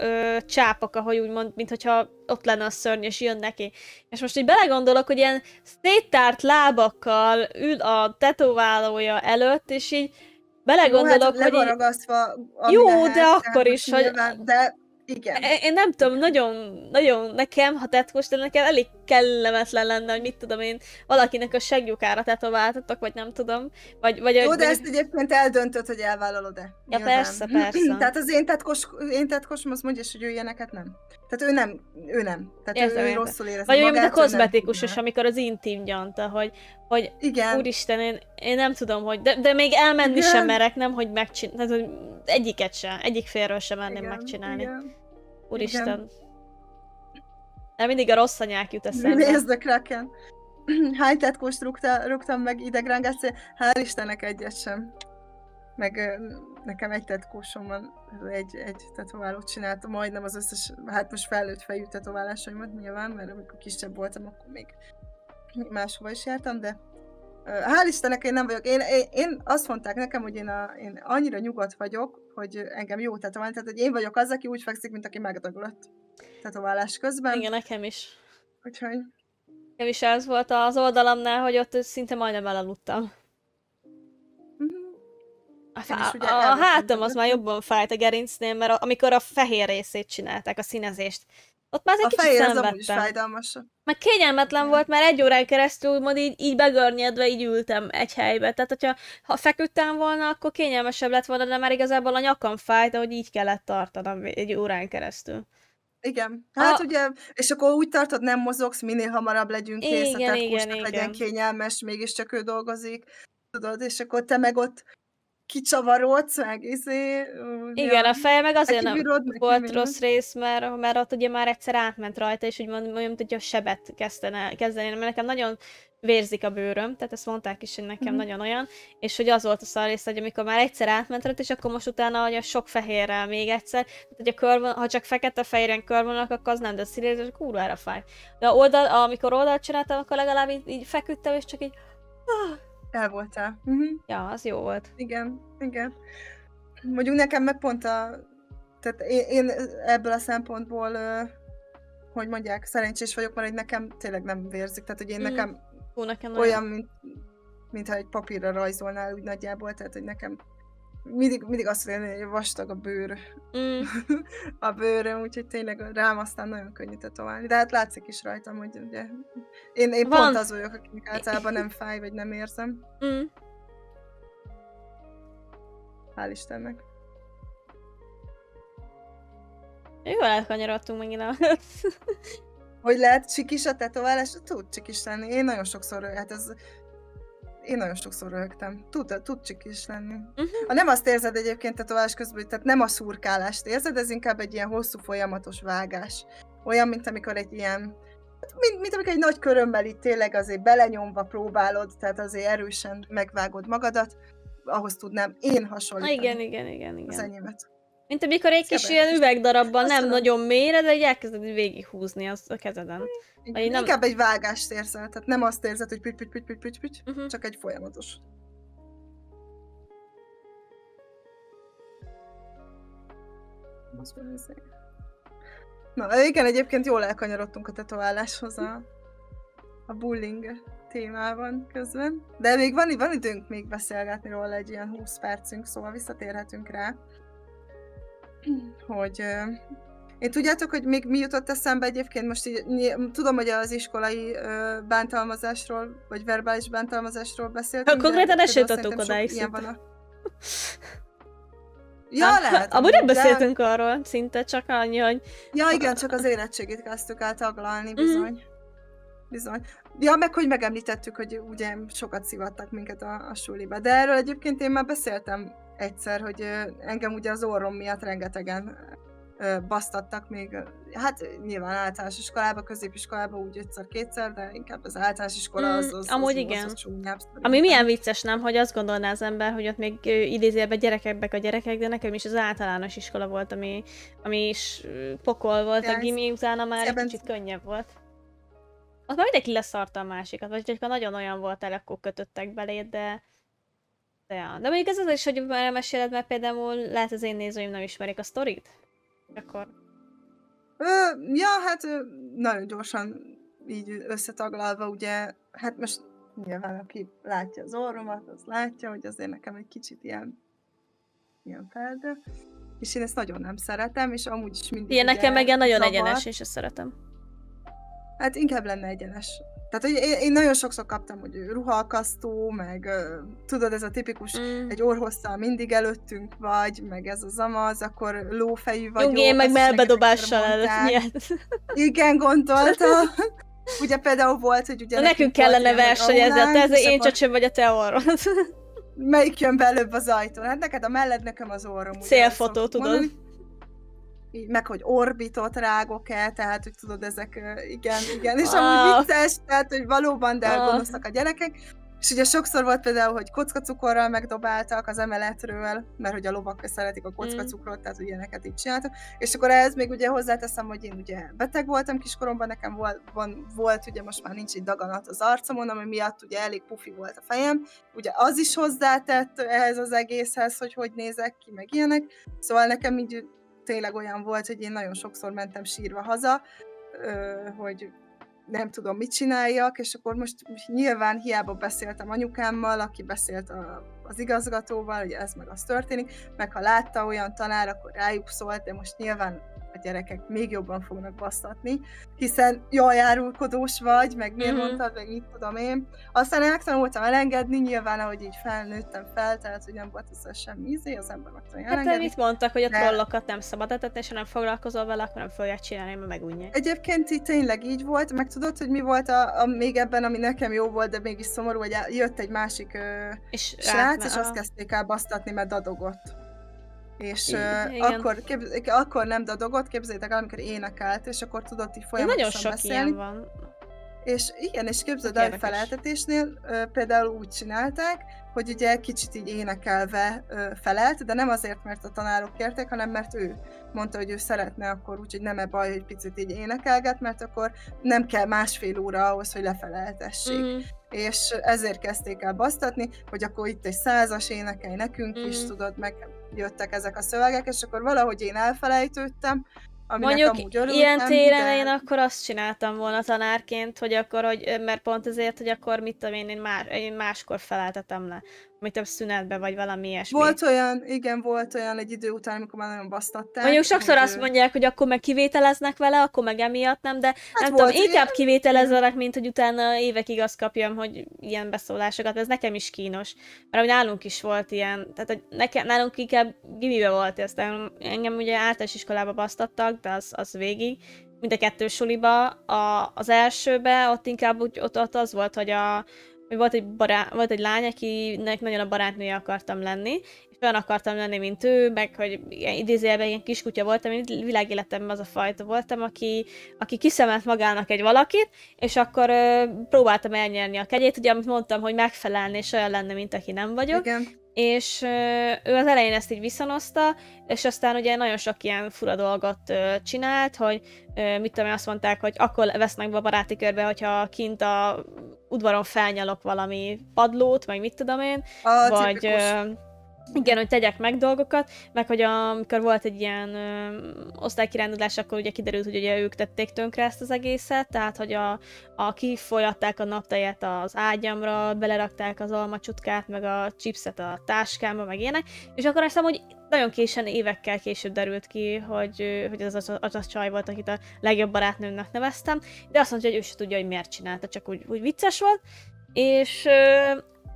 csápak, ahogy úgymond, mintha ott lenne a szörny, és jön neki. És most így belegondolok, hogy ilyen széttárt lábakkal ül a tetoválója előtt, és így belegondolok, hogy... Jó, lehet, de akkor is, hogy... De igen. Én nem tudom, nagyon nekem, ha tetkós, de nekem elég kellemetlen lenne, hogy mit tudom én, valakinek a seglyukára tetováltatok, vagy nem tudom. Jó, de ezt egyébként eldöntöd, hogy elvállalod-e. Ja, persze. Tehát az én tetkosom azt mondja, hogy ő ilyeneket nem. Tehát ő nem. Tehát ő rosszul érez magát. Vagy olyan, mint a kozmetikus is, amikor az intim gyanta, hogy igen. Úristen, én nem tudom, hogy... De még elmenni sem merek, nem, hogy megcsinálni. Tehát, hogy egyiket sem, egyik félről sem merném megcsinálni. Igen. Úristen. Igen. De mindig a rossz anyák jut eszembe. Nézd, Kraken. Hány tetkóst rúgtam meg idegrángást, hál' Istennek egyet sem. Meg nekem egy tetkósom van, egy tetoválót csináltam, majdnem az összes, hát most felnőtt fejű tetoválásaimat nyilván, mert amikor kisebb voltam, akkor még máshova is jártam, de hál' Istennek én nem vagyok. Én azt mondták nekem, hogy én annyira nyugodt vagyok, hogy engem jó tetoválni, tehát hogy én vagyok az, aki úgy fekszik, mint aki megdagolott tetoválás közben. Igen, nekem is. Úgyhogy... Nekem is ez volt az oldalamnál, hogy ott szinte majdnem elaludtam. A hátam az már jobban fájt a gerincnél, mert amikor a fehér részét csinálták, a színezést. Ott már egy kicsit szenvedtem. A fehér az amúgy fájdalmas. Meg kényelmetlen volt, mert egy órán keresztül úgymond így begörnyedve így ültem egy helybe. Tehát, ha feküdtem volna, akkor kényelmesebb lett volna, de már igazából a nyakam fájt, ahogy így kellett tartanom egy órán keresztül. Igen. Hát ugye, és akkor úgy tartod, nem mozogsz, minél hamarabb legyünk kész, a tetkósnak legyen kényelmes, mégiscsak ő dolgozik, tudod, és akkor te meg ott kicsavarodsz, meg igen, a feje meg azért nem volt rossz rész, mert ott ugye már egyszer átment rajta, és úgy mondom, mint hogy a sebet kezdeni, mert nekem nagyon vérzik a bőröm, tehát ezt mondták is, hogy nekem nagyon olyan, és hogy az volt a szar rész, hogy amikor már egyszer átment rajta, és akkor most utána, hogy a sok fehérrel még egyszer, tehát hogy ha csak fekete-fehéren körvonalak, akkor az nem, de színész, és kurvára fáj. De amikor oldalt csináltam, akkor legalább így feküdtem, és csak így... El voltál. Ja, az jó volt. Igen. Mondjuk nekem meg pont tehát én ebből a szempontból, hogy mondják, szerencsés vagyok, mert nekem tényleg nem vérzik. Tehát, hogy én nekem olyan, mintha egy papírra rajzolnál úgy nagyjából, tehát, hogy nekem mindig azt mondja, hogy vastag a bőr. A bőröm, úgyhogy tényleg rám aztán nagyon könnyű tetoválni. De hát látszik is rajtam, hogy ugye én pont az vagyok, akinek általában nem fáj, vagy nem érzem. Hál' Istennek. Jól elkanyarodtunk megint a... Hogy lehet csikis a tetoválás? Tud csikis lenni. Én nagyon sokszor röhögtem. Tud csikis lenni. Ha nem azt érzed egyébként tetoválás közben, tehát nem a szurkálást érzed, ez inkább egy ilyen hosszú folyamatos vágás. Olyan, mint amikor egy ilyen, mint amikor egy nagy körömmel itt tényleg azért belenyomva próbálod, tehát azért erősen megvágod magadat, ahhoz tudnám én hasonlítani. Igen. Az enyémet. Mint amikor egy kis ilyen üvegdarabban nem nagyon mélyre, de elkezded végighúzni azt a kezeden. Igen, nem... Inkább egy vágást érzel, tehát nem azt érzed, hogy püty, csak egy folyamatos. Na igen, egyébként jól elkanyarodtunk a tetováláshoz a bullying témában közben. De még van időnk még beszélgetni róla, egy ilyen 20 percünk, szóval visszatérhetünk rá. Hogy én tudjátok, hogy még mi jutott eszembe egyébként, most így, tudom, hogy az iskolai bántalmazásról, vagy verbális bántalmazásról beszéltünk. Konkrétan esélytatók odáig Ja, lehet. Amúgy nem beszéltünk arról szinte, csak annyi, hogy... Ja, igen, csak az érettségét kezdtük el taglalni, bizony. Ja, meg hogy megemlítettük, hogy ugye sokat szivattak minket a suliba. De erről egyébként én már beszéltem egyszer, hogy engem ugye az orrom miatt rengetegen basztattak még, hát nyilván általános iskolában, középiskolában úgy egyszer-kétszer, de inkább az általános iskola az amúgy igen. Ami milyen vicces, nem, hogy azt gondolná az ember, hogy ott még idézőjelben gyerekekbek a gyerekek, de nekem is az általános iskola volt, ami is pokol volt, a gimi utána már egy kicsit könnyebb volt. Ott már mindenki leszarta a másikat, vagy hogyha nagyon olyan voltál, akkor kötöttek beléd, de mondjuk ez az is, hogy már elmeséled, mert például lehet az én nézőim nem ismerik a sztorit? Akkor... Ja, hát nagyon gyorsan így összetaglalva, ugye, hát most nyilván aki látja az orromat, az látja, hogy azért nekem egy kicsit ilyen felde, és én ezt nagyon nem szeretem, és amúgy is mindig ilyen nekem meg nagyon egyenes, és ezt szeretem. Hát inkább lenne egyenes. Tehát, hogy én nagyon sokszor kaptam, hogy ruhaakasztó, meg tudod, ez a tipikus, egy orrhosszal mindig előttünk vagy, meg ez az amaz, akkor lófejű vagyok. Nyugi, én meg melbedobással előtt. Igen, gondoltam. Ugye például volt, hogy ugye... Nekünk kellene versenyezni, te én csöcsöm vagy a te orrod. Melyik jön be előbb az ajtón? Hát neked a melled, nekem az orrom. Célfotó, tudod. Mondani. Meg hogy orbitot rágok el, tehát hogy tudod, ezek igen, és amúgy vicces, tehát hogy valóban, de gonoszak a gyerekek. És ugye sokszor volt például, hogy kockacukorral megdobáltak az emeletről, mert hogy a lovak szeretik a kockacukrot, tehát hogy ilyeneket így csináltak. És akkor ehhez még ugye hozzáteszem, hogy én ugye beteg voltam kiskoromban, nekem volt ugye most már nincs egy daganat az arcomon, ami miatt ugye elég pufi volt a fejem. Ugye az is hozzátett ehhez az egészhez, hogy nézek ki, meg ilyenek. Szóval nekem így tényleg olyan volt, hogy én nagyon sokszor mentem sírva haza, hogy nem tudom, mit csináljak, és akkor most nyilván hiába beszéltem anyukámmal, aki beszélt az igazgatóval, hogy ez meg az történik, meg ha látta olyan tanár, akkor rájuk szólt, de most nyilván a gyerekek még jobban fognak basztatni, hiszen jaj, árulkodós vagy, meg miért mondtad, meg mit tudom én. Aztán megtanultam elengedni, nyilván, ahogy így felnőttem fel, tehát hogy nem volt összes semmi ízé, az ember megtanulja elengedni. Hát mit mondtak, hogy a trollokat nem szabad etetni, és ha nem foglalkozol vele, akkor nem fogják csinálni, mert megunják. Egyébként így tényleg így volt, meg tudod, hogy mi volt még ebben, ami nekem jó volt, de mégis szomorú, hogy jött egy másik srác, és azt kezdték el basztatni, mert dadogott. És akkor nem dadogott, képzeljétek el, amikor énekelt, és akkor tudott így folyamatosan beszélni. Nagyon sok ilyen van. És igen, és képzeld el, feleltetésnél például úgy csinálták, hogy ugye kicsit így énekelve felelt, de nem azért, mert a tanárok kérték, hanem mert ő mondta, hogy ő szeretne akkor, úgyhogy nem baj, hogy picit így énekelget, mert akkor nem kell 1,5 óra ahhoz, hogy lefeleltessék. És ezért kezdték el basztatni, hogy akkor itt egy 100-as énekelj nekünk is, tudod, megjöttek ezek a szövegek, és akkor valahogy én elfelejtődtem, mondjuk ilyen téren én akkor azt csináltam volna tanárként, hogy akkor, mert pont ezért, hogy akkor mit tudom én máskor feleltetem le. vagy több szünetbe, vagy valami ilyesmi. Volt olyan, igen, volt olyan egy idő után, amikor már nagyon basztatták. Mondjuk sokszor azt mondják, hogy akkor meg kivételeznek vele, akkor meg emiatt nem, de nem tudom, inkább kivételezzenek, mint hogy utána évekig azt kapjam, hogy ilyen beszólásokat, ez nekem is kínos. Mert hogy nálunk is volt ilyen, tehát nálunk inkább gimibe volt ez, engem ugye általános iskolába basztattak, de az végig. Mind a kettő suliba, az elsőbe, ott inkább ott az volt, hogy volt egy lány, akinek nagyon a barátnője akartam lenni, és olyan akartam lenni, mint ő, meg hogy idézőjelben ilyen kiskutya voltam, én világéletemben az a fajta voltam, aki kiszemelt magának egy valakit, és akkor próbáltam elnyerni a kegyét, ugye amit mondtam, hogy megfelelni, és olyan lenne, mint aki nem vagyok. Igen. És ő az elején ezt így visszanozta, és aztán ugye nagyon sok ilyen fura dolgot csinált, hogy mit tudom én, azt mondták, hogy akkor vesznek be a baráti körbe, hogyha kint a udvaron felnyalok valami padlót, meg mit tudom én, vagy igen, hogy tegyek meg dolgokat, meg hogy amikor volt egy ilyen osztálykirándulás, akkor ugye kiderült, hogy ugye ők tették tönkre ezt az egészet, tehát hogy kifolyatták a naptejet az ágyamra, belerakták az almacsutkát, meg a chipset a táskámba, meg ilyenek, és akkor azt hiszem, hogy nagyon későn, évekkel később derült ki, hogy az a csaj volt, akit a legjobb barátnőmnek neveztem, de azt mondta, hogy ő se tudja, hogy miért csinálta, csak úgy vicces volt, és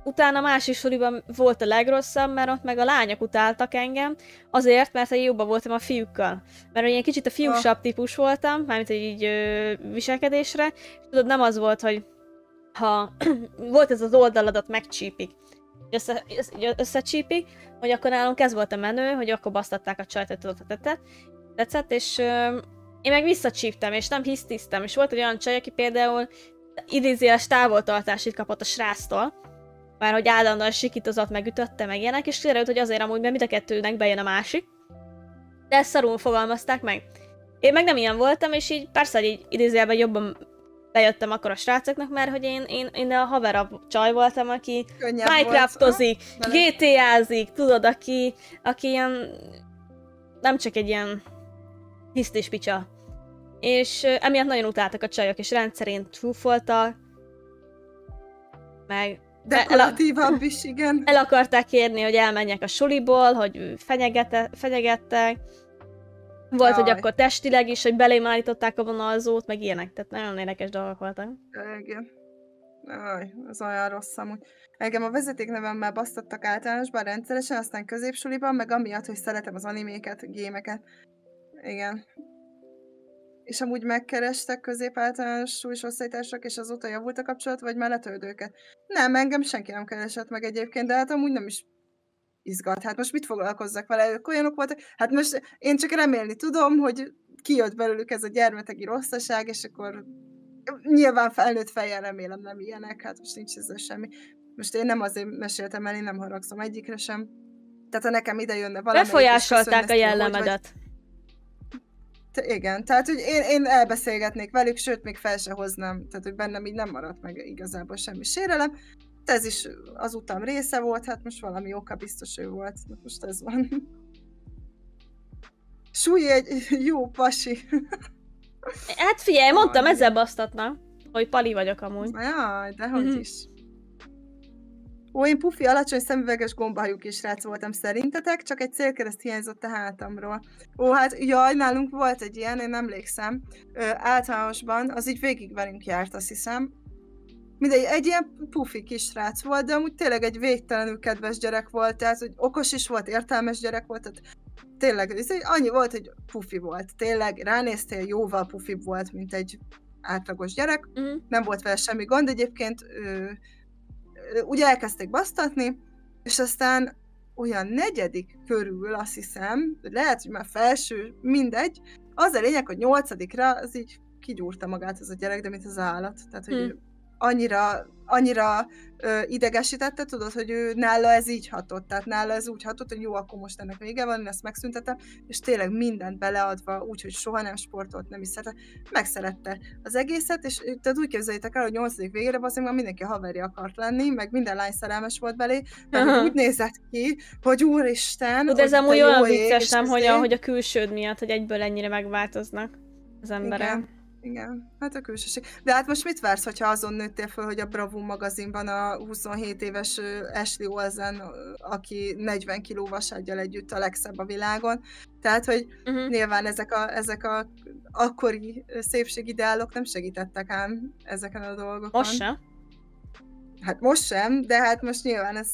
utána a másik suliban volt a legrosszabb, mert ott meg a lányok utáltak engem, azért, mert én jobban voltam a fiúkkal. Mert én kicsit a fiúsabb típus voltam, mármint így viselkedésre, és tudod, nem az volt, hogy ha volt ez az oldaladat megcsípik, összecsípik, hogy akkor nálunk ez volt a menő, hogy akkor basztatták a csajt, hogy tudod, tetszett, és én meg visszacsíptem, és nem hisztiztem, és volt egy olyan csaj, aki például idézéles távoltartásit kapott a sráctól, már hogy állandóan sikítozott, megütötte, meg ilyenek, és kiderült, hogy azért amúgy, mert mind a kettőnek bejön a másik. De ezt szarul fogalmazták meg. Én meg nem ilyen voltam, és így persze, hogy így idézőjelben jobban bejöttem akkor a srácoknak, mert hogy én a haverabb csaj voltam, aki Minecraftozik, GTA-zik, tudod, aki ilyen nem csak egy ilyen hisztis picsa. És emiatt nagyon utáltak a csajok, és rendszerint csúfoltak, meg dekoratívabb is, igen. El akarták kérni, hogy elmenjek a suliból, hogy fenyegettek. Volt, hogy akkor testileg is, hogy belém állították a vonalzót, meg ilyenek. Tehát nagyon érdekes dolgok voltak. Igen. Az olyan rossz amúgy. Engem a vezetéknevemmel basztattak általánosban rendszeresen, aztán középsuliban, meg amiatt, hogy szeretem az animéket, gémeket. Igen. És amúgy megkerestek középáltalános súlyos osztálytársak, és azóta javult a kapcsolat, vagy már letöld őket? Nem, engem senki nem keresett meg egyébként, de hát amúgy nem is izgat. Hát most mit foglalkozzak vele? Ők olyanok voltak? Hát most én csak remélni tudom, hogy kijött belőlük ez a gyermetegi rosszaság, és akkor nyilván felnőtt fejjel remélem nem ilyenek, hát most nincs ezzel semmi. Most én nem azért meséltem el, én nem haragszom egyikre sem. Tehát ha nekem ide jönne valami... Befolyásolták a jellemedet. Igen, tehát hogy én elbeszélgetnék velük, sőt, még fel se hoznám, tehát hogy bennem így nem maradt meg igazából semmi sérelem. Ez is az utam része volt, hát most valami oka biztos ő volt, most ez van. Súly egy jó pasi. Hát figyelj, mondtam, ezzel basztatnak, hogy pali vagyok amúgy. Jaj, dehogy is. Ó, én pufi, alacsony szemüveges gombahajú kis srác voltam, szerintetek? Csak egy célkereszt hiányzott a hátamról. Ó, hát jaj, nálunk volt egy ilyen, én emlékszem. Általánosban, az így végig velünk járt, azt hiszem. Mindegy, egy ilyen pufi kis srác volt, de amúgy tényleg egy végtelenül kedves gyerek volt, tehát hogy okos is volt, értelmes gyerek volt, tehát tényleg annyi volt, hogy pufi volt. Tényleg ránéztél, jóval pufibb volt, mint egy átlagos gyerek. Nem volt vele semmi gond, egyébként ugye elkezdték basztatni, és aztán olyan negyedik körül, azt hiszem, lehet, hogy már felső, mindegy, az a lényeg, hogy 8-ra az így kigyúrta magát az a gyerek, de mint az állat. Tehát, hogy annyira idegesítette, tudod, hogy ő nála ez így hatott, tehát nála ez úgy hatott, hogy jó, akkor most ennek vége van, én ezt megszüntetem, és tényleg mindent beleadva, úgyhogy soha nem sportolt, nem is szerette, megszerette az egészet, és tehát úgy képzeljétek el, hogy 8. végére azért már mindenki haverja akart lenni, meg minden lány szerelmes volt belé, mert úgy nézett ki, hogy úristen, de ez amúgy olyan vicces, nem, hogy a külsőd miatt, hogy egyből ennyire megváltoznak az emberek. Igen. Igen, hát a külsőség. De hát most mit vársz, hogyha azon nőttél föl, hogy a Bravo magazinban a 27 éves Ashley Olsen, aki 40 kiló vasárgyal együtt a legszebb a világon. Tehát, hogy nyilván ezek a akkori szépségideálok nem segítettek ám ezeken a dolgokon. Most sem? Hát most sem, de hát most nyilván ez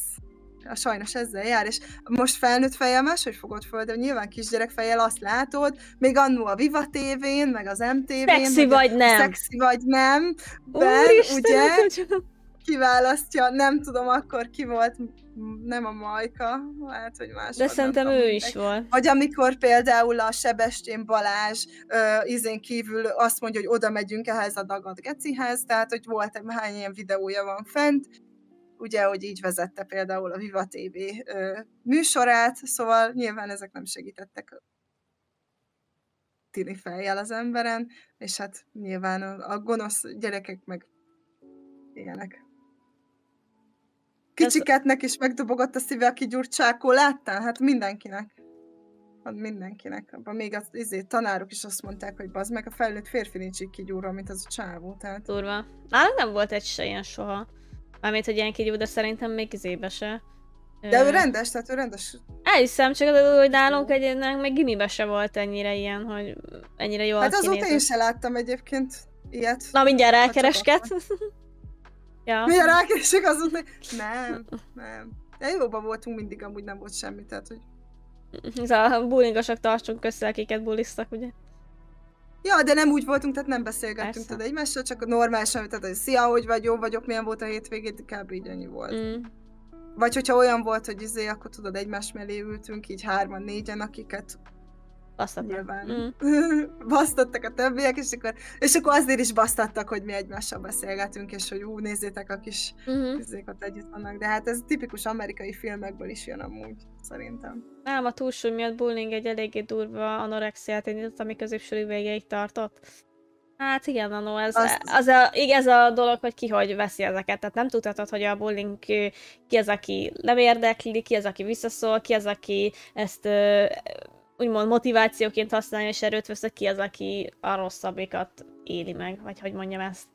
sajnos ezzel jár, és most felnőtt fejjel máshogy fogod föl, de nyilván kisgyerek fejjel azt látod, még annó a Viva TV-n, meg az MTV-n, Szexi vagy nem. Szexi vagy nem, ugye kiválasztja, nem tudom akkor ki volt, nem a Majka, hát, hogy más. De szerintem ő is volt. Vagy amikor például a Sebestyén Balázs izén kívül azt mondja, hogy oda megyünk ehhez a dagadt gecihez, tehát hogy volt hány ilyen videója van fent, ugye, hogy így vezette például a Viva TV műsorát, szóval nyilván ezek nem segítettek tini fejjel az emberen, és hát nyilván a gonosz gyerekek meg ilyenek. Kicsiketnek is megdobogott a szíve, aki Gyurcsákó, láttál? Hát mindenkinek. Hát mindenkinek. Abban még az tanárok is azt mondták, hogy bazd meg, a felnőtt férfi nincs így kigyúrva, mint az a csávó. Tehát... Durva. Nálunk nem volt egy se ilyen soha. Mármint, hogy ilyen kigyúr, de szerintem még izébe se. De ő rendes, tehát ő rendes. Elhiszem, csak az, hogy nálunk egyébként meg gimibe se volt ennyire ilyen, hogy ennyire jól hát azóta én se láttam egyébként ilyet. Na, mindjárt rákeresket. Ja. Mindjárt rákeresek azóta, nem. De jóban voltunk mindig, amúgy nem volt semmi, tehát hogy... Ez a bullingosak tartsunk össze, akiket bulisztak, ugye? Ja, de nem úgy voltunk, tehát nem beszélgettünk tehát egymással, csak normálisan, tehát hogy szia, hogy vagy, jó vagyok, milyen volt a hétvégét, kb. Így ennyi volt. Vagy hogyha olyan volt, hogy akkor tudod, egymás mellé ültünk, így 3-4-en, akiket nyilván basztattak a többiek, és akkor azért is basztattak, hogy mi egymással beszélgetünk, és hogy nézzétek, a kis ott együtt vannak. De hát ez tipikus amerikai filmekből is jön amúgy, szerintem. Nem, a túlsúly miatt bullying egy eléggé durva anorexiát indított, ami középső végéig tartott. Hát igen, Anó, ez a dolog, hogy ki hogy veszi ezeket. Tehát nem tudhatod, hogy a bullying ki az, aki nem érdekli, ki az, aki visszaszól, ki az, aki ezt úgymond motivációként használja, és erőt vesz, ki az, aki a rosszabbikat éli meg, vagy hogy mondjam ezt.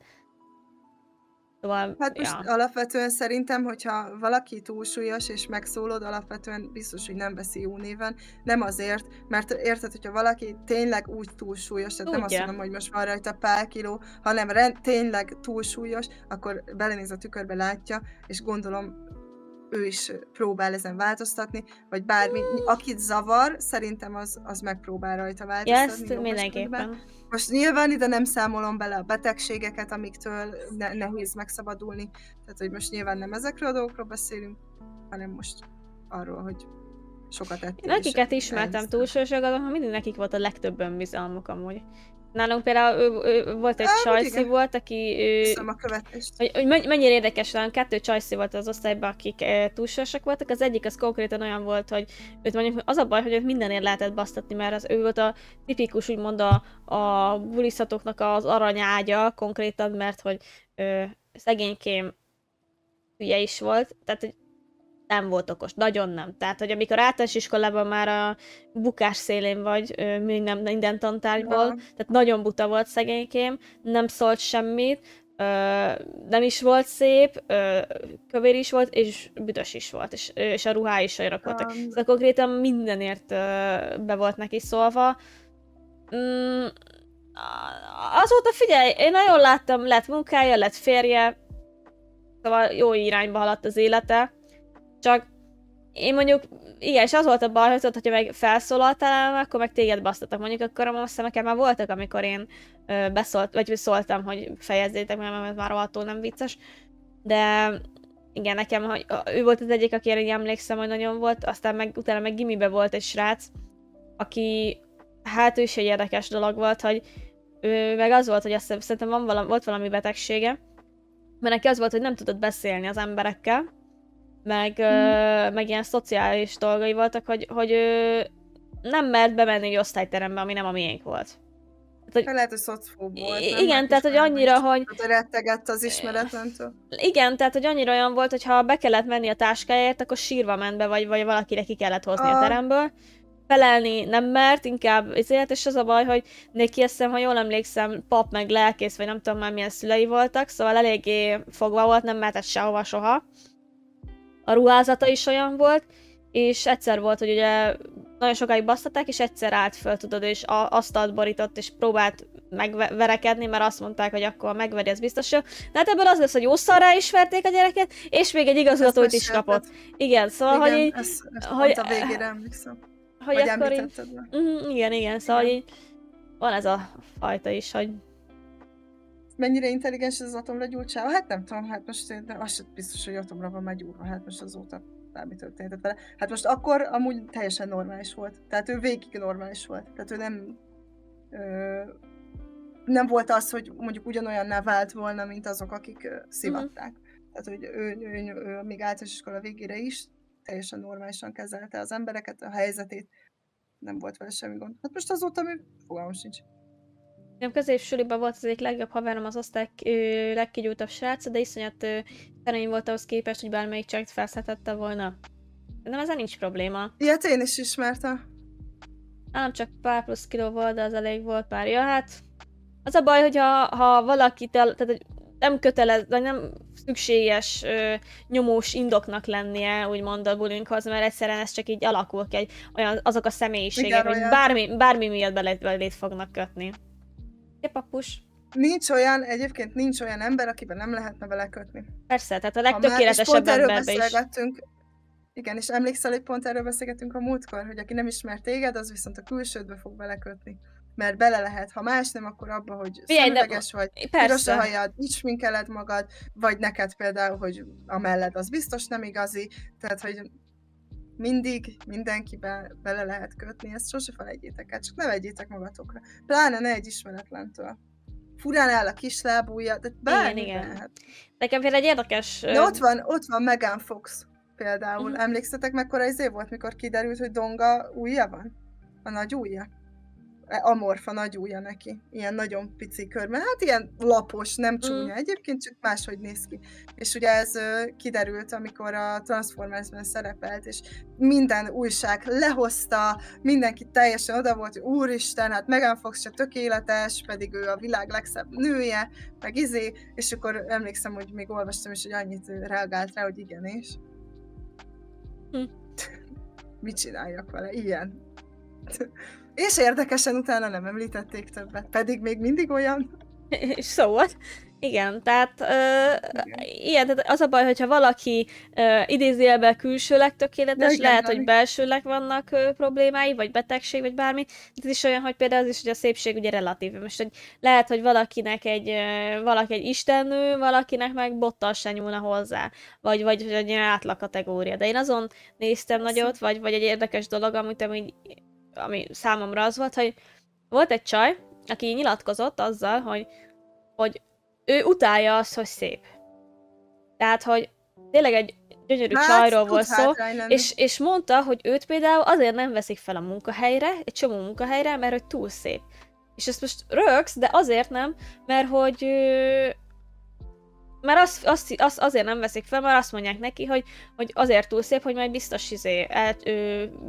Szóval, hát most alapvetően szerintem, hogyha valaki túlsúlyos és megszólod, alapvetően biztos, hogy nem veszi jó néven. Nem azért, mert érted, hogyha valaki tényleg úgy túlsúlyos, tehát nem azt mondom, hogy most van rajta pár kiló, hanem tényleg túlsúlyos, akkor belenéz a tükörbe, látja, és gondolom ő is próbál ezen változtatni, vagy bármi. Akit zavar, szerintem az megpróbál rajta változtatni. Ezt mindenképpen. Most nyilván ide nem számolom bele a betegségeket, amiktől nehéz megszabadulni. Tehát, hogy most nyilván nem ezekről a dolgokról beszélünk, hanem most arról, hogy sokat ettél. Akiket ismertem túlsúlyosokat, mindig nekik volt a legtöbb önbizalmuk amúgy. Nálunk például volt egy csajszi volt, aki... hogy mennyire érdekes, nálunk 2 csajszi volt az osztályban, akik túlsúlyosak voltak. Az egyik az konkrétan olyan volt, hogy őt mondjuk az a baj, hogy őt mindenért lehetett basztatni, mert ő volt a tipikus, úgymond a buliszatoknak az aranyágya konkrétan, mert hogy szegénykém hülye is volt. Tehát, hogy nem volt okos, nagyon nem. Tehát, hogy amikor általános iskolában már a bukás szélén vagy minden tantárgyból, tehát nagyon buta volt szegénykém, nem szólt semmit, nem is volt szép, kövér is volt, és büdös is volt, és a ruhái is olyanok voltak. Szóval konkrétan mindenért be volt neki szólva. Azóta figyelj, én nagyon láttam, lett munkája, lett férje, szóval jó irányba haladt az élete. Csak én mondjuk, igen, és az volt a baj, hogy tudod, hogyha meg felszólaltál, akkor meg téged basztattak. Mondjuk akkor azt nekem már voltak, amikor én szóltam, hogy fejezzétek, mert már rohadtul nem vicces. De igen, nekem, hogy ő volt az egyik, akire én emlékszem, hogy nagyon volt, aztán utána meg gimibe volt egy srác, aki, hát ő is egy érdekes dolog volt, hogy ő meg az volt, hogy azt szerintem volt valami betegsége, mert neki az volt, hogy nem tudott beszélni az emberekkel, meg ilyen szociális dolgai voltak, hogy ő nem mert bemenni egy osztályterembe, ami nem a miénk volt. Tehát, lehet, hogy szocfób volt. Igen, tehát, hogy annyira, hogy... rettegett az ismeretlentől. Igen, tehát, hogy annyira olyan volt, hogy ha be kellett menni a táskájáért, akkor sírva ment be, vagy valakire ki kellett hozni a teremből. felelni nem mert, inkább ezért, és az a baj, hogy neki azt hiszem, ha jól emlékszem, pap meg lelkész, vagy nem tudom már milyen szülei voltak, szóval eléggé fogva volt, nem mehetett sehova soha. A ruházata is olyan volt, és egyszer volt, hogy ugye nagyon sokáig basztatták, és egyszer állt föl, tudod, és asztalt borított, és próbált megverekedni, mert azt mondták, hogy akkor megveri, ez biztos jó. De hát ebből az lesz, hogy jó szarrá is verték a gyereket, és még egy igazgatót is kapott. Igen, szóval, igen, hogy így... ezt hogy, pont a végére emlékszem. hogy Vagy akkor említetted így, igen, szóval így van ez a fajta is, hogy... Mennyire intelligens ez az atomra gyúrt csáva? Hát nem tudom, hát most az sem biztos, hogy atomra van már gyúrva, hát most azóta bármi történt vele. Hát most akkor amúgy teljesen normális volt. Tehát ő végig normális volt. Tehát ő nem volt az, hogy mondjuk ugyanolyanná vált volna, mint azok, akik szivatták. Tehát, hogy ő még általános iskola végére is teljesen normálisan kezelte az embereket, a helyzetét. Nem volt vele semmi gond. Hát most azóta még fogalmam sincs. Nekem középsuliban volt az egyik legjobb haverom, az osztály legkigyújtabb srác, de iszonyat szerény volt ahhoz képest, hogy bármelyik csajt felszedhette volna. De ezzel nincs probléma. Ilyet én is ismertem. Nem csak pár plusz kiló volt, de az elég volt már. Ja, hát az a baj, hogy ha valaki, tehát nem kötelez, vagy nem szükséges nyomós indoknak lennie, úgymond a bullyinghoz, mert egyszerűen ez csak így alakul ki, azok a személyiségek, hogy bármi miatt belét fognak kötni. Papus. Egyébként nincs olyan ember, akiben nem lehetne belekötni. Persze, tehát a legtökéletesebb emberbe is. Igen, és emlékszel, hogy pont erről beszélgettünk a múltkor, hogy aki nem ismer téged, az viszont a külsődbe fog belekötni. Mert bele lehet, ha más nem, akkor abba, hogy szemüveges vagy, piros a hajad, így sminkeled magad, vagy neked például, hogy a melled az biztos nem igazi, tehát, hogy mindig mindenkibe bele lehet kötni, ezt sose felejtjétek el, csak ne vegyétek magatokra. Pláne ne egy ismeretlentől. Furán áll a kislábúja, de bármi lehet. Nekem például egy érdekes... De ott van Megan Fox például. Emlékszetek, mekkora izé volt, mikor kiderült, hogy Donga ujja van? A nagy ujja? Amorfa nagy ujja neki. Ilyen nagyon pici körben. Hát ilyen lapos, nem csúnya egyébként, csak máshogy néz ki. És ugye ez kiderült, amikor a Transformersben szerepelt, és minden újság lehozta, mindenki teljesen oda volt, hogy úristen, hát Megan Fox se tökéletes, pedig ő a világ legszebb nője, meg és akkor emlékszem, hogy még olvastam is, hogy annyit reagált rá, hogy igenis. Mit csináljak vele? Ilyen. És érdekesen utána nem említették többet, pedig még mindig olyan. És szóval, igen, tehát ilyen, tehát az a baj, hogyha valaki idézőjelben külsőleg tökéletes, igen, lehet, hogy belsőleg vannak problémái, vagy betegség, vagy bármi. Ez is olyan, hogy például az is, hogy a szépség ugye relatív. Most hogy lehet, hogy valakinek valaki egy istennő, valakinek meg bottal se nyúlna hozzá, vagy egy ilyen átlag kategória. De én azon néztem nagyot, vagy egy érdekes dolog, ami számomra az volt, hogy volt egy csaj, aki nyilatkozott azzal, hogy ő utálja azt, hogy szép. Tehát, hogy tényleg egy gyönyörű csajról volt szó, és mondta, hogy őt például azért nem veszik fel a munkahelyre, egy csomó munkahelyre, mert hogy túl szép. És ezt most rögsz, de azért nem, mert hogy azért nem veszik fel, mert azt mondják neki, hogy azért túl szép, hogy majd biztos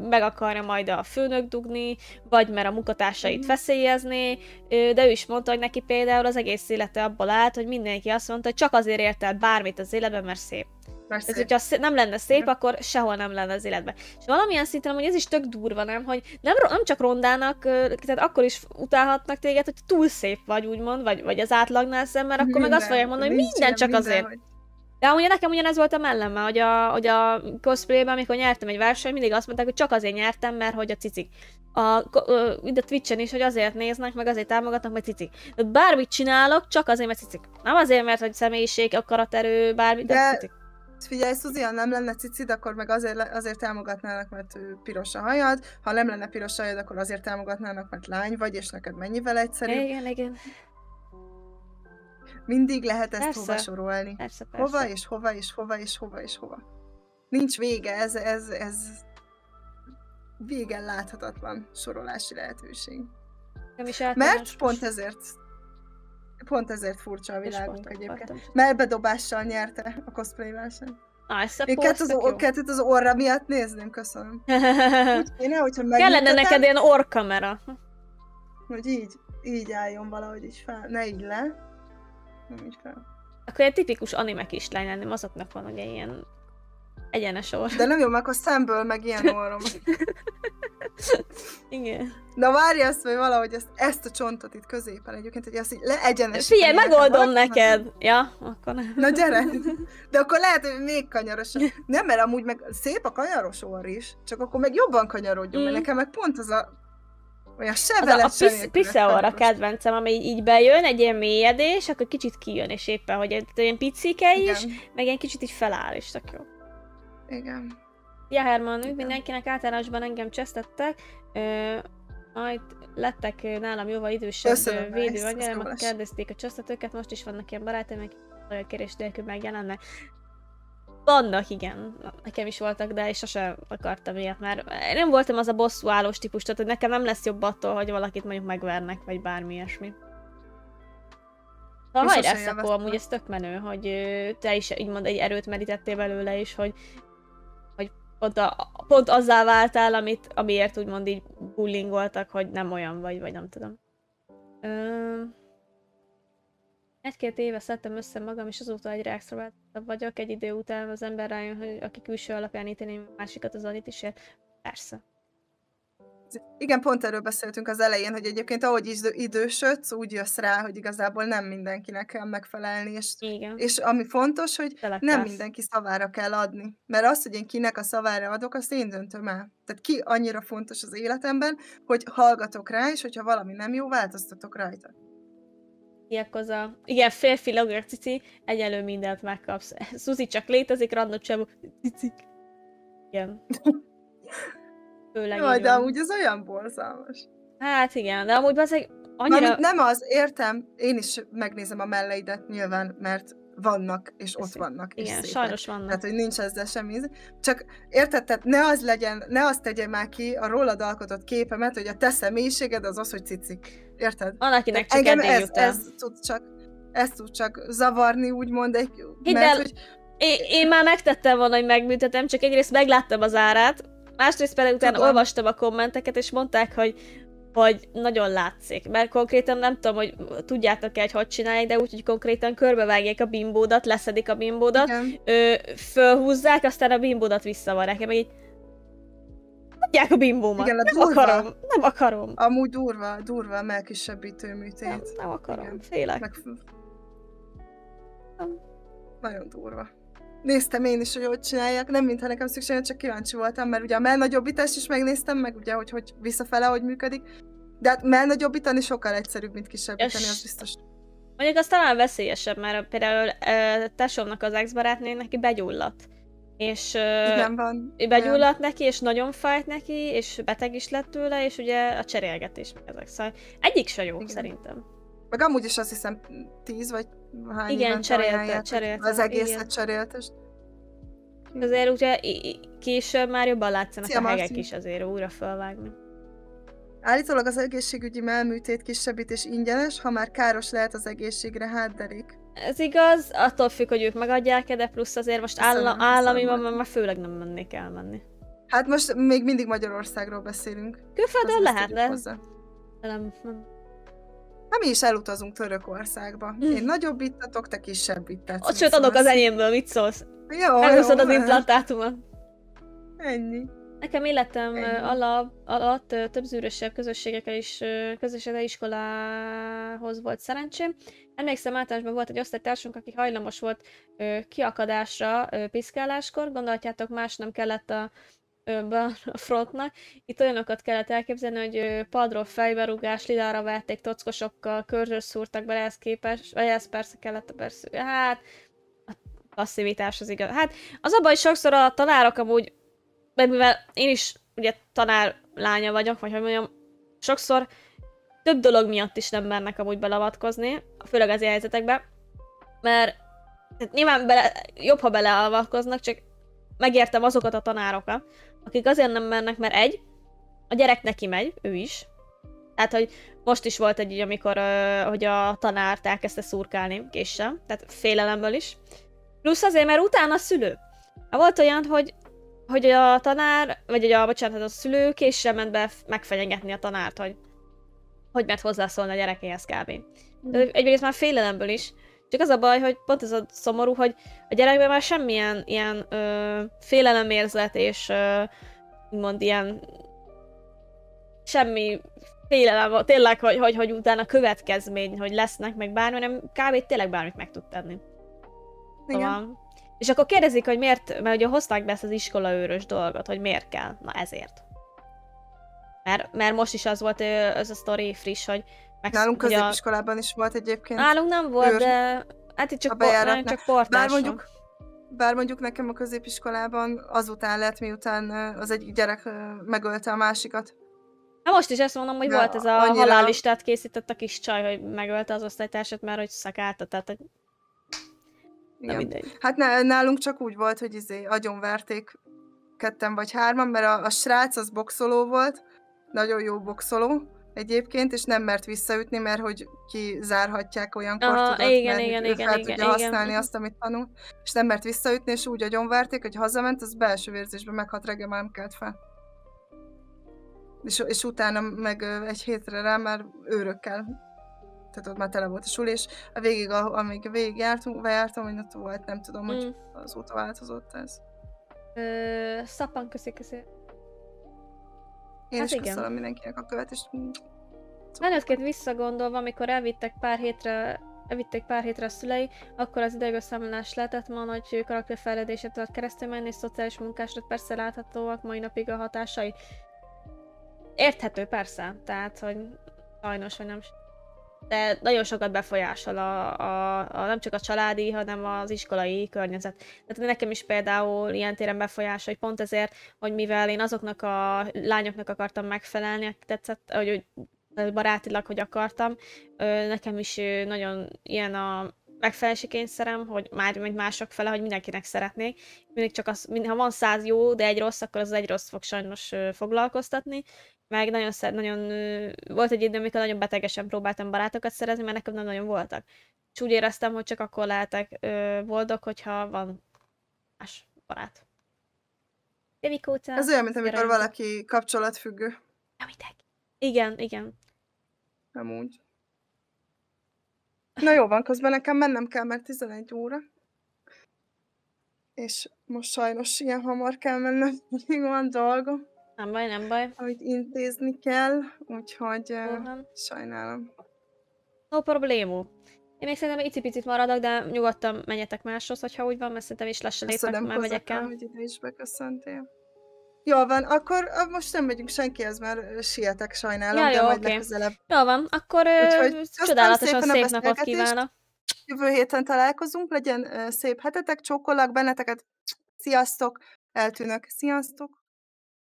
meg akarja majd a főnök dugni, vagy mert a munkatársait feszélyezni, de ő is mondta, hogy neki például az egész élete abból állt, hogy mindenki azt mondta, hogy csak azért ért el bármit az életben, mert szép. Ez, hogyha nem lenne szép, akkor sehol nem lenne az életben. És valamilyen szinten, hogy ez is tök durva, nem? Hogy nem csak rondának, tehát akkor is utálhatnak téged, hogy túl szép vagy, úgymond, vagy az átlagnál szemben, akkor meg azt fogják mondani, hogy minden csak azért. De ugye nekem ugyanez volt a mellemmel, hogy a cosplayben, amikor nyertem egy versenyt, mindig azt mondták, hogy csak azért nyertem, mert hogy a cicik. Ide Twitchen is, hogy azért néznek, meg azért támogatnak, mert cicik. De bármit csinálok, csak azért, mert cicik. Nem azért, mert hogy személyiség, akaraterő, bármit, de cicik. Figyelj, Szuzi, ha nem lenne cicid, akkor meg azért támogatnának, mert piros a hajad, ha nem lenne piros a hajad, akkor azért támogatnának, mert lány vagy, és neked mennyivel egyszerűbb. Igen. Mindig lehet ezt hova sorolni. Persze. Hova, és hova, és hova, és hova, és hova. Nincs vége, ez végen láthatatlan sorolási lehetőség. Mert pont ezért furcsa a világunk egyébként. Melbedobással nyerte a cosplay verseny. Na, ezt a Én kettőt az orra miatt nézném, köszönöm. Úgy kéne, hogyha Kellene neked ilyen orrkamera. Hogy így álljon valahogy is fel. Ne így le. Nem így fel. Akkor egy tipikus anime kislány lenni, azoknak van ugye ilyen egyenes orr. De nem jó, mert akkor szemből meg ilyen orrom. Igen. Na várj azt, hogy valahogy ezt a csontot itt középen egyébként, hogy ezt így egyenes. Figyelj, megoldom neked! Ja, akkor nem. Na gyere! De akkor lehet, hogy még kanyarosabb. Nem, mert amúgy meg szép a kanyaros orr is, csak akkor meg jobban kanyarodjon, mert nekem meg pont az a olyan sevelet az a piszeorr a kedvencem, ami így bejön, egy ilyen mélyedés, akkor kicsit kijön, és éppen, hogy egy ilyen picike is, meg ilyen kicsit így feláll, és tök jó. Igen. Ja, Herman, úgy mindenkinek általánosban engem csesztettek, majd lettek nálam jóval idősebb védőanyám, akik kérdezték a csesztetőket, most is vannak ilyen barátaim, akik olyan kérés nélkül megjelennek. Vannak, igen. Nekem is voltak, de és sosem akartam ilyet, mert nem voltam az a bosszúállós típus, tehát hogy nekem nem lesz jobb attól, hogy valakit mondjuk megvernek, vagy bármi ilyesmi. A hajrászakó amúgy ez tök menő, hogy te is így mond, egy erőt merítettél belőle is, hogy pont azzá váltál, amiért úgymond így bullyingoltak, hogy nem olyan vagy nem tudom. Egy-két éve szedtem össze magam, és azóta egyre extrovertabb vagyok. Egy idő után az ember rájön, hogy aki külső alapján ítéli másikat, az annyit is ér. Persze. Igen, pont erről beszéltünk az elején, hogy egyébként ahogy idősödsz, úgy jössz rá, hogy igazából nem mindenkinek kell megfelelni, és ami fontos, hogy nem mindenki szavára kell adni. Mert az, hogy én kinek a szavára adok, azt én döntöm el. Tehát ki annyira fontos az életemben, hogy hallgatok rá, és hogyha valami nem jó, változtatok rajta. Ilyekoza. Igen, férfi logger cici, egyelő mindent megkapsz. Szuzi csak létezik, random csávó. Cicik. Igen. Jaj, de amúgy ez olyan borzalmas. Hát igen, de amúgy azért annyira... Nem az, értem, én is megnézem a melleidet nyilván, mert vannak, és ott vannak. Igen, és sajnos vannak. Tehát, hogy nincs ezzel semmi. Csak érted, tehát ne az tegye már ki a rólad alkotott képemet, hogy a te személyiséged az, hogy cicik. Érted? Van, akinek csak eddig jut el. Ez tud csak zavarni, úgymond. Hidd el, hogy... én már megtettem volna, hogy megbüntetem, csak egyrészt megláttam az árát, másrészt pedig utána olvastam a kommenteket, és mondták, hogy nagyon látszik. Mert konkrétan nem tudom, hogy tudjátok-e, hogy csinálják, de úgy, hogy konkrétan körbevágják a bimbódat, leszedik a bimbódat, fölhúzzák, aztán a bimbódat visszavarják. Meg így adják a bimbómat. Igen, nem akarom. Amúgy durva a melkisebbítő műtét. Nem akarom, igen. Félek. Nagyon durva. Néztem én is, hogy csinálják, nem mintha nekem szükségem, csak kíváncsi voltam, mert ugye a mellnagyobbítást is megnéztem, meg ugye, hogy visszafele, hogy működik. De hát mellnagyobbítani sokkal egyszerűbb, mint kisebbítani, az biztos. Mondjuk az talán veszélyesebb, mert például tesómnak az ex-barátnőn neki begyulladt. És begyulladt neki, és nagyon fájt neki, és beteg is lett tőle, és ugye a cserélgetés meg ezek. Szóval egyik se jó, szerintem. Meg amúgy is azt hiszem 10 vagy hány igen, cserélte. Az egészet cserélte. Azért ugye később már jobban látszanak a hegek is azért újra felvágni. Állítólag az egészségügyi mellműtét kisebbítés ingyenes, ha már káros lehet az egészségre, hát derék. Ez igaz, attól függ, hogy ők megadják-e, de plusz azért most állami van, már főleg nem mennék elmenni. Hát most még mindig Magyarországról beszélünk. Külföldön lehet, de nem. Hát mi is elutazunk Törökországba. Én nagyobbítatok, te kisebbítetsz. Ott sőt adok az enyémből, mit szólsz? Jó, elhúzod az implantátumot. Ennyi. Nekem életem alatt több zűrösebb közösségekkel is, közösségi iskolához volt szerencsém. Emlékszem, általánosban volt egy osztálytársunk, aki hajlamos volt kiakadásra piszkáláskor. Gondolhatjátok, más nem kellett a frontnak. Itt olyanokat kellett elképzelni, hogy padról fejberúgás, lidára verték tockosokkal, körzsöt szúrtak bele, ez persze kellett hát a passzivitás az igaz. Hát az a baj, sokszor a tanárok amúgy, mert mivel én is ugye tanár lánya vagyok, vagy hogy mondjam, sokszor több dolog miatt is nem mernek amúgy beleavatkozni, főleg az ilyen helyzetekben, mert nyilván jobb, ha beleavatkoznak, csak megértem azokat a tanárokat, akik azért nem mernek, mert a gyerek neki megy, ő is. Tehát, hogy most is volt egy, amikor hogy a tanárt elkezdte szurkálni késsel, tehát félelemből is. Plusz azért, mert utána a szülő. Volt olyan, hogy a tanár, vagy bocsánat, a szülő késsel ment be megfenyegetni a tanárt, hogy mert hozzászólni a gyerekéhez kb. Egyrészt már félelemből is, csak az a baj, hogy pont ez a szomorú, hogy a gyerekben már semmilyen ilyen félelemérzet és úgymond ilyen semmi félelem, tényleg, hogy utána következmény, hogy lesznek, meg bármi, hanem kb. Tényleg bármit meg tud tenni. Igen. Szóval. És akkor kérdezik, hogy miért, mert ugye hozták be ezt az iskolaőrös dolgot, hogy miért kell. Na ezért. Mert most is az volt ez a sztori friss, hogy... Nálunk középiskolában is volt egyébként. Nálunk nem volt, őr, de hát itt csak portás. Bár mondjuk nekem a középiskolában azután lett, miután az egyik gyerek megölte a másikat. Na most is ezt mondom, hogy de volt ez a halállistát készített a kis csaj, hogy megölte az osztálytársat, mert hogy szakálta, tehát hogy... Igen. Hát nálunk csak úgy volt, hogy agyonverték 2 vagy 3, mert a srác az boxoló volt, nagyon jó boxoló egyébként, és nem mert visszaütni, mert hogy kizárhatják olyankor, tudod, igen, fel tudja használni azt, amit tanul, és nem mert visszaütni, és úgy agyonverték, hogy hazament, az belső vérzésben meghalt, reggel már nem kelt fel. És utána meg egy hétre rá már őrökkel, tehát ott már tele volt a suli, és amíg végig jártam, hogy ott volt, nem tudom, hogy azóta változott ez. Szappan, köszi. Én hát is köszönöm mindenkinek a követést. Felnőttként visszagondolva, amikor elvitték pár hétre a szülei, akkor az ideigazszámolás lehetett ma nagy karakterfejlődéset tudott keresztül menni, és szociális munkásra persze láthatóak mai napig a hatásai. Érthető persze, tehát, hogy sajnos, vagy nem. De nagyon sokat befolyásol nem csak a családi, hanem az iskolai környezet. Tehát nekem is például ilyen téren befolyásol, hogy pont ezért, hogy mivel én azoknak a lányoknak akartam megfelelni, akik tetszett, hogy barátilag, hogy akartam, nekem is nagyon ilyen a megfelelési kényszerem, hogy már mások fele, hogy mindenkinek szeretnék. Mindig csak ha van 100 jó, de egy rossz, akkor az egy rossz fog sajnos foglalkoztatni. Meg nagyon volt egy idő, amikor nagyon betegesen próbáltam barátokat szerezni, mert nekem nem nagyon voltak. És úgy éreztem, hogy csak akkor lehetek boldog, hogyha van más barát. Ez olyan, mint amikor valaki kapcsolatfüggő. Igen. Nem úgy. Na jó van, közben nekem mennem kell, mert 11 óra. És most sajnos ilyen hamar kell mennem, még van dolgom. Nem baj. Amit intézni kell, úgyhogy sajnálom. No problémó. Én még szerintem icipicit maradok, de nyugodtan menjetek máshoz, hogyha úgy van, mert szerintem is lassan lépek, már megyek el. hogy ide is beköszöntél. Jól van, akkor most nem megyünk senkihez, mert sietek, sajnálom, de majd legközelebb. Jól van, akkor csodálatosan szép napot kívánok. Jövő héten találkozunk, legyen szép hetetek, csókollak benneteket. Sziasztok, eltűnök. Sziasztok!